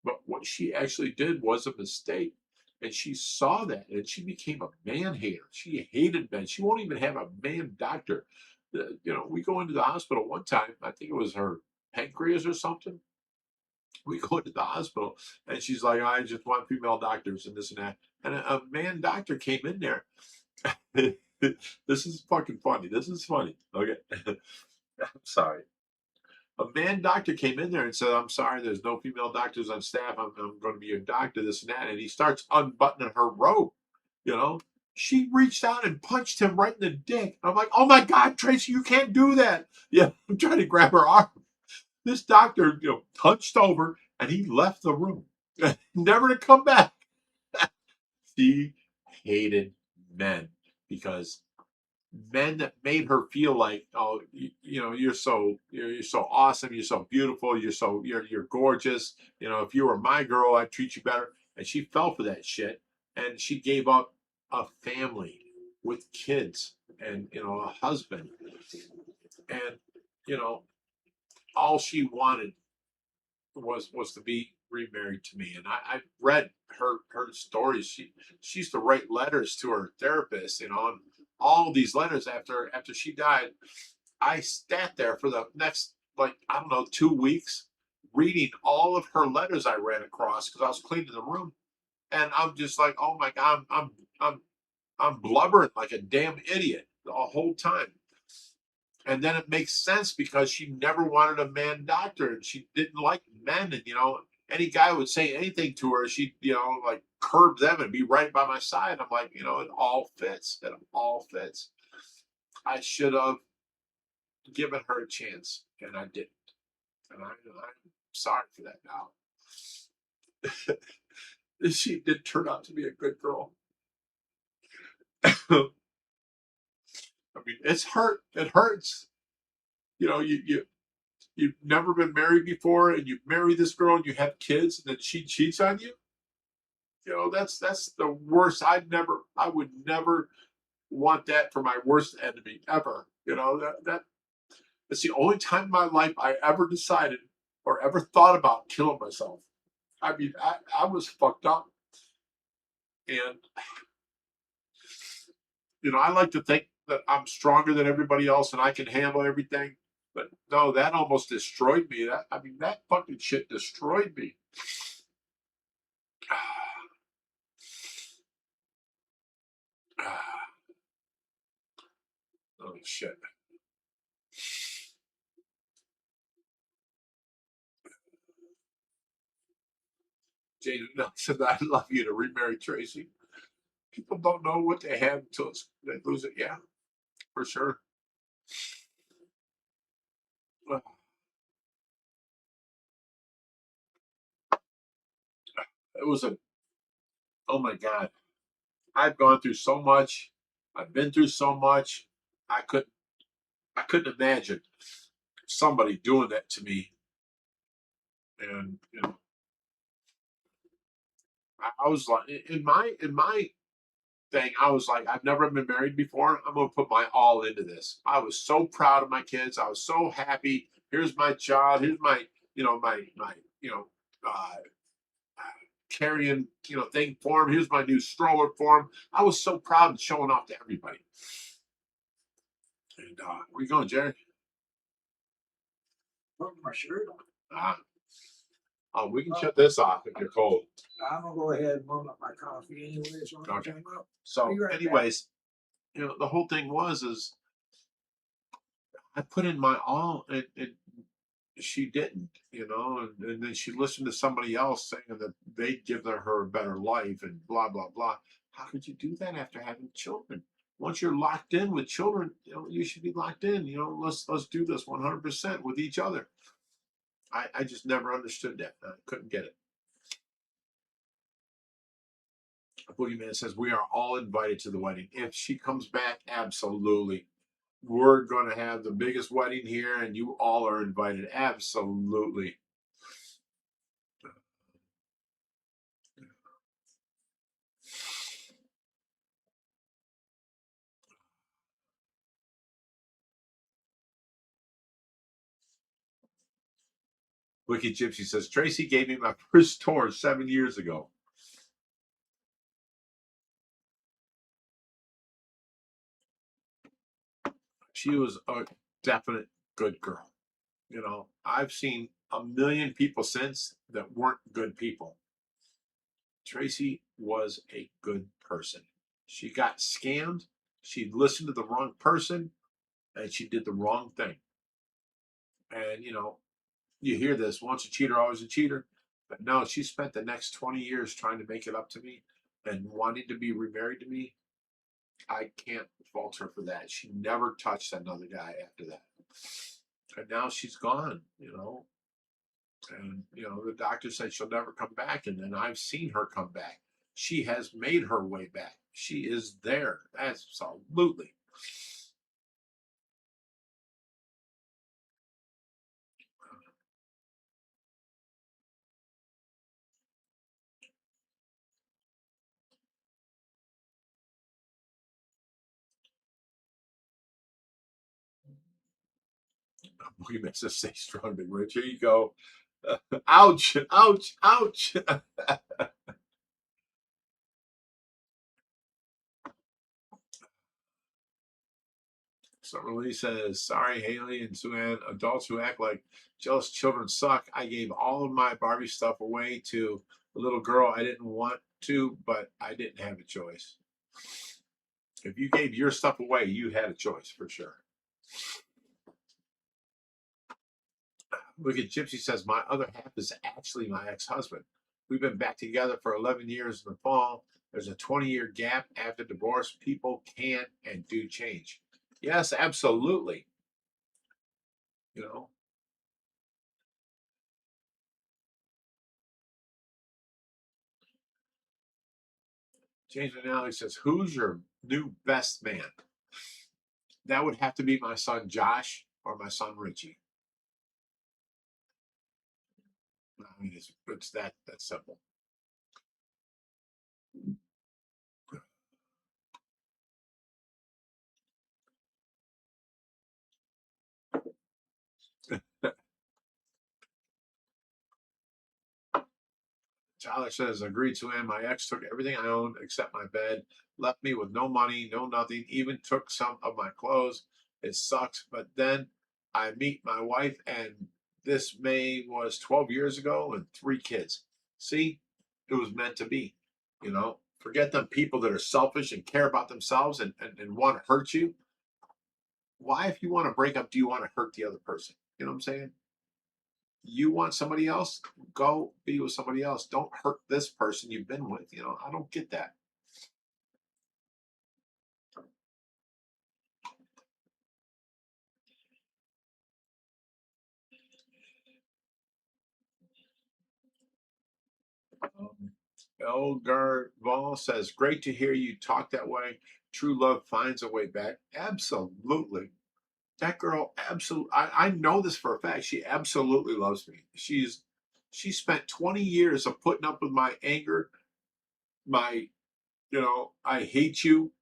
But what she actually did was a mistake. And she saw that and she became a man hater. She hated men. She won't even have a man doctor. We go into the hospital one time. I think it was her pancreas or something. We go into the hospital and she's like, I just want female doctors and this and that. And a man doctor came in there. This is fucking funny. This is funny. Okay. I'm sorry. A man doctor came in there and said, I'm sorry, there's no female doctors on staff. I'm going to be your doctor, this and that. And he starts unbuttoning her robe. She reached out and punched him right in the dick. I'm like, oh my God, Tracy, you can't do that. Yeah, I'm trying to grab her arm. This doctor, punched over and he left the room, never to come back. She hated men because men that made her feel like, oh, you're so awesome, you're so beautiful, you're gorgeous. If you were my girl, I'd treat you better. And she fell for that shit, and she gave up a family with kids and a husband, and all she wanted was to be remarried to me. And I read her stories. She used to write letters to her therapist, and all these letters after she died. I sat there for the next, like, I don't know, 2 weeks reading all of her letters I ran across because I was cleaning the room. And I'm just like, oh my God, I'm blubbering like a damn idiot the whole time. And then it makes sense because she never wanted a man doctor and she didn't like men. And, any guy would say anything to her, she'd, like curb them and be right by my side. I'm like, it all fits. It all fits. I should have given her a chance and I didn't. And I'm sorry for that now. She did turn out to be a good girl. I mean, it's hurt. It hurts. You've never been married before, and you marry this girl, and you have kids, and then she cheats on you. That's the worst. I would never want that for my worst enemy ever. That's the only time in my life I ever decided or ever thought about killing myself. I mean, I was fucked up, and I like to think that I'm stronger than everybody else and I can handle everything. But no, that almost destroyed me. That fucking shit destroyed me. Oh shit. Jane said, I'd love you to remarry Tracy. People don't know what they have until they lose it. Yeah, for sure. It was oh my God. I've gone through so much. I've been through so much. I couldn't imagine somebody doing that to me. And I was like, in my thing, I was like, I've never been married before. I'm gonna put my all into this. I was so proud of my kids. I was so happy. Here's my child. Here's my, my uh, carrying, thing for him. Here's my new stroller for him. I was so proud and showing off to everybody. And where you going, Jerry? Put my shirt on. Oh, we can shut this off if you're cold. I'm gonna go ahead and warm up my coffee anyways. Okay. Up. So, Be right back. anyways, the whole thing is I put in my all, and she didn't, and then she listened to somebody else saying that they'd give her a better life and blah blah blah. How could you do that after having children? Once you're locked in with children, you should be locked in. Let's do this 100% with each other. I just never understood that. I couldn't get it. Boogeyman says we are all invited to the wedding. If she comes back, absolutely. We're going to have the biggest wedding here, and you all are invited. Absolutely. Wicked Gypsy says Tracy gave me my first tour 7 years ago. She was a definite good girl. I've seen a million people since that weren't good people. Tracy was a good person. She got scammed. She listened to the wrong person, and she did the wrong thing. And you hear this: once a cheater, always a cheater. But no, she spent the next 20 years trying to make it up to me and wanting to be remarried to me. I can't fault her for that. She never touched another guy after that. And now she's gone, And, the doctor said she'll never come back. And then I've seen her come back. She has made her way back. She is there. Absolutely. We makes us stay strong, Big Rich. Here you go. Ouch! Ouch! Ouch! Summer Lee says, "Sorry, Haley and Sue-Ann. Adults who act like jealous children suck. I gave all of my Barbie stuff away to a little girl I didn't want to, but I didn't have a choice." If you gave your stuff away, you had a choice for sure. Look at Gypsy says, "My other half is actually my ex-husband. We've been back together for 11 years in the fall. There's a 20-year gap after divorce. People can and do change." Yes, absolutely. You know, James McNally says, "Who's your new best man?" That would have to be my son Josh or my son Richie. I mean, it's that simple. Tyler says, "Agreed to him. My ex took everything I owned except my bed, left me with no money, no nothing, even took some of my clothes. It sucks. But then I meet my wife, and this May was 12 years ago and 3 kids. See, it was meant to be. You know, forget them people that are selfish and care about themselves and want to hurt you. Why, if you want to break up, do you want to hurt the other person? You know what I'm saying? You want somebody else, go be with somebody else. Don't hurt this person you've been with. You know, I don't get that." Elgar Vol says, "Great to hear you talk that way. True love finds a way back." Absolutely. That girl, absolutely. I know this for a fact. She absolutely loves me. She spent 20 years of putting up with my anger, my, I hate you,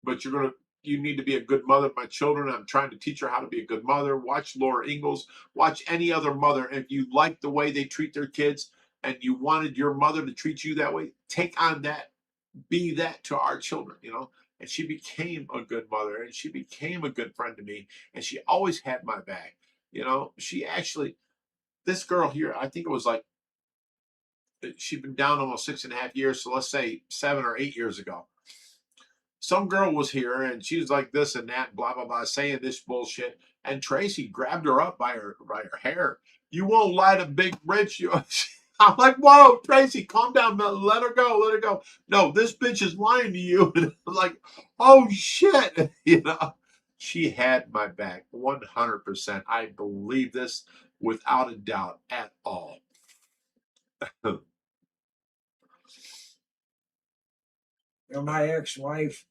but you need to be a good mother to my children. I'm trying to teach her how to be a good mother. Watch Laura Ingalls. Watch any other mother. If you like the way they treat their kids and you wanted your mother to treat you that way, take on that. Be that to our children, And she became a good mother and she became a good friend to me. And she always had my back. She actually, this girl here, I think it was like, she'd been down almost 6.5 years. So let's say 7 or 8 years ago. Some girl was here and she was like this and that, blah, blah, blah, saying this bullshit. And Tracy grabbed her up by her hair. "You won't lie to Big Rich." I'm like, "Whoa, Tracy, calm down. Let her go. Let her go." "No, this bitch is lying to you." And I'm like, "Oh, shit." She had my back 100%. I believe this without a doubt at all. My ex-wife,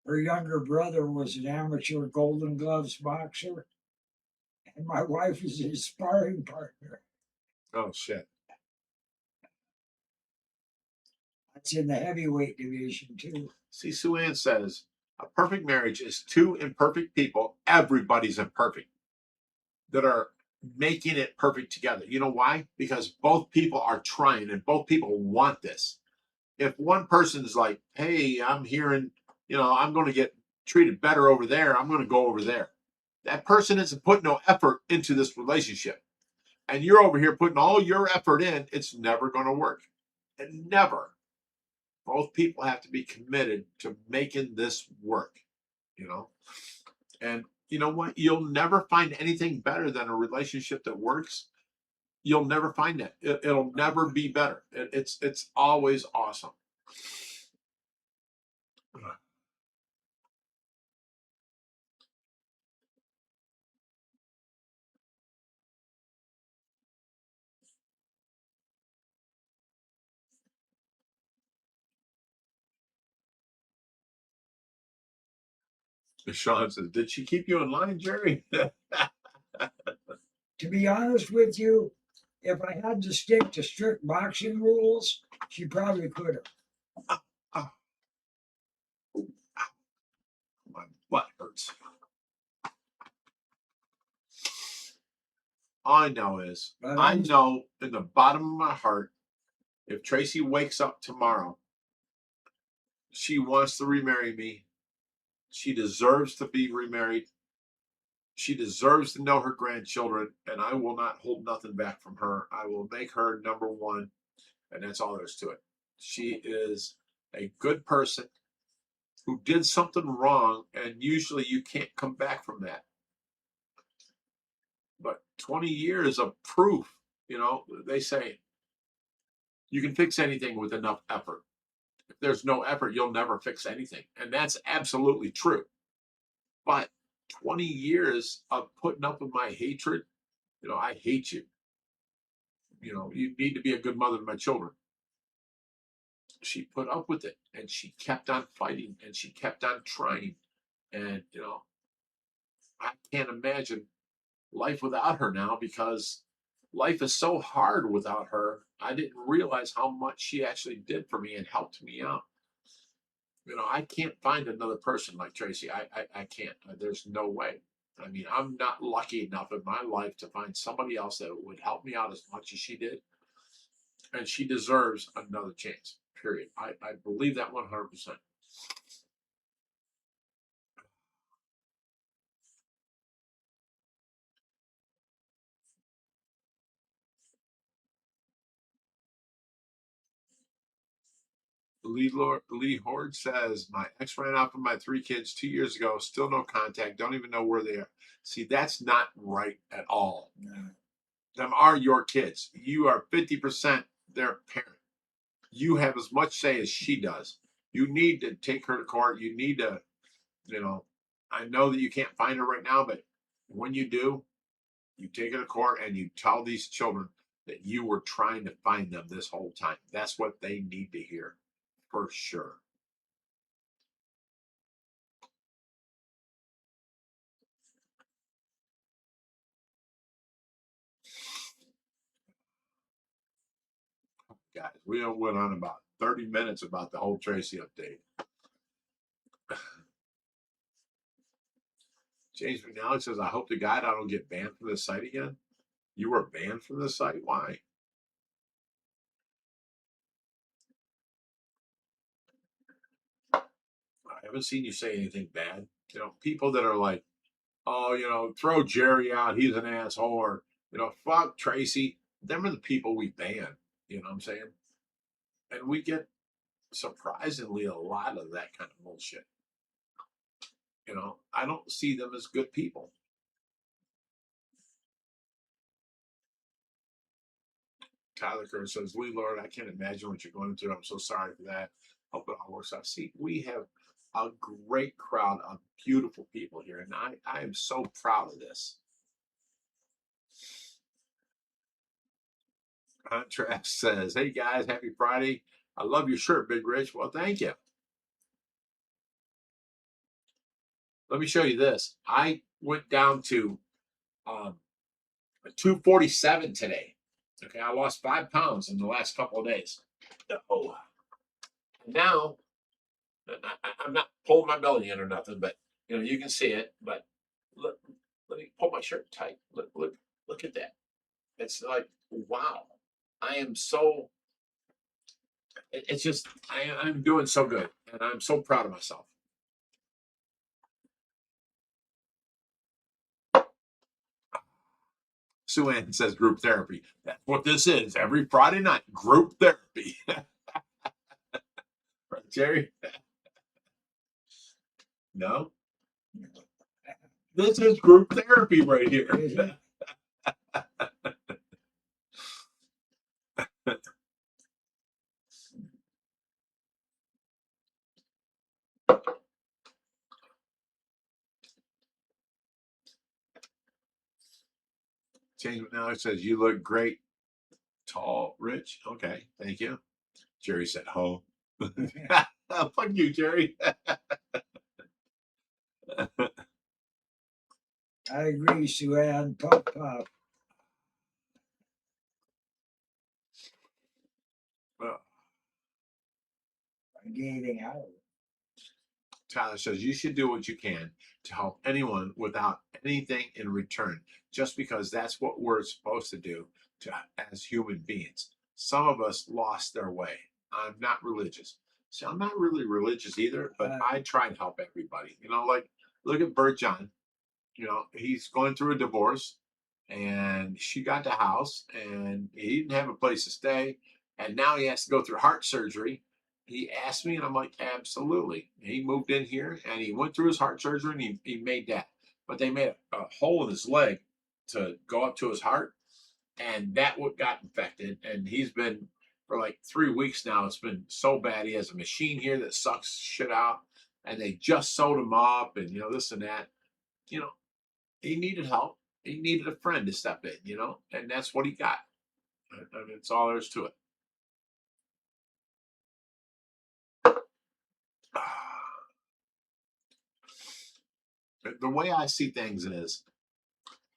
her younger brother was an amateur Golden Gloves boxer, and my wife was his sparring partner. Oh, shit. That's in the heavyweight division too. See, Sue-Ann says, "A perfect marriage is two imperfect people. Everybody's imperfect that are making it perfect together." You know why? Because both people are trying and both people want this. If one person is like, "Hey, I'm hearing, I'm going to get treated better over there. I'm going to go over there." That person isn't putting no effort into this relationship. And you're over here putting all your effort in. It's never going to work. And never. Both people have to be committed to making this work, And you know what? You'll never find anything better than a relationship that works. You'll never find that. It'll never be better. It's always awesome. Sean says, "Did she keep you in line, Jerry?" To be honest with you, if I had to stick to strict boxing rules, she probably could have. Oh, my butt hurts. All I know is, But I I'm- know in the bottom of my heart, if Tracy wakes up tomorrow, she wants to remarry me. She deserves to be remarried. She deserves to know her grandchildren, and I will not hold nothing back from her. I will make her number one, and that's all there is to it. She is a good person who did something wrong, and usually you can't come back from that. But 20 years of proof, you know, they say you can fix anything with enough effort. If there's no effort, you'll never fix anything. And that's absolutely true. But 20 years of putting up with my hatred, you know, I hate you. You know, you need to be a good mother to my children. She put up with it and she kept on fighting and she kept on trying. And, you know, I can't imagine life without her now because life is so hard without her. I didn't realize how much she actually did for me and helped me out. You know, I can't find another person like Tracy. I can't. There's no way. I mean, I'm not lucky enough in my life to find somebody else that would help me out as much as she did. And she deserves another chance, period. I believe that 100%. Lee Horde says, my ex ran off with my 3 kids 2 years ago. Still no contact. Don't even know where they are. See, that's not right at all. No. Them are your kids. You are 50% their parent. You have as much say as she does. You need to take her to court. You need to, you know, I know that you can't find her right now, but when you do, you take her to court and you tell these children that you were trying to find them this whole time. That's what they need to hear, for sure. Guys, we went on about 30 minutes about the whole Tracy update. James McNally says, I hope to God I don't get banned from this site again. You were banned from this site? Why? I haven't seen you say anything bad. You know, people that are like, oh, you know, throw Jerry out, he's an asshole, or, you know, fuck Tracy. Them are the people we ban. You know what I'm saying? And we get surprisingly a lot of that kind of bullshit. You know, I don't see them as good people. Tyler Kerr says, Lee Lord, I can't imagine what you're going through. I'm so sorry for that. Hope it all works out. See, we have a great crowd of beautiful people here, and I am so proud of this. Contrast says, hey guys, happy Friday. I love your shirt, Big Rich. Well, thank you. Let me show you this. I went down to 247 today. Okay, I lost 5 pounds in the last couple of days. Oh, now I'm not pulling my belly in or nothing, but you know you can see it. But look, let me pull my shirt tight. Look at that. It's like wow. I am so. It's just I'm doing so good, and I'm so proud of myself. Sue Ann says group therapy. That's what this is. Every Friday night, group therapy. Right, Jerry? No? This is group therapy right here. Is it? Change it now. It says, you look great. Tall, rich. Okay, thank you. Jerry said, ho. Fuck you, Jerry. I agree, Sue Ann. Puff, puff. Well, I'm getting out. Tyler says you should do what you can to help anyone without anything in return, just because that's what we're supposed to do as human beings. Some of us lost their way. I'm not religious. See, I'm not really religious either, but I try and help everybody. You know, like look at Bert John. You know, he's going through a divorce, and she got the house, and he didn't have a place to stay, and now he has to go through heart surgery. He asked me, and I'm like, absolutely. He moved in here, and he went through his heart surgery, and he made that. But they made a hole in his leg to go up to his heart, and that what got infected. And he's been for like 3 weeks now. It's been so bad. He has a machine here that sucks shit out, and they just sewed him up, and you know this and that. You know, he needed help. He needed a friend to step in. You know, and that's what he got. I mean, that's all there is to it. The way I see things is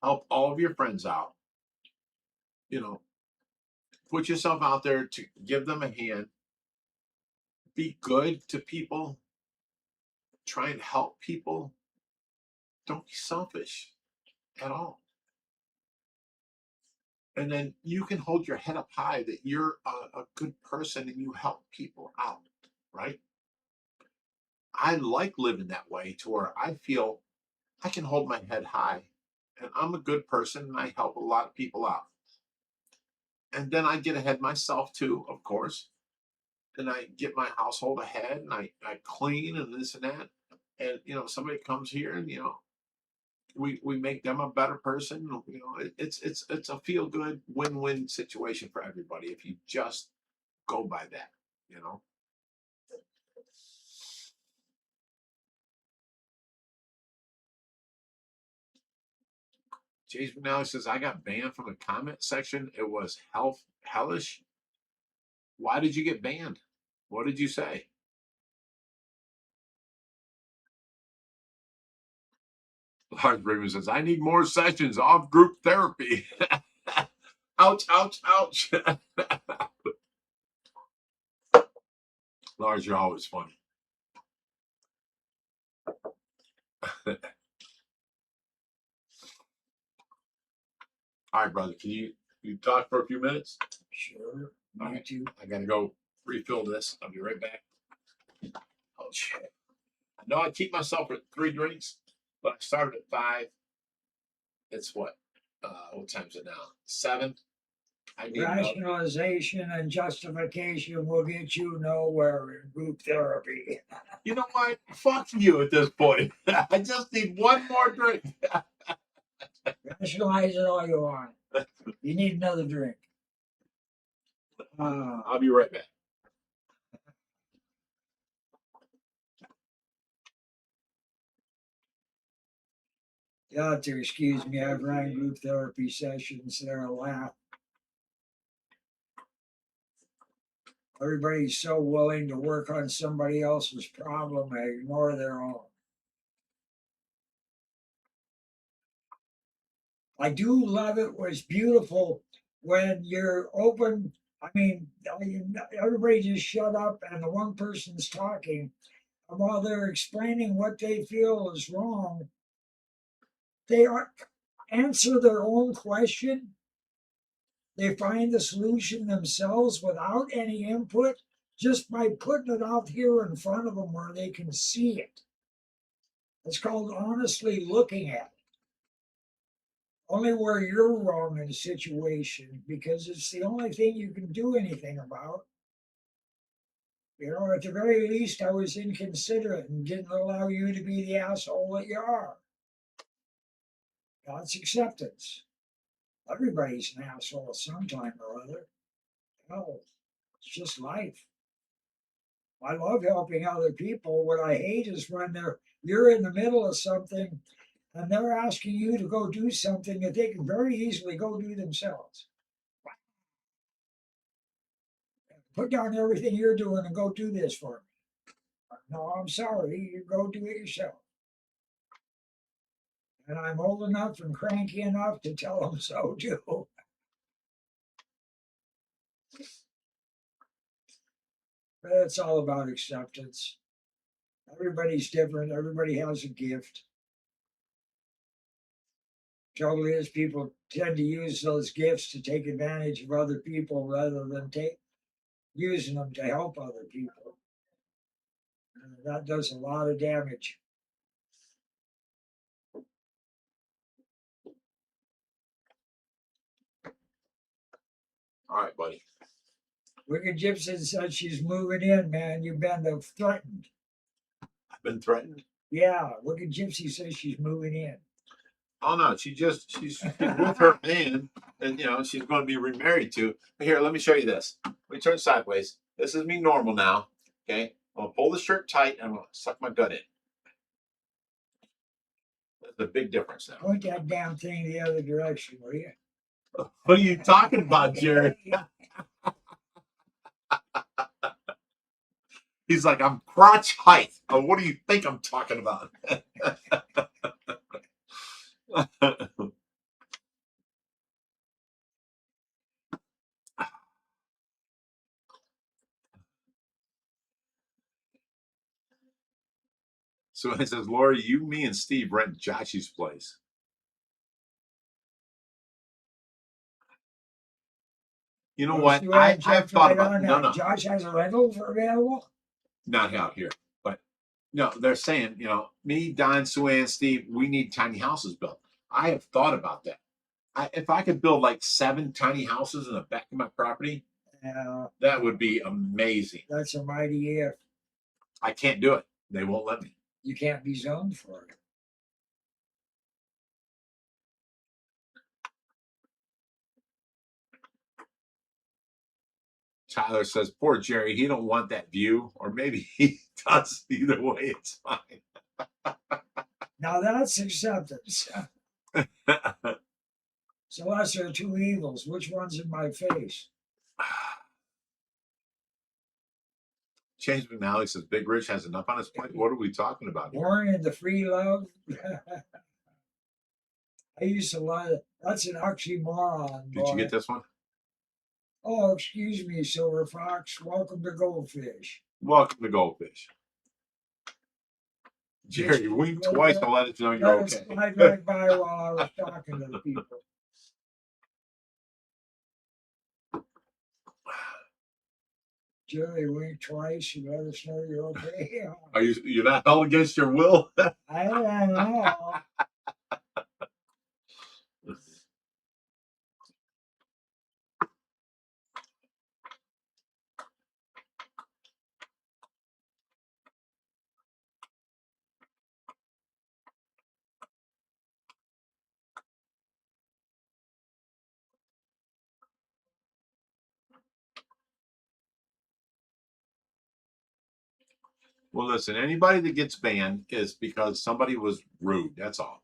help all of your friends out. You know, put yourself out there to give them a hand. Be good to people. Try and help people. Don't be selfish at all. And then you can hold your head up high that you're a good person and you help people out, right? I like living that way to where I feel I can hold my head high and I'm a good person and I help a lot of people out. And then I get ahead myself too, of course. And I get my household ahead and I clean and this and that. And you know, somebody comes here and you know, we make them a better person. You know, it's a feel good win-win situation for everybody if you just go by that, you know. James McNally says I got banned from the comment section. It was hellish. Why did you get banned? What did you say? Lars Raymond says I need more sessions off group therapy. Ouch, ouch, ouch. Lars, you're always funny. All right, brother. Can you talk for a few minutes? Sure. All Me right. too. I gotta go refill this. I'll be right back. Oh shit. I know I keep myself at 3 drinks, but I started at 5. It's what time is it now? 7. I need another. Rationalization and justification will get you nowhere in group therapy. You know what? Fuck you at this point. I just need one more drink. Rationalize it all you want. You need another drink. I'll be right back. You have to excuse me. I've run group therapy sessions. They're a laugh. Everybody's so willing to work on somebody else's problem, they ignore their own. I do love it. Was beautiful when you're open. I mean, everybody just shut up and the one person's talking. And while they're explaining what they feel is wrong, they answer their own question. They find the solution themselves without any input, just by putting it out here in front of them where they can see it. It's called honestly looking at it. Only where you're wrong in a situation, because it's the only thing you can do anything about. You know, at the very least, I was inconsiderate and didn't allow you to be the asshole that you are. That's acceptance. Everybody's an asshole sometime or other. Hell, it's just life. I love helping other people. What I hate is when you're in the middle of something and they're asking you to go do something that they can very easily go do themselves. Put down everything you're doing and go do this for me. No, I'm sorry. You go do it yourself. And I'm old enough and cranky enough to tell them so too. But it's all about acceptance. Everybody's different. Everybody has a gift. Trouble is, people tend to use those gifts to take advantage of other people rather than using them to help other people. And that does a lot of damage. All right, buddy. Wicked Gypsy said she's moving in, man. You've been threatened. I've been threatened. Yeah, Wicked Gypsy says she's moving in. Oh no, she's with her man, and you know she's going to be remarried to. Here, let me show you this. Let me turn sideways. This is me normal now. Okay, I'm gonna pull the shirt tight and I'm gonna suck my gut in. That's a big difference now. Point that damn thing the other direction, will you? What are you talking about, Jerry? He's like, I'm crotch height. Oh, what do you think I'm talking about? So it says, Lori, you, me, and Steve rent Joshy's place. You know what? I've thought about no. Josh has a rental available. Not out here, but no, they're saying, you know, me, Don, Sue Ann, Steve, we need tiny houses built. I have thought about that. If I could build like 7 tiny houses in the back of my property, that would be amazing. That's a mighty if. I can't do it. They won't let me. You can't be zoned for it. Tyler says, poor Jerry, he don't want that view. Or maybe he does. Either way, it's fine. Now that's acceptance. So lesser of 2 evils. Which one's in my face? James McNally says, Big Rich has enough on his plate. What are we talking about here? Born into free love. I used to lie. That's an oxymoron. Did you get this one? Oh, excuse me, Silver Fox. Welcome to Goldfish. Welcome to Goldfish. Jerry, wink twice to let us know you're okay. I drive by while I was talking to the people. Jerry, wink twice. You let us know you're okay. Are you're not held against your will? I don't know. Well, listen, anybody that gets banned is because somebody was rude. That's all.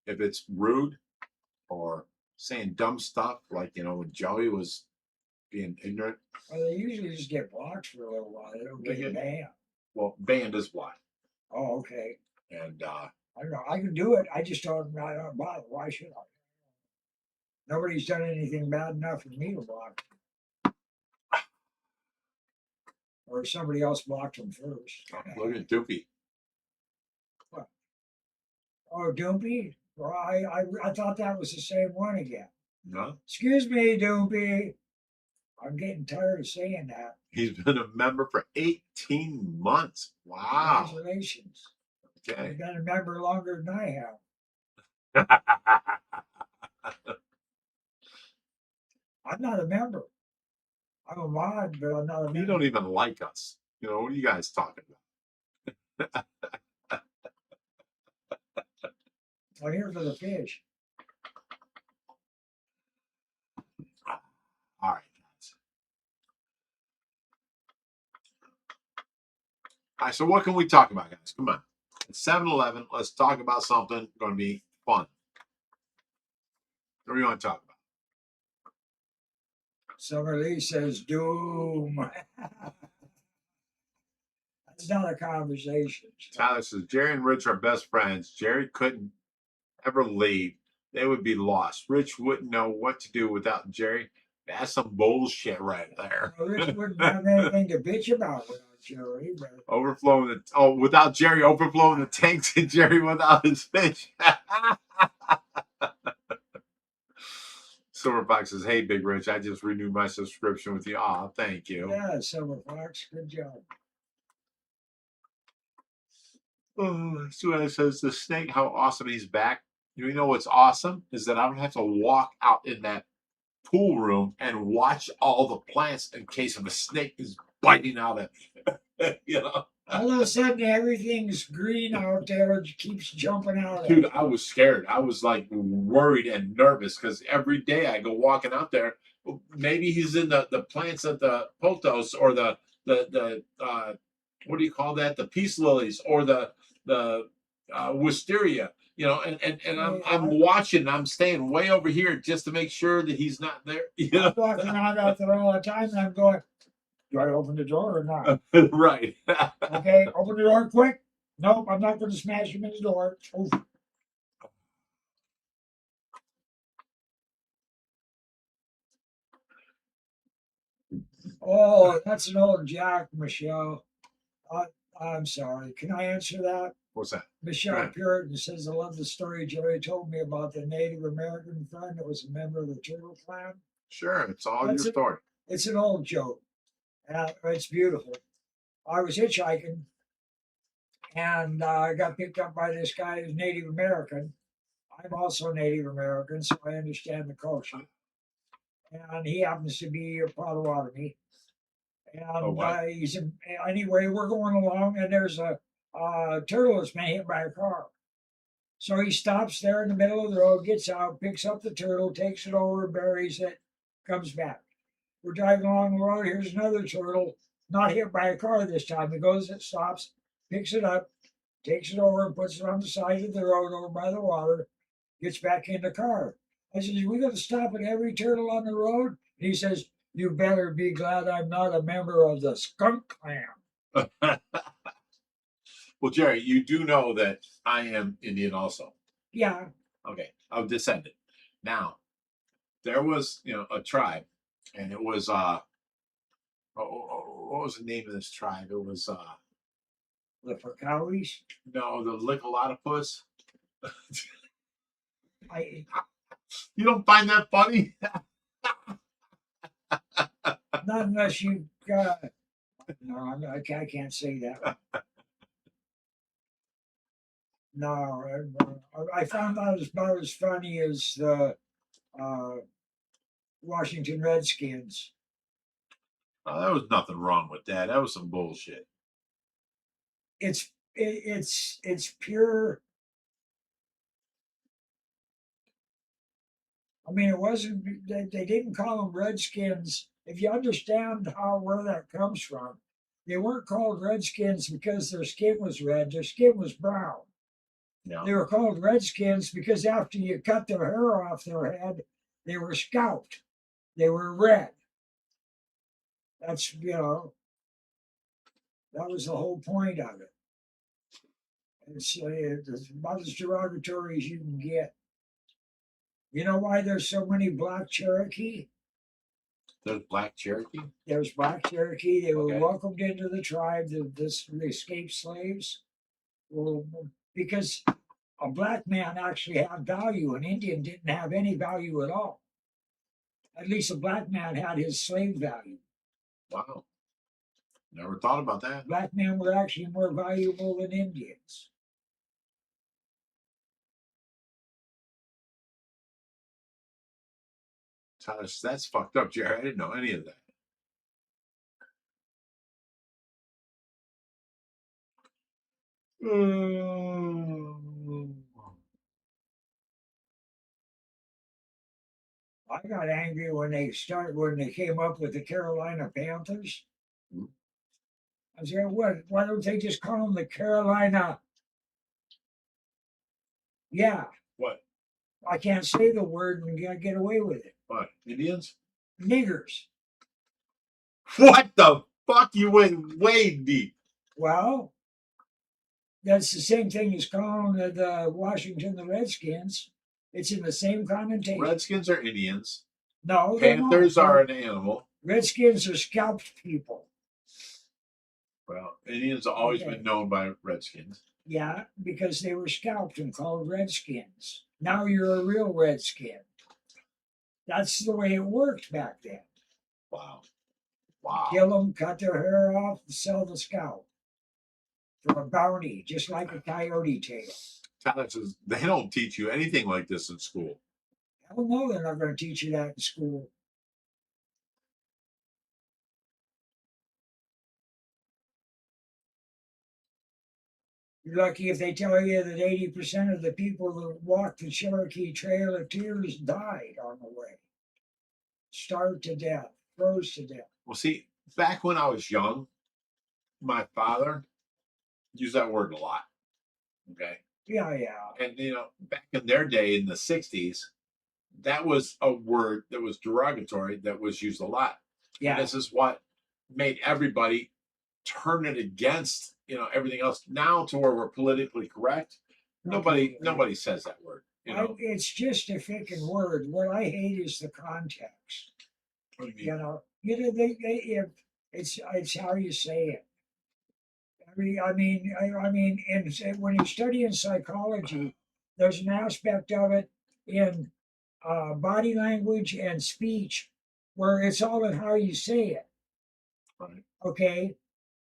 If it's rude or saying dumb stuff, like, you know, when Joey was being ignorant. Well, they usually just get blocked for a little while. They don't get banned. Well, banned is blocked. Oh, okay. And I don't know. I can do it. I just don't bother. Why should I? Nobody's done anything bad enough for me to block. Or somebody else blocked them first. look at Doopy. What? Oh, Doopy? Well, I thought that was the same one again. No. Excuse me, Doopy. I'm getting tired of saying that. He's been a member for 18 months. Wow. Congratulations. Okay. You've been a member longer than I have. I'm not a member. I'm a mod, but I'm not a member. You don't even like us. You know, what are you guys talking about? I'm here for the fish. All right, guys. All right, so what can we talk about, guys? Come on. It's 7-Eleven. Let's talk about something going to be fun. What do you want to talk about? Summer Lee says doom. That's not a conversation. Tyler says, Jerry and Rich are best friends. Jerry couldn't ever leave. They would be lost. Rich wouldn't know what to do without Jerry. That's some bullshit right there. Well, Rich wouldn't have anything to bitch about without Jerry, but Overflowing the without Jerry overflowing the tanks and Jerry without his fish. Silver Fox says, "Hey, Big Rich, I just renewed my subscription with you. Aw, thank you." yeah, Silver Fox, good job. Oh, Sue says, "The snake, how awesome he's back." You know what's awesome is that I don't have to walk out in that pool room and watch all the plants in case of a snake is biting out at me. You know, All of a sudden, everything's green out there. It keeps jumping out. dude, I was scared. I was like worried and nervous because every day I go walking out there. Maybe he's in the plants of the pothos or the what do you call that? The peace lilies or the wisteria. You know, and I'm watching. I'm staying way over here just to make sure that he's not there. You know? I'm walking around out there all the time, and I'm going, do I open the door or not? Right. Okay, open the door quick. Nope, I'm not going to smash him in the door. Oof. Oh, that's an old joke, Michelle. I'm sorry. Can I answer that? What's that? Michelle Right. Puritan says, I love the story Jerry told me about the Native American friend that was a member of the Turtle Clan. Sure, it's all That's your it. story. It's an old joke. It's beautiful. I was hitchhiking and I got picked up by this guy who's Native American. I'm also Native American, so I understand the culture. And he happens to be a Potawatomi. And anyway, we're going along, and there's a turtle that's been hit by a car. So he stops there in the middle of the road, gets out, picks up the turtle, takes it over, buries it, comes back. We're driving along the road. Here's another turtle, not hit by a car this time. He goes, it stops, picks it up, takes it over, and puts it on the side of the road over by the water, gets back in the car. I said, are we going to stop at every turtle on the road? And he says, you better be glad I'm not a member of the skunk clan. Well, Jerry, you do know that I am Indian also. Yeah. Okay, of descendant. Now, there was, a tribe, and it was what was the name of this tribe? It was The Fakawis. no, the Lickalotopus. You don't find that funny? Not unless you no, I can't say that. No, I found that about as funny as the Washington Redskins. Oh, there was nothing wrong with that. That was some bullshit. It's pure. I mean, it wasn't. They didn't call them Redskins. If you understand where that comes from, they weren't called Redskins because their skin was red. Their skin was brown. Yeah. They were called Redskins because after you cut their hair off their head, they were scalped. They were red. That's, that was the whole point of it. It's about as derogatory as you can get. You know why there's so many black Cherokee? There's black Cherokee? There's black Cherokee. They were Okay. welcomed into the tribe, the escaped slaves. Well, because a black man actually had value. An Indian didn't have any value at all. At least a black man had his slave value. Wow. Never thought about that. Black men were actually more valuable than Indians. That's fucked up, Jerry. I didn't know any of that. I got angry when they came up with the Carolina Panthers. Hmm. I said, "What? Why don't they just call them the Carolina?" Yeah, What? I can't say the word and get away with it. What? Indians? Niggers. What the fuck? You went way deep. Well, that's the same thing as calling the Washington the Redskins. It's in the same connotation. Redskins are Indians. No, they're not. Panthers are an animal. Redskins are scalped people. Well, Indians have always Okay. been known by Redskins. Yeah, because they were scalped and called redskins. Now you're a real redskin. That's the way it worked back then. Wow. Wow. Kill them, cut their hair off, and sell the scalp for a bounty, just like a coyote tail. Tyler says they don't teach you anything like this in school. Hell no, they're not going to teach you that in school. You're lucky if they tell you that 80% of the people that walked the Cherokee Trail of Tears died on the way. Starved to death, froze to death. Well, see, back when I was young, my father used that word a lot. Okay. Yeah, yeah. And, back in their day in the 60s, that was a word that was derogatory that was used a lot. Yeah. And this is what made everybody turn it against, everything else. Now to where we're politically correct, nobody says that word. It's just a freaking word. What I hate is the context. What do you You know, it's how you say it. I mean, and when you study in psychology, there's an aspect of it in body language and speech where it's all in how you say it. Right. Okay,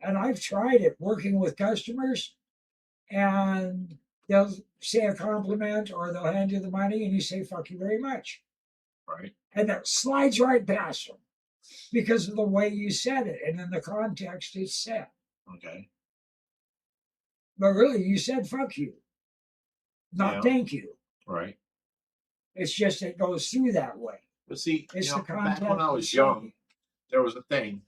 and I've tried it working with customers, and they'll say a compliment or they'll hand you the money, and you say "fuck you very much," Right. and that slides right past them because of the way you said it and in the context it's said. Okay. But really, you said "fuck you," not Yeah. "thank you." Right. It's just it goes through that way. But see, It's the back when context I of was saying young, it. there was a thing.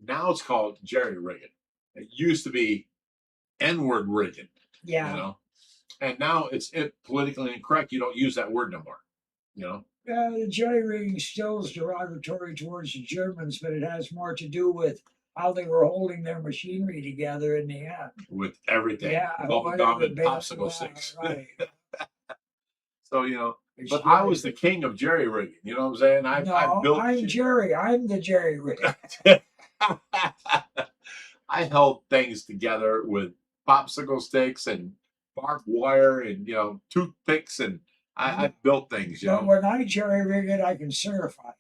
Now it's called jerry rigging. It used to be N-word rigging, Yeah. and now it's politically incorrect. You don't use that word no more. The jury rigging still is derogatory towards the Germans, but it has more to do with how they were holding their machinery together in the end. With everything, Yeah, bubble whatever, gum and baby, popsicle yeah, sticks. right. So It's but I was the jerry king of jerry rigging. You know what I'm saying? I No, built. I'm Jerry. I'm the jerry rigger. I held things together with popsicle sticks and barbed wire and toothpicks, and I built things. But when I jerry rig it, I can certify it.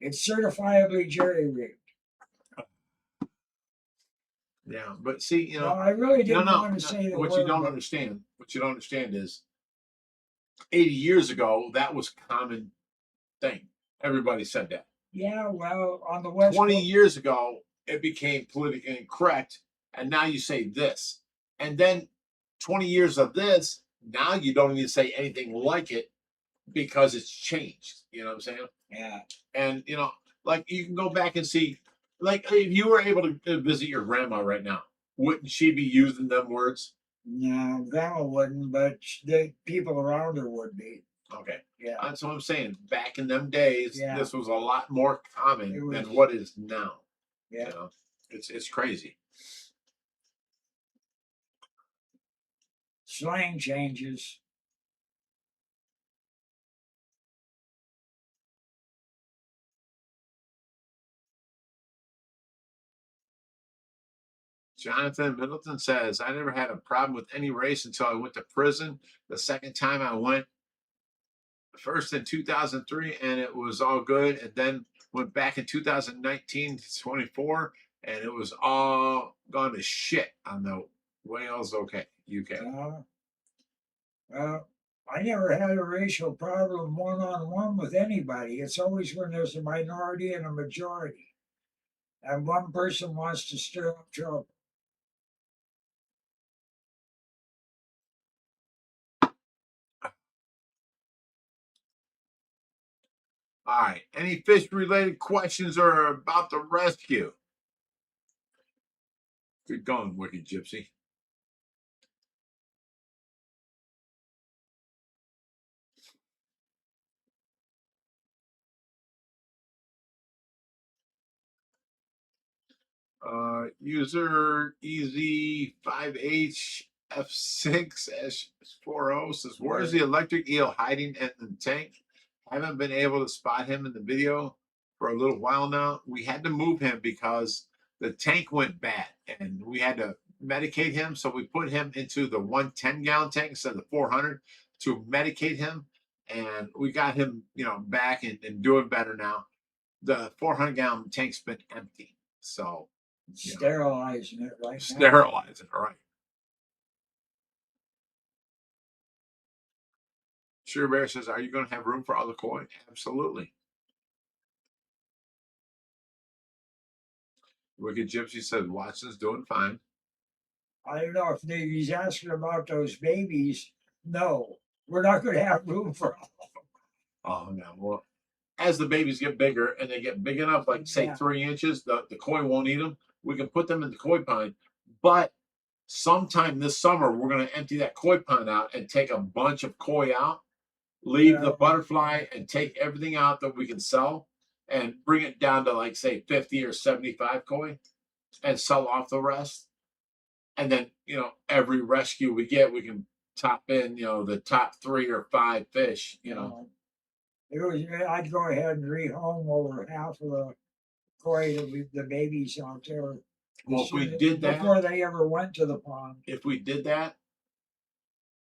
It's certifiably jerry rigged. Yeah, but see, No, I really didn't no, want to say the what word. you don't but understand. What you don't understand is 80 years ago that was a common thing. Everybody said that. Yeah, well, on the West 20 Coast, years ago, it became politically incorrect, and now you say this. And then 20 years of this, now you don't even say anything like it because it's changed. You know what I'm saying? yeah. And, like you can go back and see, like if you were able to visit your grandma right now, wouldn't she be using them words? No, Grandma wouldn't, but the people around her would be. Okay. Yeah. That's what I'm saying. Back in them days, Yeah. this was a lot more common It was- than what is now. Yeah. It's crazy. Slang changes. Jonathan Middleton says, I never had a problem with any race until I went to prison. The second time I went, first in 2003, and it was all good. And then went back in 2019 to 24, and it was all gone to shit on the Wales, UK. Well, I never had a racial problem one-on-one with anybody. It's always when there's a minority and a majority, and one person wants to stir up trouble. All right. Any fish related questions or about the rescue? Good going, Wicked Gypsy. User EZ5HF6S40 says, where's the electric eel hiding in the tank? Haven't been able to spot him in the video for a little while now. We had to move him because the tank went bad and we had to medicate him. So we put him into the 110-gallon tank instead of the 400 to medicate him. And we got him, back and doing better now. The 400-gallon tank's been empty. So Sterilizing it right now. sterilize it, right? Sugar Bear says, "Are you going to have room for other koi?" Absolutely. Wicked Gypsy says, "Watson's doing fine." I don't know if he's asking about those babies. No, we're not going to have room for all. Oh no. Well, as the babies get bigger and they get big enough, like say Yeah. 3 inches, the koi won't eat them. We can put them in the koi pond, but sometime this summer we're going to empty that koi pond out and take a bunch of koi out, leave the Yeah. butterfly, and take everything out that we can sell, and bring it down to like say 50 or 75 koi, and sell off the rest. And then every rescue we get, we can top in the top 3 or 5 fish. I'd go ahead and rehome over half of the koi, the babies out there. Well, if we did that, before they ever went to the pond. if we did that,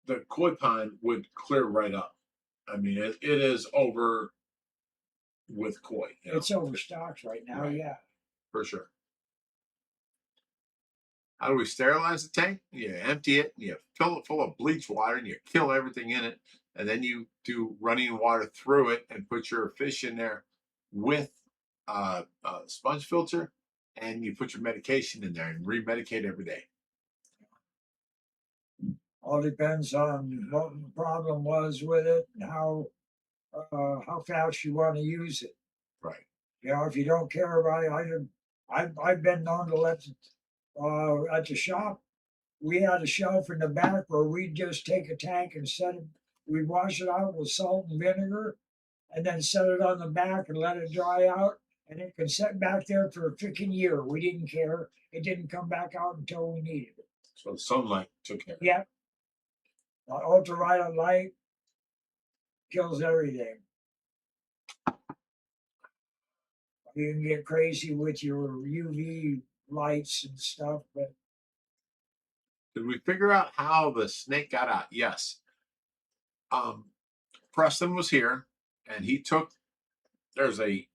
the koi pond would clear right up. I mean, it is over with koi. It's overstocked right now. Right. Yeah. For sure. How do we sterilize the tank? You empty it, you fill it full of bleach water, and you kill everything in it. And then you do running water through it and put your fish in there with a sponge filter, and you put your medication in there and remedicate every day. All depends on what the problem was with it and how fast you want to use it. Right. If you don't care about it, I've been known to let at the shop. We had a shelf in the back where we'd just take a tank and set it. We'd wash it out with salt and vinegar, and then set it on the back and let it dry out. And it could sit back there for a freaking year. We didn't care. It didn't come back out until we needed it. So the sunlight took care of it. Yep. Ultraviolet light kills everything. You can get crazy with your UV lights and stuff, but Did we figure out how the snake got out? Yes. Preston was here, and he took. There's a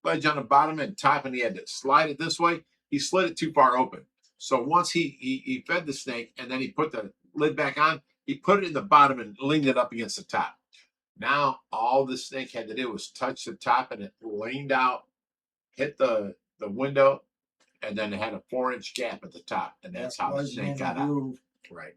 ledge on the bottom and top, and he had to slide it this way. He slid it too far open. So once he fed the snake, and then he put the lid back on, he put it in the bottom and leaned it up against the top. Now all the snake had to do was touch the top, and it leaned out, hit the window, and then it had a 4-inch gap at the top, and that's how the snake got out. Right.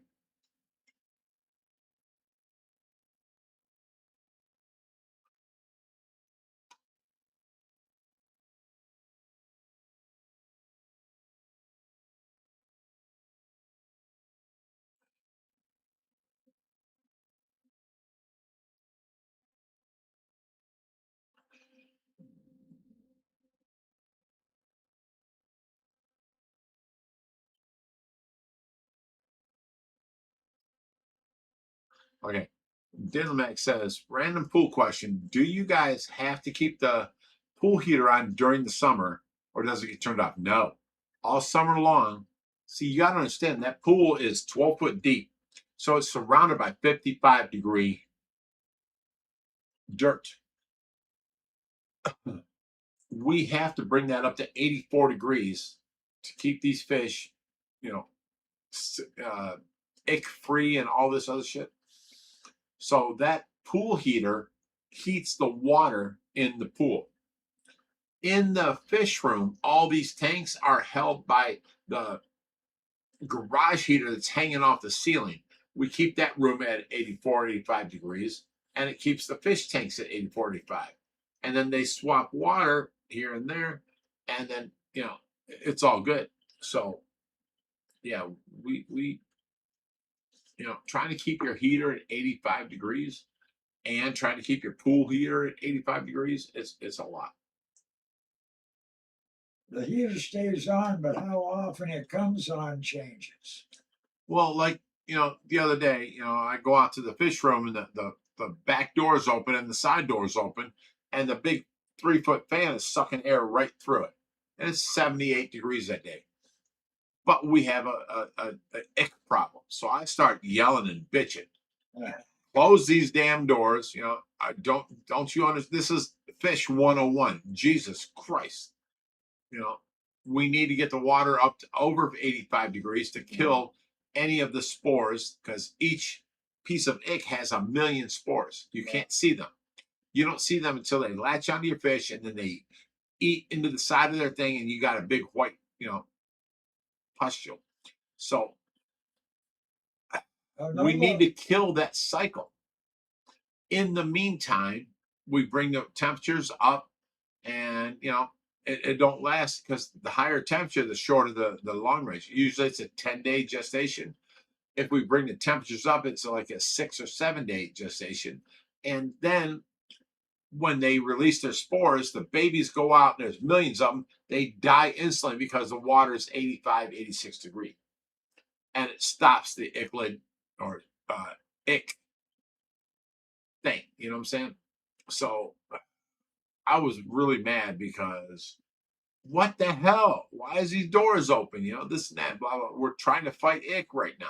Okay. Diddlemac says, random pool question. Do you guys have to keep the pool heater on during the summer, or does it get turned off? No. All summer long. See, you got to understand that pool is 12 foot deep. So it's surrounded by 55-degree dirt. We have to bring that up to 84 degrees to keep these fish, ick free and all this other shit. So that pool heater heats the water in the pool. In the fish room, all these tanks are held by the garage heater that's hanging off the ceiling. We keep that room at 84, 85 degrees, and it keeps the fish tanks at 84, 85. And then they swap water here and there, and then, it's all good. So, yeah, we trying to keep your heater at 85 degrees and trying to keep your pool heater at 85 degrees, it's a lot. the heater stays on, but how often it comes on changes. Well, like, the other day, I go out to the fish room, and the back door is open and the side door is open, and the big 3-foot fan is sucking air right through it. and it's 78 degrees that day. But we have a ick problem. So I start yelling and bitching. Close these damn doors. You know, I don't you understand? This is fish 101. Jesus Christ. You know, we need to get the water up to over 85 degrees to kill any of the spores, because each piece of ick has 1 million spores. You can't see them. You don't see them until they latch onto your fish, and then they eat into the side of their thing, and you got a big white, you know, pustule. So we need to kill that cycle. In the meantime, we bring the temperatures up, and you know, it don't last, because the higher temperature, the shorter the long range. Usually it's a 10-day gestation. If we bring the temperatures up, it's like a 6 or 7 day gestation. And then when they release their spores, the babies go out, and there's millions of them. They die instantly because the water is 85, 86 degrees. And it stops the cichlid or ick thing. You know what I'm saying? So I was really mad, because what the hell? Why is these doors open? You know, this and that, blah, blah. We're trying to fight ick right now.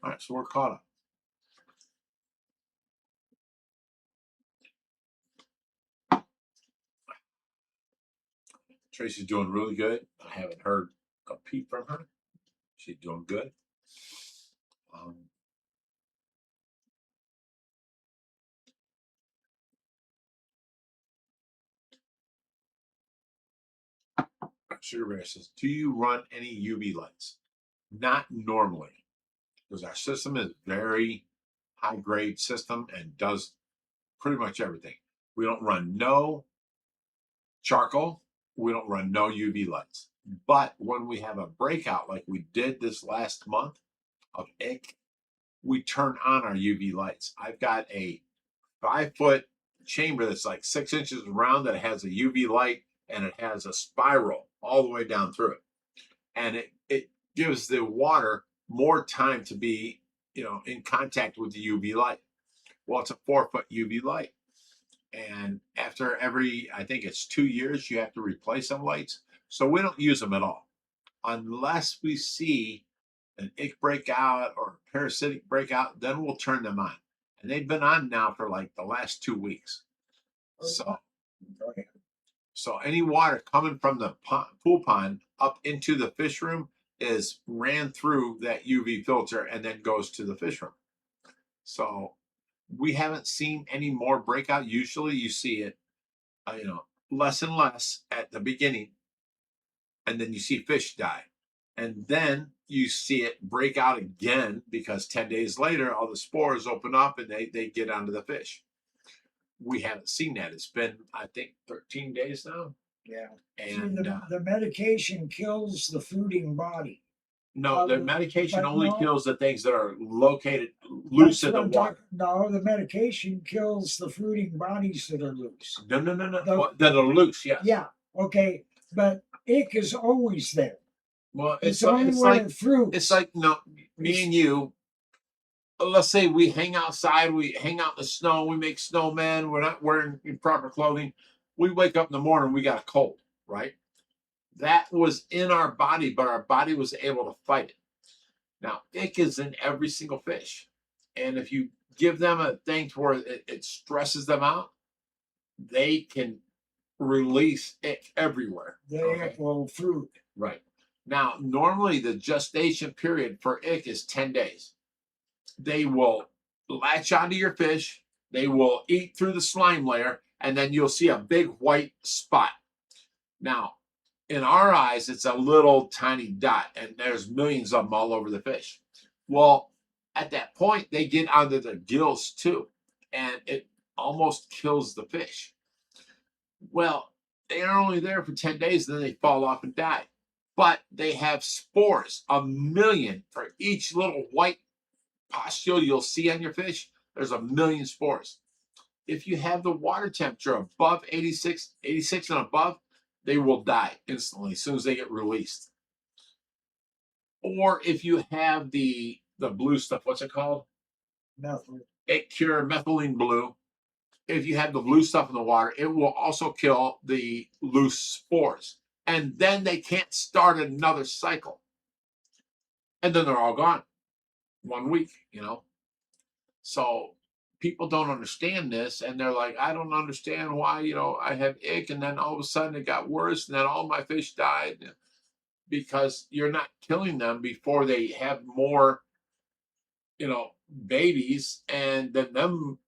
All right, so we're caught up. Tracy's doing really good. I haven't heard a peep from her. She's doing good. Sugar Bear says, do you run any UV lights? Not normally, because our system is very high grade system and does pretty much everything. We don't run no charcoal. We don't run no UV lights. But when we have a breakout like we did this last month of ick, we turn on our UV lights. I've got a 5-foot chamber that's like 6 inches around that has a UV light, and it has a spiral all the way down through it. And it gives the water more time to be, you know, in contact with the UV light. Well, it's a 4-foot UV light. And after every, I think it's 2 years, you have to replace some lights. So we don't use them at all unless we see an ick breakout or a parasitic breakout. Then we'll turn them on, and they've been on now for like the last 2 weeks. So any water coming from the pool pond up into the fish room is ran through that UV filter and then goes to the fish room. So we haven't seen any more breakout. Usually you see it, you know, less and less at the beginning, and then you see fish die. And then you see it break out again, because 10 days later, all the spores open up and they get onto the fish. We haven't seen that. It's been, I think, 13 days now. Yeah. And the medication kills the fruiting body. no, the medication only kills the things that are located loose in the water. No, the medication kills the fruiting bodies that are loose. No. That are loose, yes. Yeah, okay. But ick is always there. Well, it's like fruit. It's like, no, me and you, let's say we hang outside, we hang out in the snow, we make snowmen, we're not wearing proper clothing. We wake up in the morning, we got a cold, right? That was in our body, but our body was able to fight it. Now, ick is in every single fish. And if you give them a thing to where it stresses them out, they can release ick everywhere. Well, fruit. Right. Now, normally the gestation period for ick is 10 days. They will latch onto your fish, they will eat through the slime layer, and then you'll see a big white spot. Now, in our eyes, it's a little tiny dot, and there's millions of them all over the fish. Well, at that point, they get under the gills too, and it almost kills the fish. Well, they are only there for 10 days, and then they fall off and die. But they have spores, 1,000,000 for each little white pustule you'll see on your fish. There's 1,000,000 spores. If you have the water temperature above 86 and above, they will die instantly as soon as they get released. Or if you have the blue stuff, what's it called? Nothing. AQUARIUM methylene blue. If you have the blue stuff in the water, it will also kill the loose spores. And then they can't start another cycle. And then they're all gone. 1 week, you know. So people don't understand this, and they're like, I don't understand why, you know, I have ick, and then all of a sudden it got worse, and then all my fish died. Because you're not killing them before they have more, you know, babies, and then them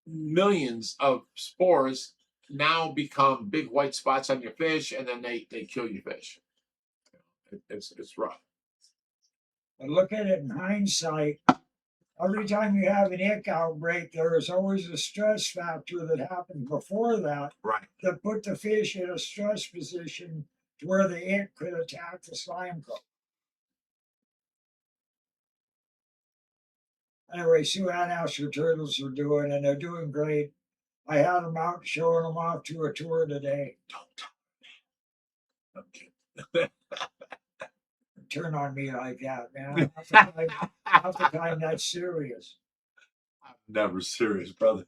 millions of spores now become big white spots on your fish, and then they kill your fish. It's rough. But look at it in hindsight. Every time you have an ick outbreak, there is always a stress factor that happened before that Right. that put the fish in a stress position to where the ick could attack the slime coat. Anyway, Sue Ann asked her turtles are doing, and they're doing great. I had them out showing them off to a tour today. Okay. Turn on me like that, man. Half the time that's serious. I'm never serious, brother.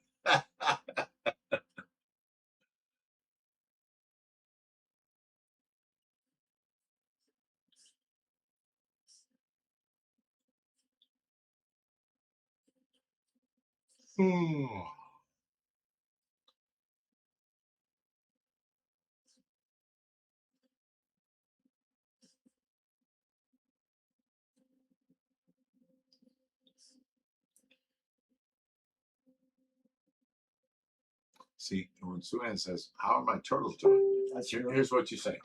See, when Sue Ann says, how are my turtles doing? That's right. Here's what you say.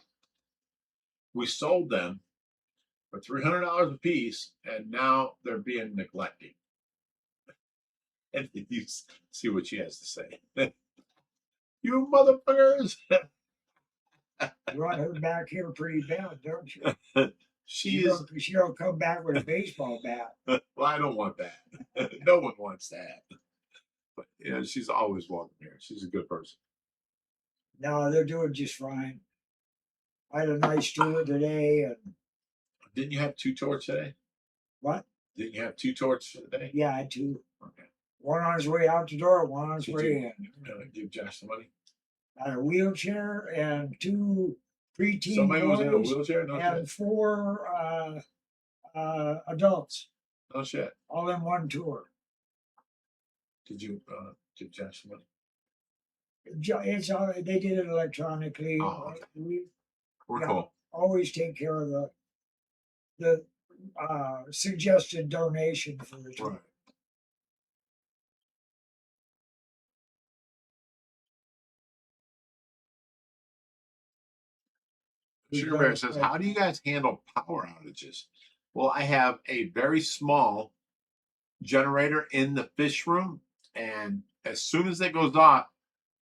We sold them for $300 a piece, and now they're being neglected. And you see what she has to say. You motherfuckers! You want her back here pretty bad, don't you? She is. She don't come back with a baseball bat. Well, I don't want that. No one wants that. But yeah, she's always welcome here. She's a good person. No, they're doing just fine. I had a nice tour today, and Didn't you have 2 tours today? what? Didn't you have 2 tours today? Yeah, I had two. Okay. One on his way out the door, one on his Did way you in. give Josh some money? I had a wheelchair and two preteen Somebody was in a boys wheelchair? No and shit. 4 adults, No shit. all in one tour. Did you give Josh some money? It's all, they did it electronically. Oh, okay. We We're Yeah. cool. always take care of the suggested donation for the tour. Right. Sugar Bear says, how do you guys handle power outages? Well, I have a very small generator in the fish room, and as soon as it goes off,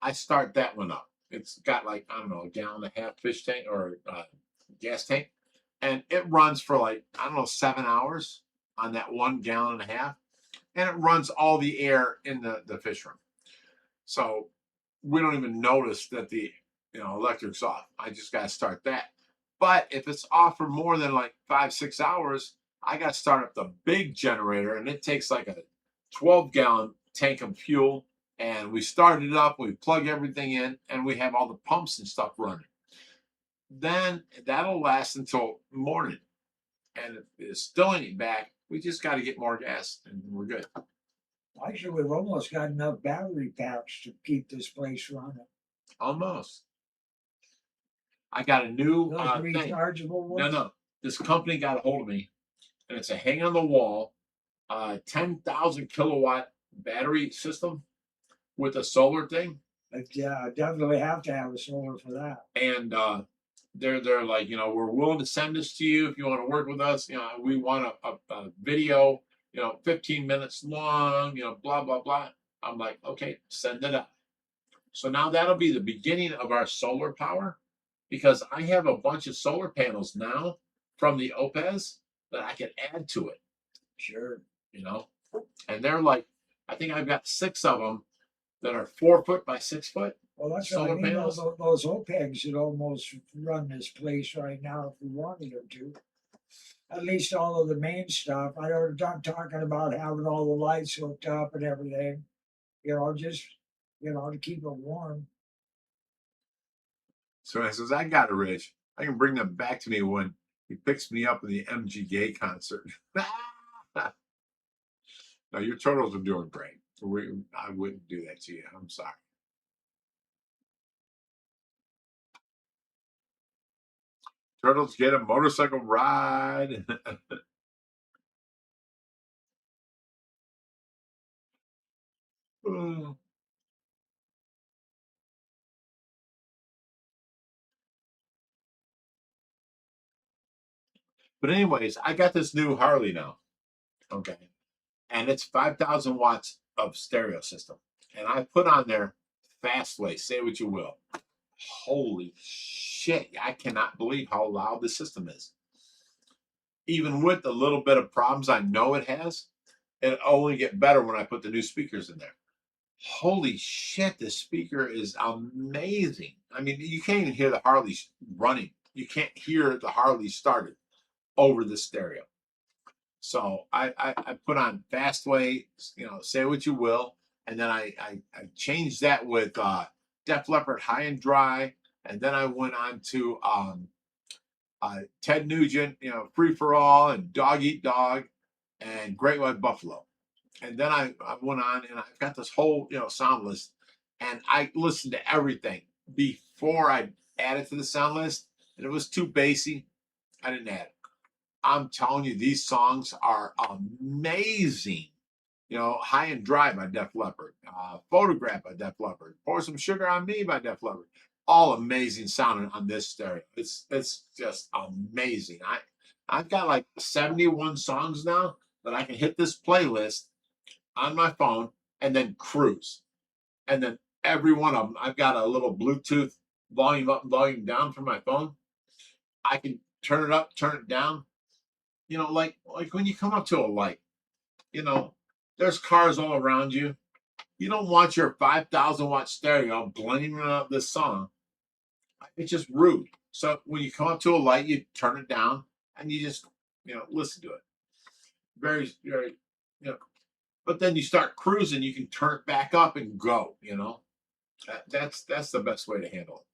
I start that one up. It's got like, I don't know, 1.5 gallon fish tank or gas tank, and it runs for like, I don't know, 7 hours on that 1.5 gallons, and it runs all the air in the fish room. So we don't even notice that the electric's off. I just got to start that. But if it's off for more than like 5-6 hours, I got to start up the big generator, and it takes like a 12-gallon tank of fuel. And we start it up, we plug everything in, and we have all the pumps and stuff running. Then that'll last until morning. And if it still ain't back, we just got to get more gas, and we're good. Actually, we've almost got enough battery packs to keep this place running. Almost. I got a new Those thing. rechargeable ones? No. This company got a hold of me, and it's a hang on the wall, 10,000 kilowatt battery system with a solar thing. Yeah, definitely have to have a solar for that. And they're like, we're willing to send this to you if you want to work with us. We want a video 15 minutes long, blah, blah, blah. I'm like, okay, send it up. So now that'll be the beginning of our solar power, because I have a bunch of solar panels now from the OPES that I can add to it, Sure. and they're like, I think I've got 6 of them that are 4 foot by 6 foot. Well, that's what I Solar mean. panels? Those OPEGs would almost run this place right now if we wanted them to. At least all of the main stuff. I'm talking about having all the lights hooked up and everything. Just to keep it warm. So I says, I got it, Rich. I can bring them back to me when he picks me up in the MGK concert. No, your turtles are doing great. I wouldn't do that to you. I'm sorry. Turtles get a motorcycle ride. Oh. But anyways, I got this new Harley now. Okay. And it's 5,000 watts of stereo system. And I put on there Fastway, say what you will. Holy shit. I cannot believe how loud the system is. Even with the little bit of problems I know it has, it'll only get better when I put the new speakers in there. Holy shit, this speaker is amazing. I mean, you can't even hear the Harley running. You can't hear the Harley started over the stereo. So I put on Fastway, say what you will. And then I changed that with Def Leppard High and Dry. And then I went on to Ted Nugent, Free for All and Dog Eat Dog and Great White Buffalo. And then I went on and I've got this whole, sound list. And I listened to everything before I added to the sound list. And it was too bassy. I didn't add it. I'm telling you, these songs are amazing. High and Dry by Def Leppard, Photograph by Def Leppard, Pour Some Sugar on Me by Def Leppard. All amazing sounding on this stereo. It's just amazing. I've got like 71 songs now that I can hit this playlist on my phone and then cruise. And then every one of them, I've got a little Bluetooth volume up and volume down for my phone. I can turn it up, turn it down. Like when you come up to a light, there's cars all around you. You don't want your 5,000 watt stereo blaring out this song. It's just rude. So when you come up to a light, you turn it down and you just, listen to it. Very, very, but then you start cruising, you can turn it back up and go, That's the best way to handle it.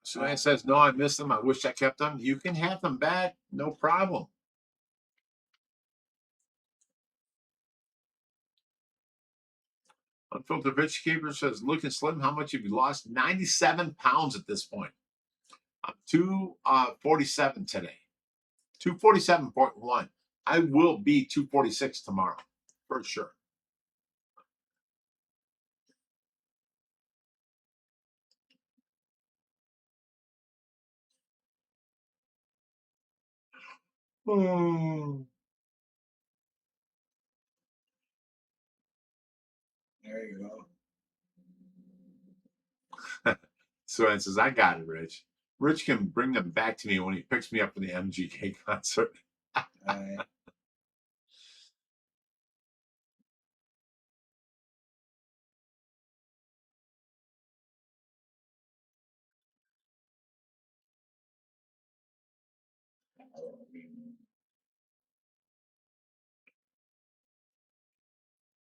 So it says, no, I missed them. I wish I kept them. You can have them back. No problem. Unfiltered Rich Keeper says, looking slim. How much have you lost? 97 pounds at this point. I'm 247 today. 247.1. I will be 246 tomorrow for sure. Oh. There you go. So it says, I got it, Rich. Rich can bring them back to me when he picks me up for the MGK concert. All right.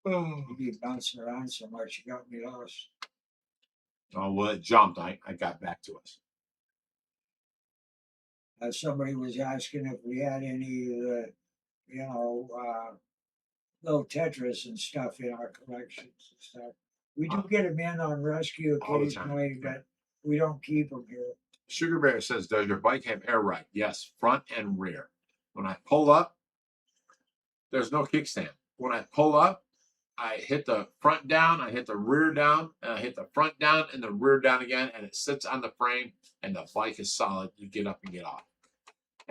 Oh, You be bouncing around so much, you got me lost. well, it jumped. I got back to us. Somebody was asking if we had any of the, little Tetris and stuff in our collections and stuff. We do get them in on rescue All the time, occasionally, yeah. but we don't keep them here. Sugar Bear says, does your bike have air ride? Yes, front and rear. When I pull up, there's no kickstand. When I pull up, I hit the front down, I hit the rear down, and I hit the front down and the rear down again, and it sits on the frame, and the bike is solid. You get up and get off.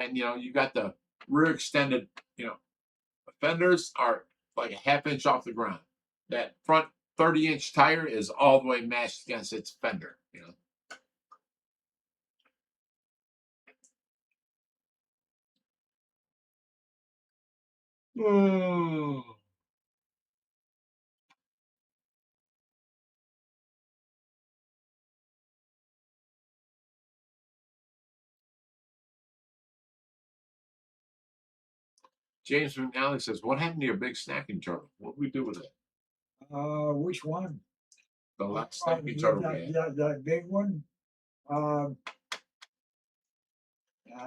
and you got the rear extended. Fenders are like a half-inch off the ground. That front 30-inch tire is all the way mashed against its fender. Oh. James McNally says, "What happened to your big snacking turtle? What did we do with it? Which one? The last Oh, snacking turtle we had." that big one. I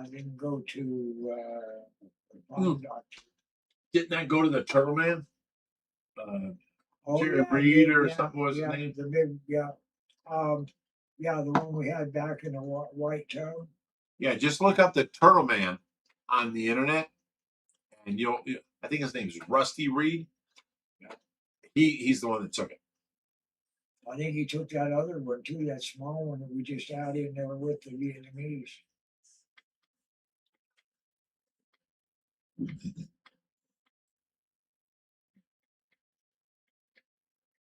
didn't go to the pond doctor. Didn't that go to the Turtle Man? Oh, Jerry yeah, Reed or yeah, something was his yeah, name? the big, yeah, the one we had back in the white tub. Yeah, just look up the Turtle Man on the internet, and I think his name is Rusty Reed. He's the one that took it. I think he took that other one too, that small one that we just had in there with the Vietnamese.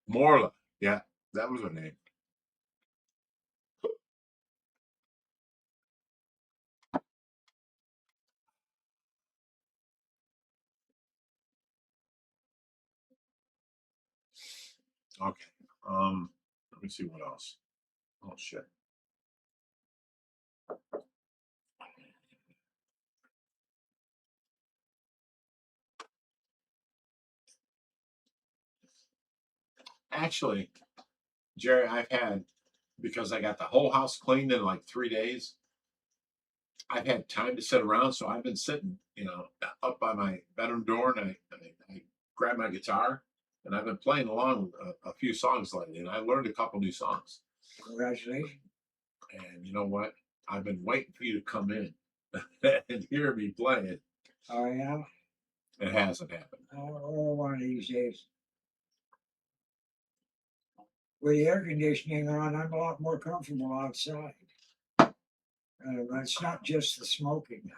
Morla, yeah, that was her name. Okay. Let me see what else. Oh shit. Actually, Jerry, because I got the whole house cleaned in like 3 days, I've had time to sit around. So I've been sitting, up by my bedroom door, and I grab my guitar, and I've been playing along with a few songs lately, and I learned a couple new songs. Congratulations. And you know what? I've been waiting for you to come in and hear me play it. Oh, yeah? It hasn't happened. Oh, one of these days. With the air conditioning on, I'm a lot more comfortable outside. It's not just the smoking.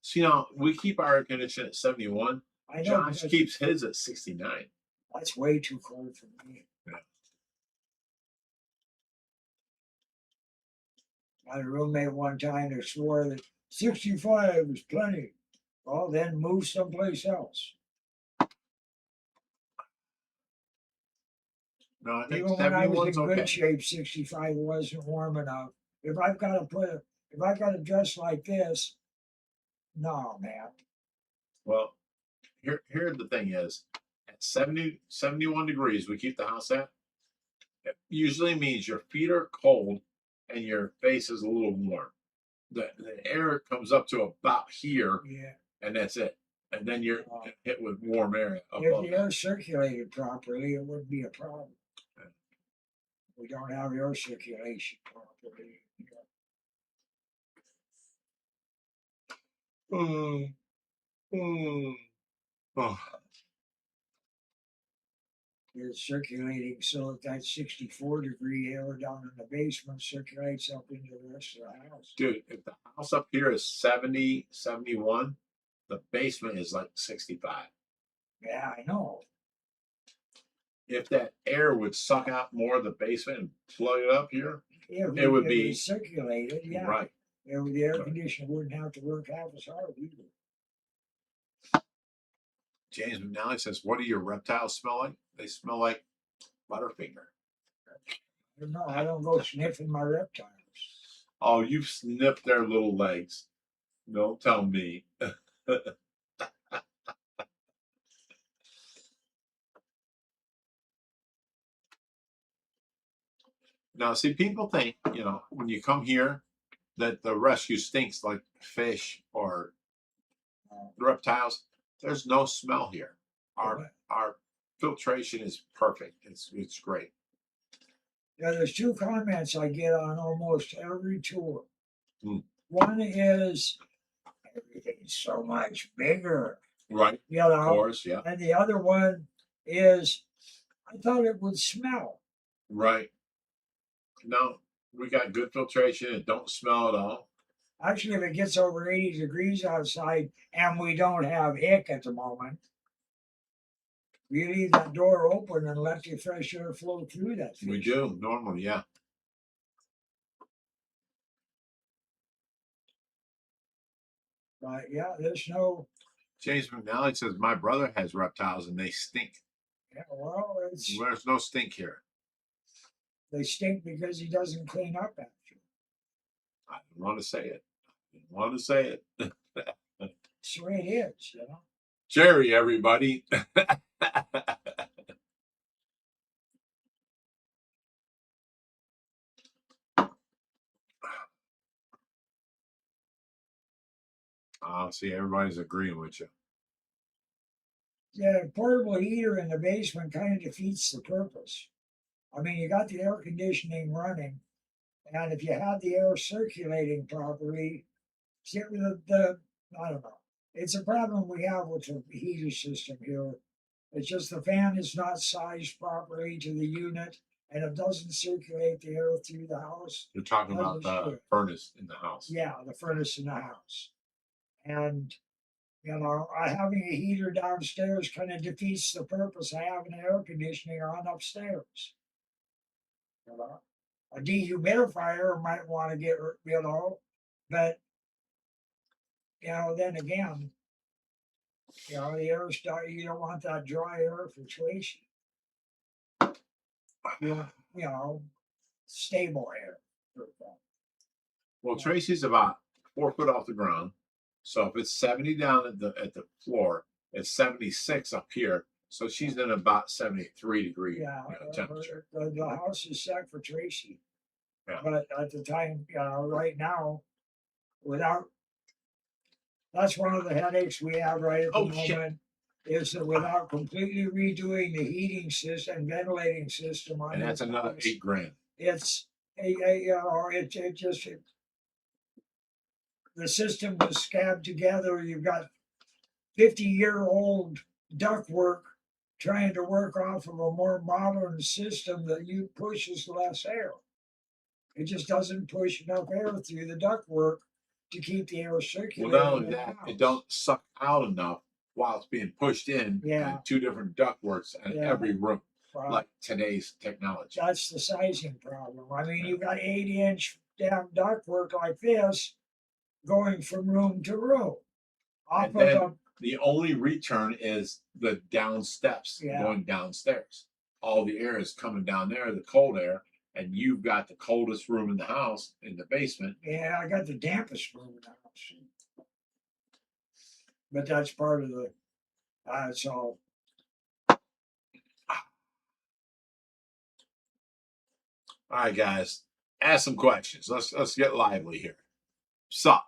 So, we keep our air conditioner at 71. I know Josh because keeps his at 69. that's way too cold for me. Yeah. I had a roommate one time that swore that 65 was plenty. Well, then move someplace else. No, I think Even when I was in 71's good okay. shape, 65 wasn't warm enough. If I've got to dress like this, no, man. Well, here the thing is, at 71 degrees, we keep the house at. It usually means your feet are cold and your face is a little warm. The air comes up to about here, Yeah. and that's it. And then you're hit with warm air If above the that. air circulated properly, it wouldn't be a problem. Yeah. We don't have air circulation properly. Oh. It's circulating so that 64-degree air down in the basement circulates up into the rest of the house. Dude, if the house up here is 70, 71, the basement is like 65. Yeah, I know. If that air would suck out more of the basement and plug it up here, If it would if be was circulated, yeah. right. The air conditioner wouldn't have to work half as hard either. James McNally says, "What do your reptiles smell like? They smell like Butterfinger." I don't know. I don't go sniffing my reptiles. Oh, you've sniffed their little legs. Don't tell me. Now, see, people think, when you come here, that the rescue stinks like fish or reptiles. There's no smell here. Our filtration is perfect. It's great. Yeah, there's two comments I get on almost every tour. Hmm. One is everything's so much bigger. Right. Of course, yeah. And the other one is I thought it would smell. Right. No, we got good filtration. It don't smell at all. Actually, if it gets over 80 degrees outside and we don't have ick at the moment, you leave that door open and let the fresh air flow through that fish. We do normally, yeah. But yeah, there's no. James McNally says my brother has reptiles and they stink. Yeah, well, it's There's no stink here. they stink because he doesn't clean up after. I didn't want to say it. I didn't want to say it. That's the way it is, you know. Jerry, everybody. See, everybody's agreeing with you. Yeah, portable heater in the basement kind of defeats the purpose. I mean, you got the air conditioning running, and if you have the air circulating properly, see, I don't know. It's a problem we have with the heater system here. It's just the fan is not sized properly to the unit, and it doesn't circulate the air through the house. You're talking As about it the should. furnace in the house. Yeah, the furnace in the house. And, you know, having a heater downstairs kind of defeats the purpose of having air conditioning on upstairs. You know, a dehumidifier might want to get, you know, but, you know, then again, you know, the air start, you don't want that dry air filtration. You know, stable air. Well, Tracy's about 4 foot off the ground. So if it's 70 down at the floor, it's 76 up here. So she's in about 73 degree temperature. The house is set for Tracy. Yeah. But at the time, right now, that's one of the headaches we have right at the moment. Is that without completely redoing the heating system, ventilating system on And that's another house, $8 grand. it's the system was scabbed together. You've got 50-year-old ductwork trying to work off of a more modern system that pushes less air. It just doesn't push enough air through the ductwork to keep the air circulating. Well, not only that, it don't suck out enough while it's being pushed in. Yeah. And 2 different ductworks in every room, like today's technology. That's the sizing problem. I mean, you've got 80-inch damn ductwork like this going from room to room. And then the only return is the down steps going downstairs. All the air is coming down there, the cold air, and you've got the coldest room in the house in the basement. Yeah, I got the dampest room in the house. But that's part of the, it's all. All right, guys, ask some questions. Let's get lively here. Sup?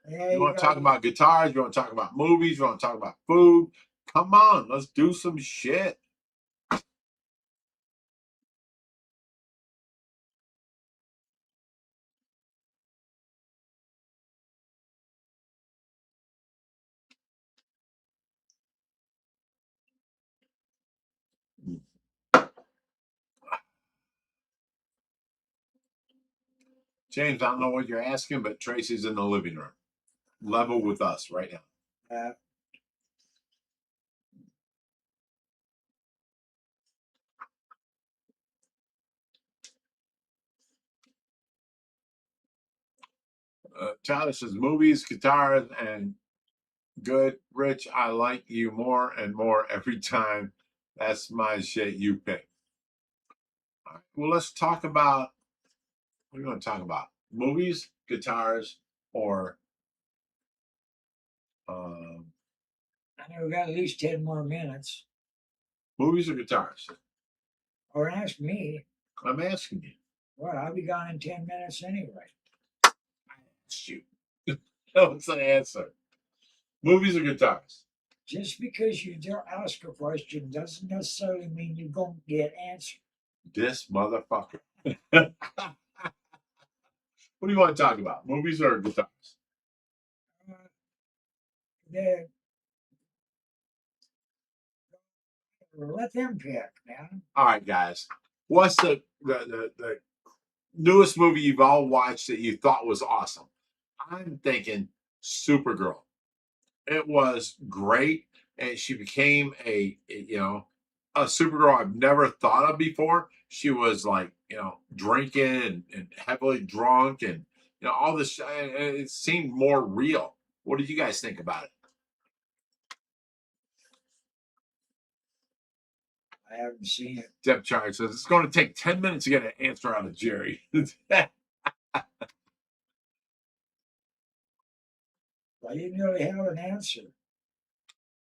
Yeah, You want to talk about guitars? You want to talk about movies? You want to talk about food? Come on, let's do some shit. James, I don't know what you're asking, but Tracy's in the living room, level with us right now. Tyler says movies, guitars, and good. Rich, I like you more and more every time. That's my shit you pick. All right. Well, let's talk about, what are you going to talk about? Movies, guitars, or I know we got at least 10 more minutes. movies or guitars? Or ask me. I'm asking you. Well, I'll be gone in 10 minutes anyway. Shoot. What's the answer? Movies or guitars? Just because you ask a question doesn't necessarily mean you're going to get answered. This motherfucker. What do you want to talk about? Movies or guitars? Let them pick, man. All right, guys. What's the newest movie you've all watched that you thought was awesome? I'm thinking Supergirl. It was great, and she became a Supergirl I've never thought of before. She was like drinking and heavily drunk, and all this. And it seemed more real. What did you guys think about it? I haven't seen it. Deb Charge says it's going to take 10 minutes to get an answer out of Jerry. I didn't really have an answer.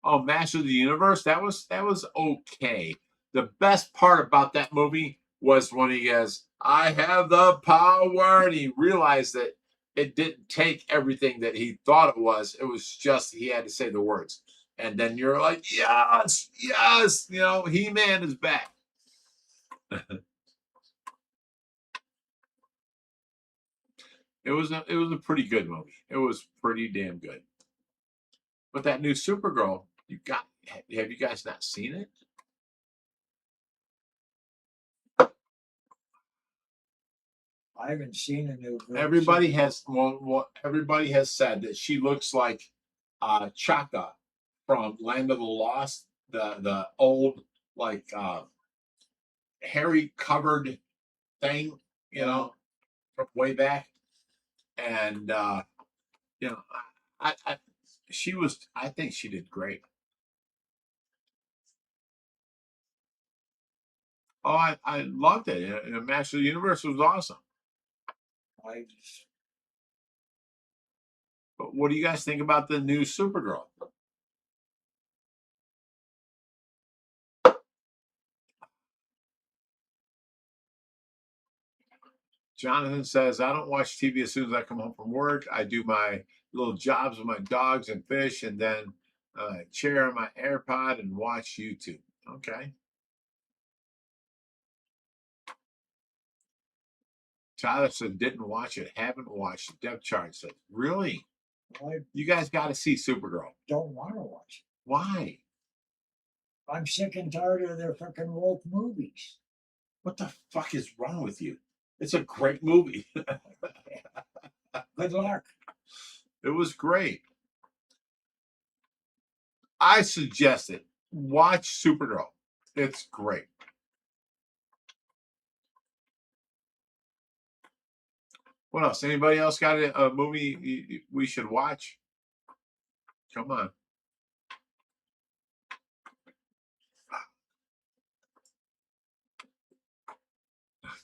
Oh, Master of the Universe, that was okay. The best part about that movie was when he goes, "I have the power," and he realized that it didn't take everything that he thought it was. It was just he had to say the words, and then you're like, "Yes, yes!" He-Man is back. It was a pretty good movie. It was pretty damn good. But that new Supergirl, have you guys not seen it? I haven't seen a new girl. Everybody has everybody has said that she looks like Chaka from Land of the Lost, the old like hairy covered thing, from way back. And I I think she did great. Oh, I loved it. Master of the Universe was awesome. I But what do you guys think about the new Supergirl? Jonathan says, I don't watch TV as soon as I come home from work. I do my little jobs with my dogs and fish, and then chair on my AirPod and watch YouTube. Okay. Tyler said, didn't watch it. Haven't watched it. Depth chart says, really? I You guys got to see Supergirl. don't want to watch it. Why? I'm sick and tired of their fucking woke movies. What the fuck is wrong with you? It's a great movie. Good luck. It was great. I suggest it. Watch Supergirl. It's great. What else? Anybody else got a movie we should watch? Come on.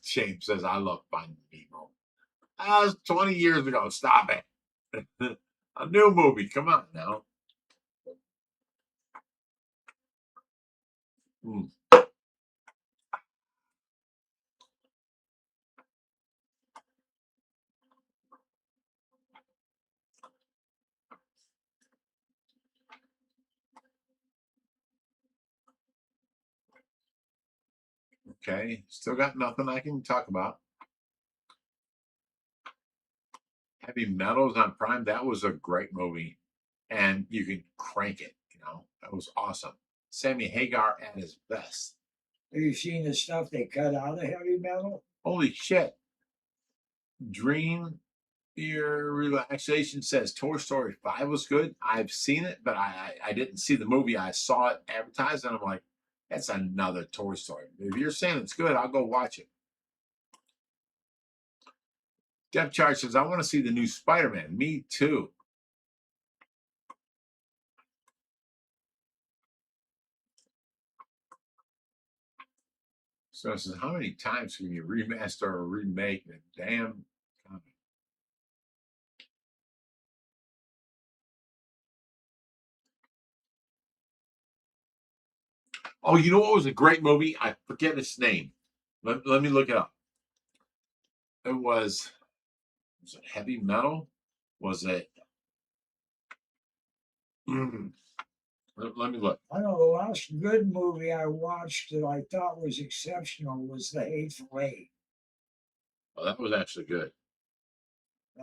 James says, I love Finding Nemo. That was 20 years ago. Stop it. A new movie. Come on now. Okay. Still got nothing I can talk about. Heavy Metals on Prime. That was a great movie. And you can crank it. That was awesome. Sammy Hagar at his best. Have you seen the stuff they cut out of Heavy Metal? Holy shit. Dream Your Relaxation says Toy Story 5 was good. I've seen it, but I didn't see the movie. I saw it advertised, and I'm like, that's another Toy Story. If you're saying it's good, I'll go watch it. Deb Charge says, I want to see the new Spider-Man. Me too. So it says, how many times can you remaster or remake the damn comic? Oh, you know what was a great movie? I forget its name. Let me look it up. It was it Heavy Metal? Was it? Let me look. I know the last good movie I watched that I thought was exceptional was The Hateful Eight. Oh, that was actually good.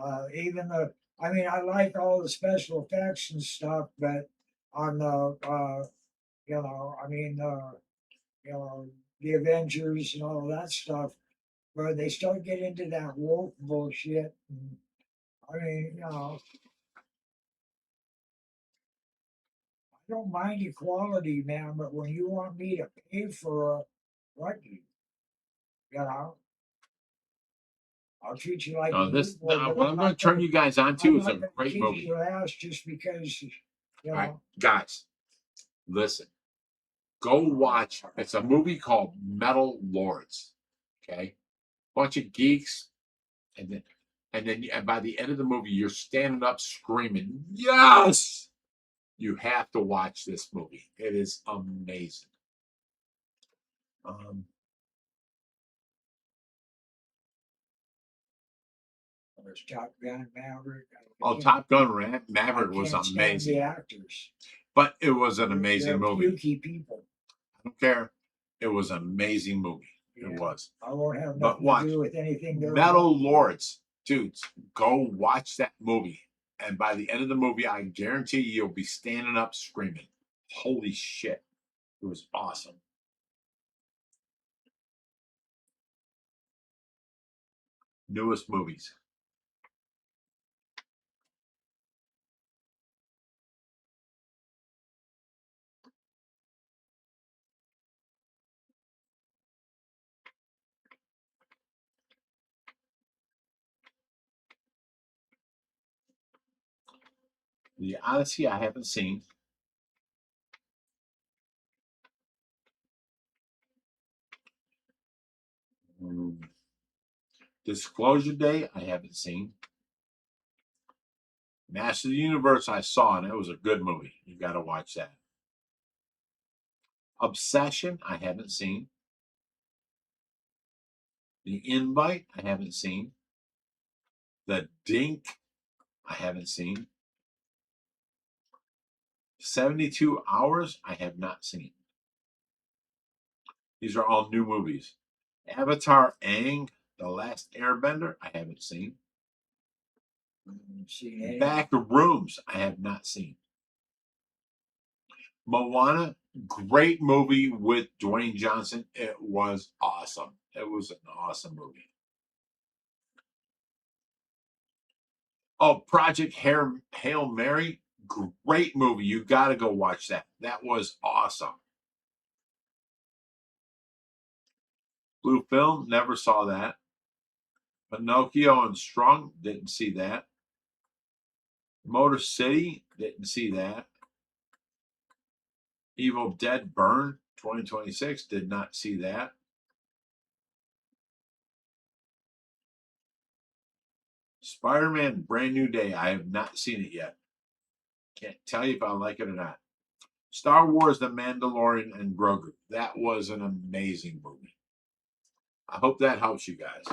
I like all the special effects and stuff, but on the, the Avengers and all that stuff, where they start getting into that woke bullshit. And I mean, you know, I don't mind equality, man, but when you want me to pay for what you know, I'll treat you like an This equal, but what I'm going to turn you guys on to I'm is a not gonna great kiss movie. your ass just because, you All right, know. guys, listen. Go watch. It's a movie called Metal Lords. Okay, bunch of geeks, and by the end of the movie, you're standing up screaming, "Yes!" You have to watch this movie. It is amazing. There's Top Gun, Maverick. Top Gun Maverick I was can't stand amazing, the actors. but it was an They're amazing movie. pukey people. I don't care. It was an amazing movie. Yeah. It was. I won't have But nothing watch, to do with anything they're Metal involved with. Lords, dudes, go watch that movie. And by the end of the movie, I guarantee you'll be standing up screaming. Holy shit. It was awesome. Newest movies. The Odyssey, I haven't seen. Disclosure Day, I haven't seen. Master of the Universe, I saw, and it was a good movie. You got to watch that. Obsession, I haven't seen. The Invite, I haven't seen. The Dink, I haven't seen. 72 Hours, I have not seen. These are all new movies. Avatar Aang, The Last Airbender, I haven't seen. Back Rooms, I have not seen. Moana, great movie with Dwayne Johnson. It was awesome. It was an awesome movie. Oh, Project Hail Mary, great movie. You got to go watch that. That was awesome. Blue Film, never saw that. Pinocchio and Strong, didn't see that. Motor City, didn't see that. Evil Dead Burn 2026, did not see that. Spider-Man Brand New Day, I have not seen it yet. Can't tell you if I like it or not. Star Wars The Mandalorian and Grogu, that was an amazing movie. I hope that helps you guys.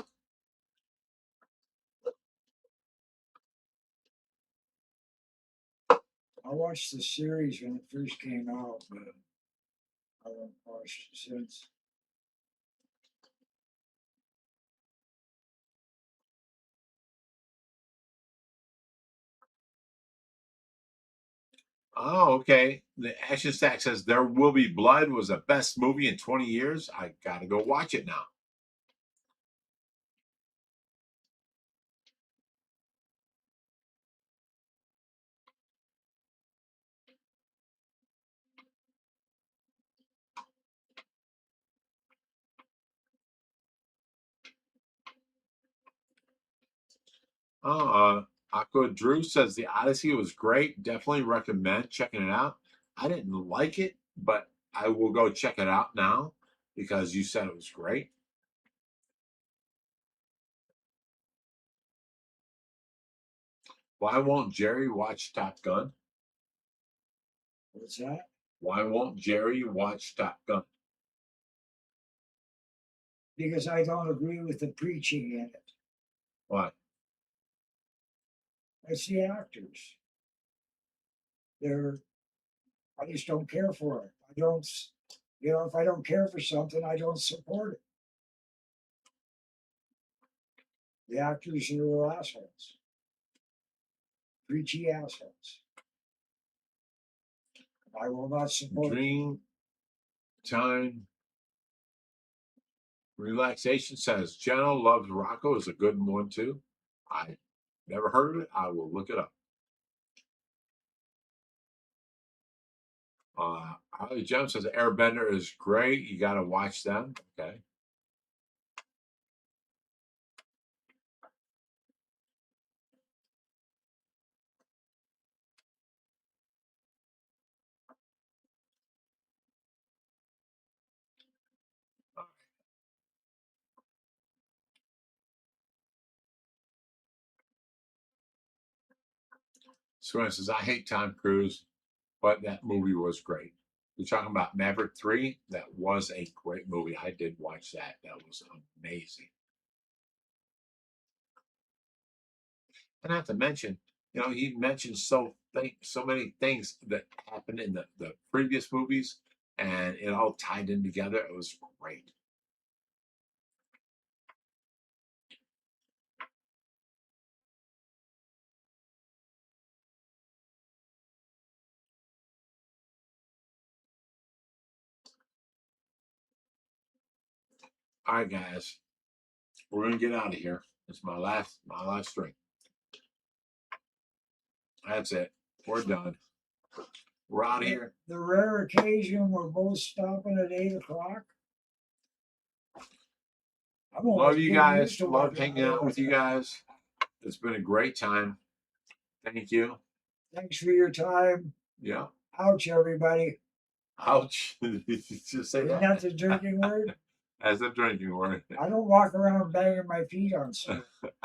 I watched the series when it first came out, but I haven't watched it since. Oh, okay. The Action Stack says There Will Be Blood was the best movie in 20 years. I got to go watch it now. Aqua Drew says The Odyssey was great. Definitely recommend checking it out. I didn't like it, but I will go check it out now because you said it was great. Why won't Jerry watch Top Gun? What's that? Why won't Jerry watch Top Gun? Because I don't agree with the preaching in it. Why? It's the actors. I just don't care for it. I don't, you know, if I don't care for something, I don't support it. The actors are assholes. Preachy assholes. I will not support it. Dream Time Relaxation says Jenna loves Rocco is a good one too. Never heard of it. I will look it up. Holly Jones says Airbender is great. You got to watch them. Okay. Swan says, I hate Tom Cruise, but that movie was great. You're talking about Maverick 3? That was a great movie. I did watch that. That was amazing. And not to mention, you know, he mentioned so many things that happened in the previous movies, and it all tied in together. It was great. All right, guys, we're gonna get out of here. It's my last drink. That's it. We're done. We're out of here. The rare occasion we're both stopping at 8 o'clock. Love you guys. Love hanging out with you guys. It's been a great time. Thank you. Thanks for your time. Yeah. Ouch, everybody. Ouch. Did you just say Isn't that? that the drinking word? As a drinking word. I don't walk around banging my feet on stuff.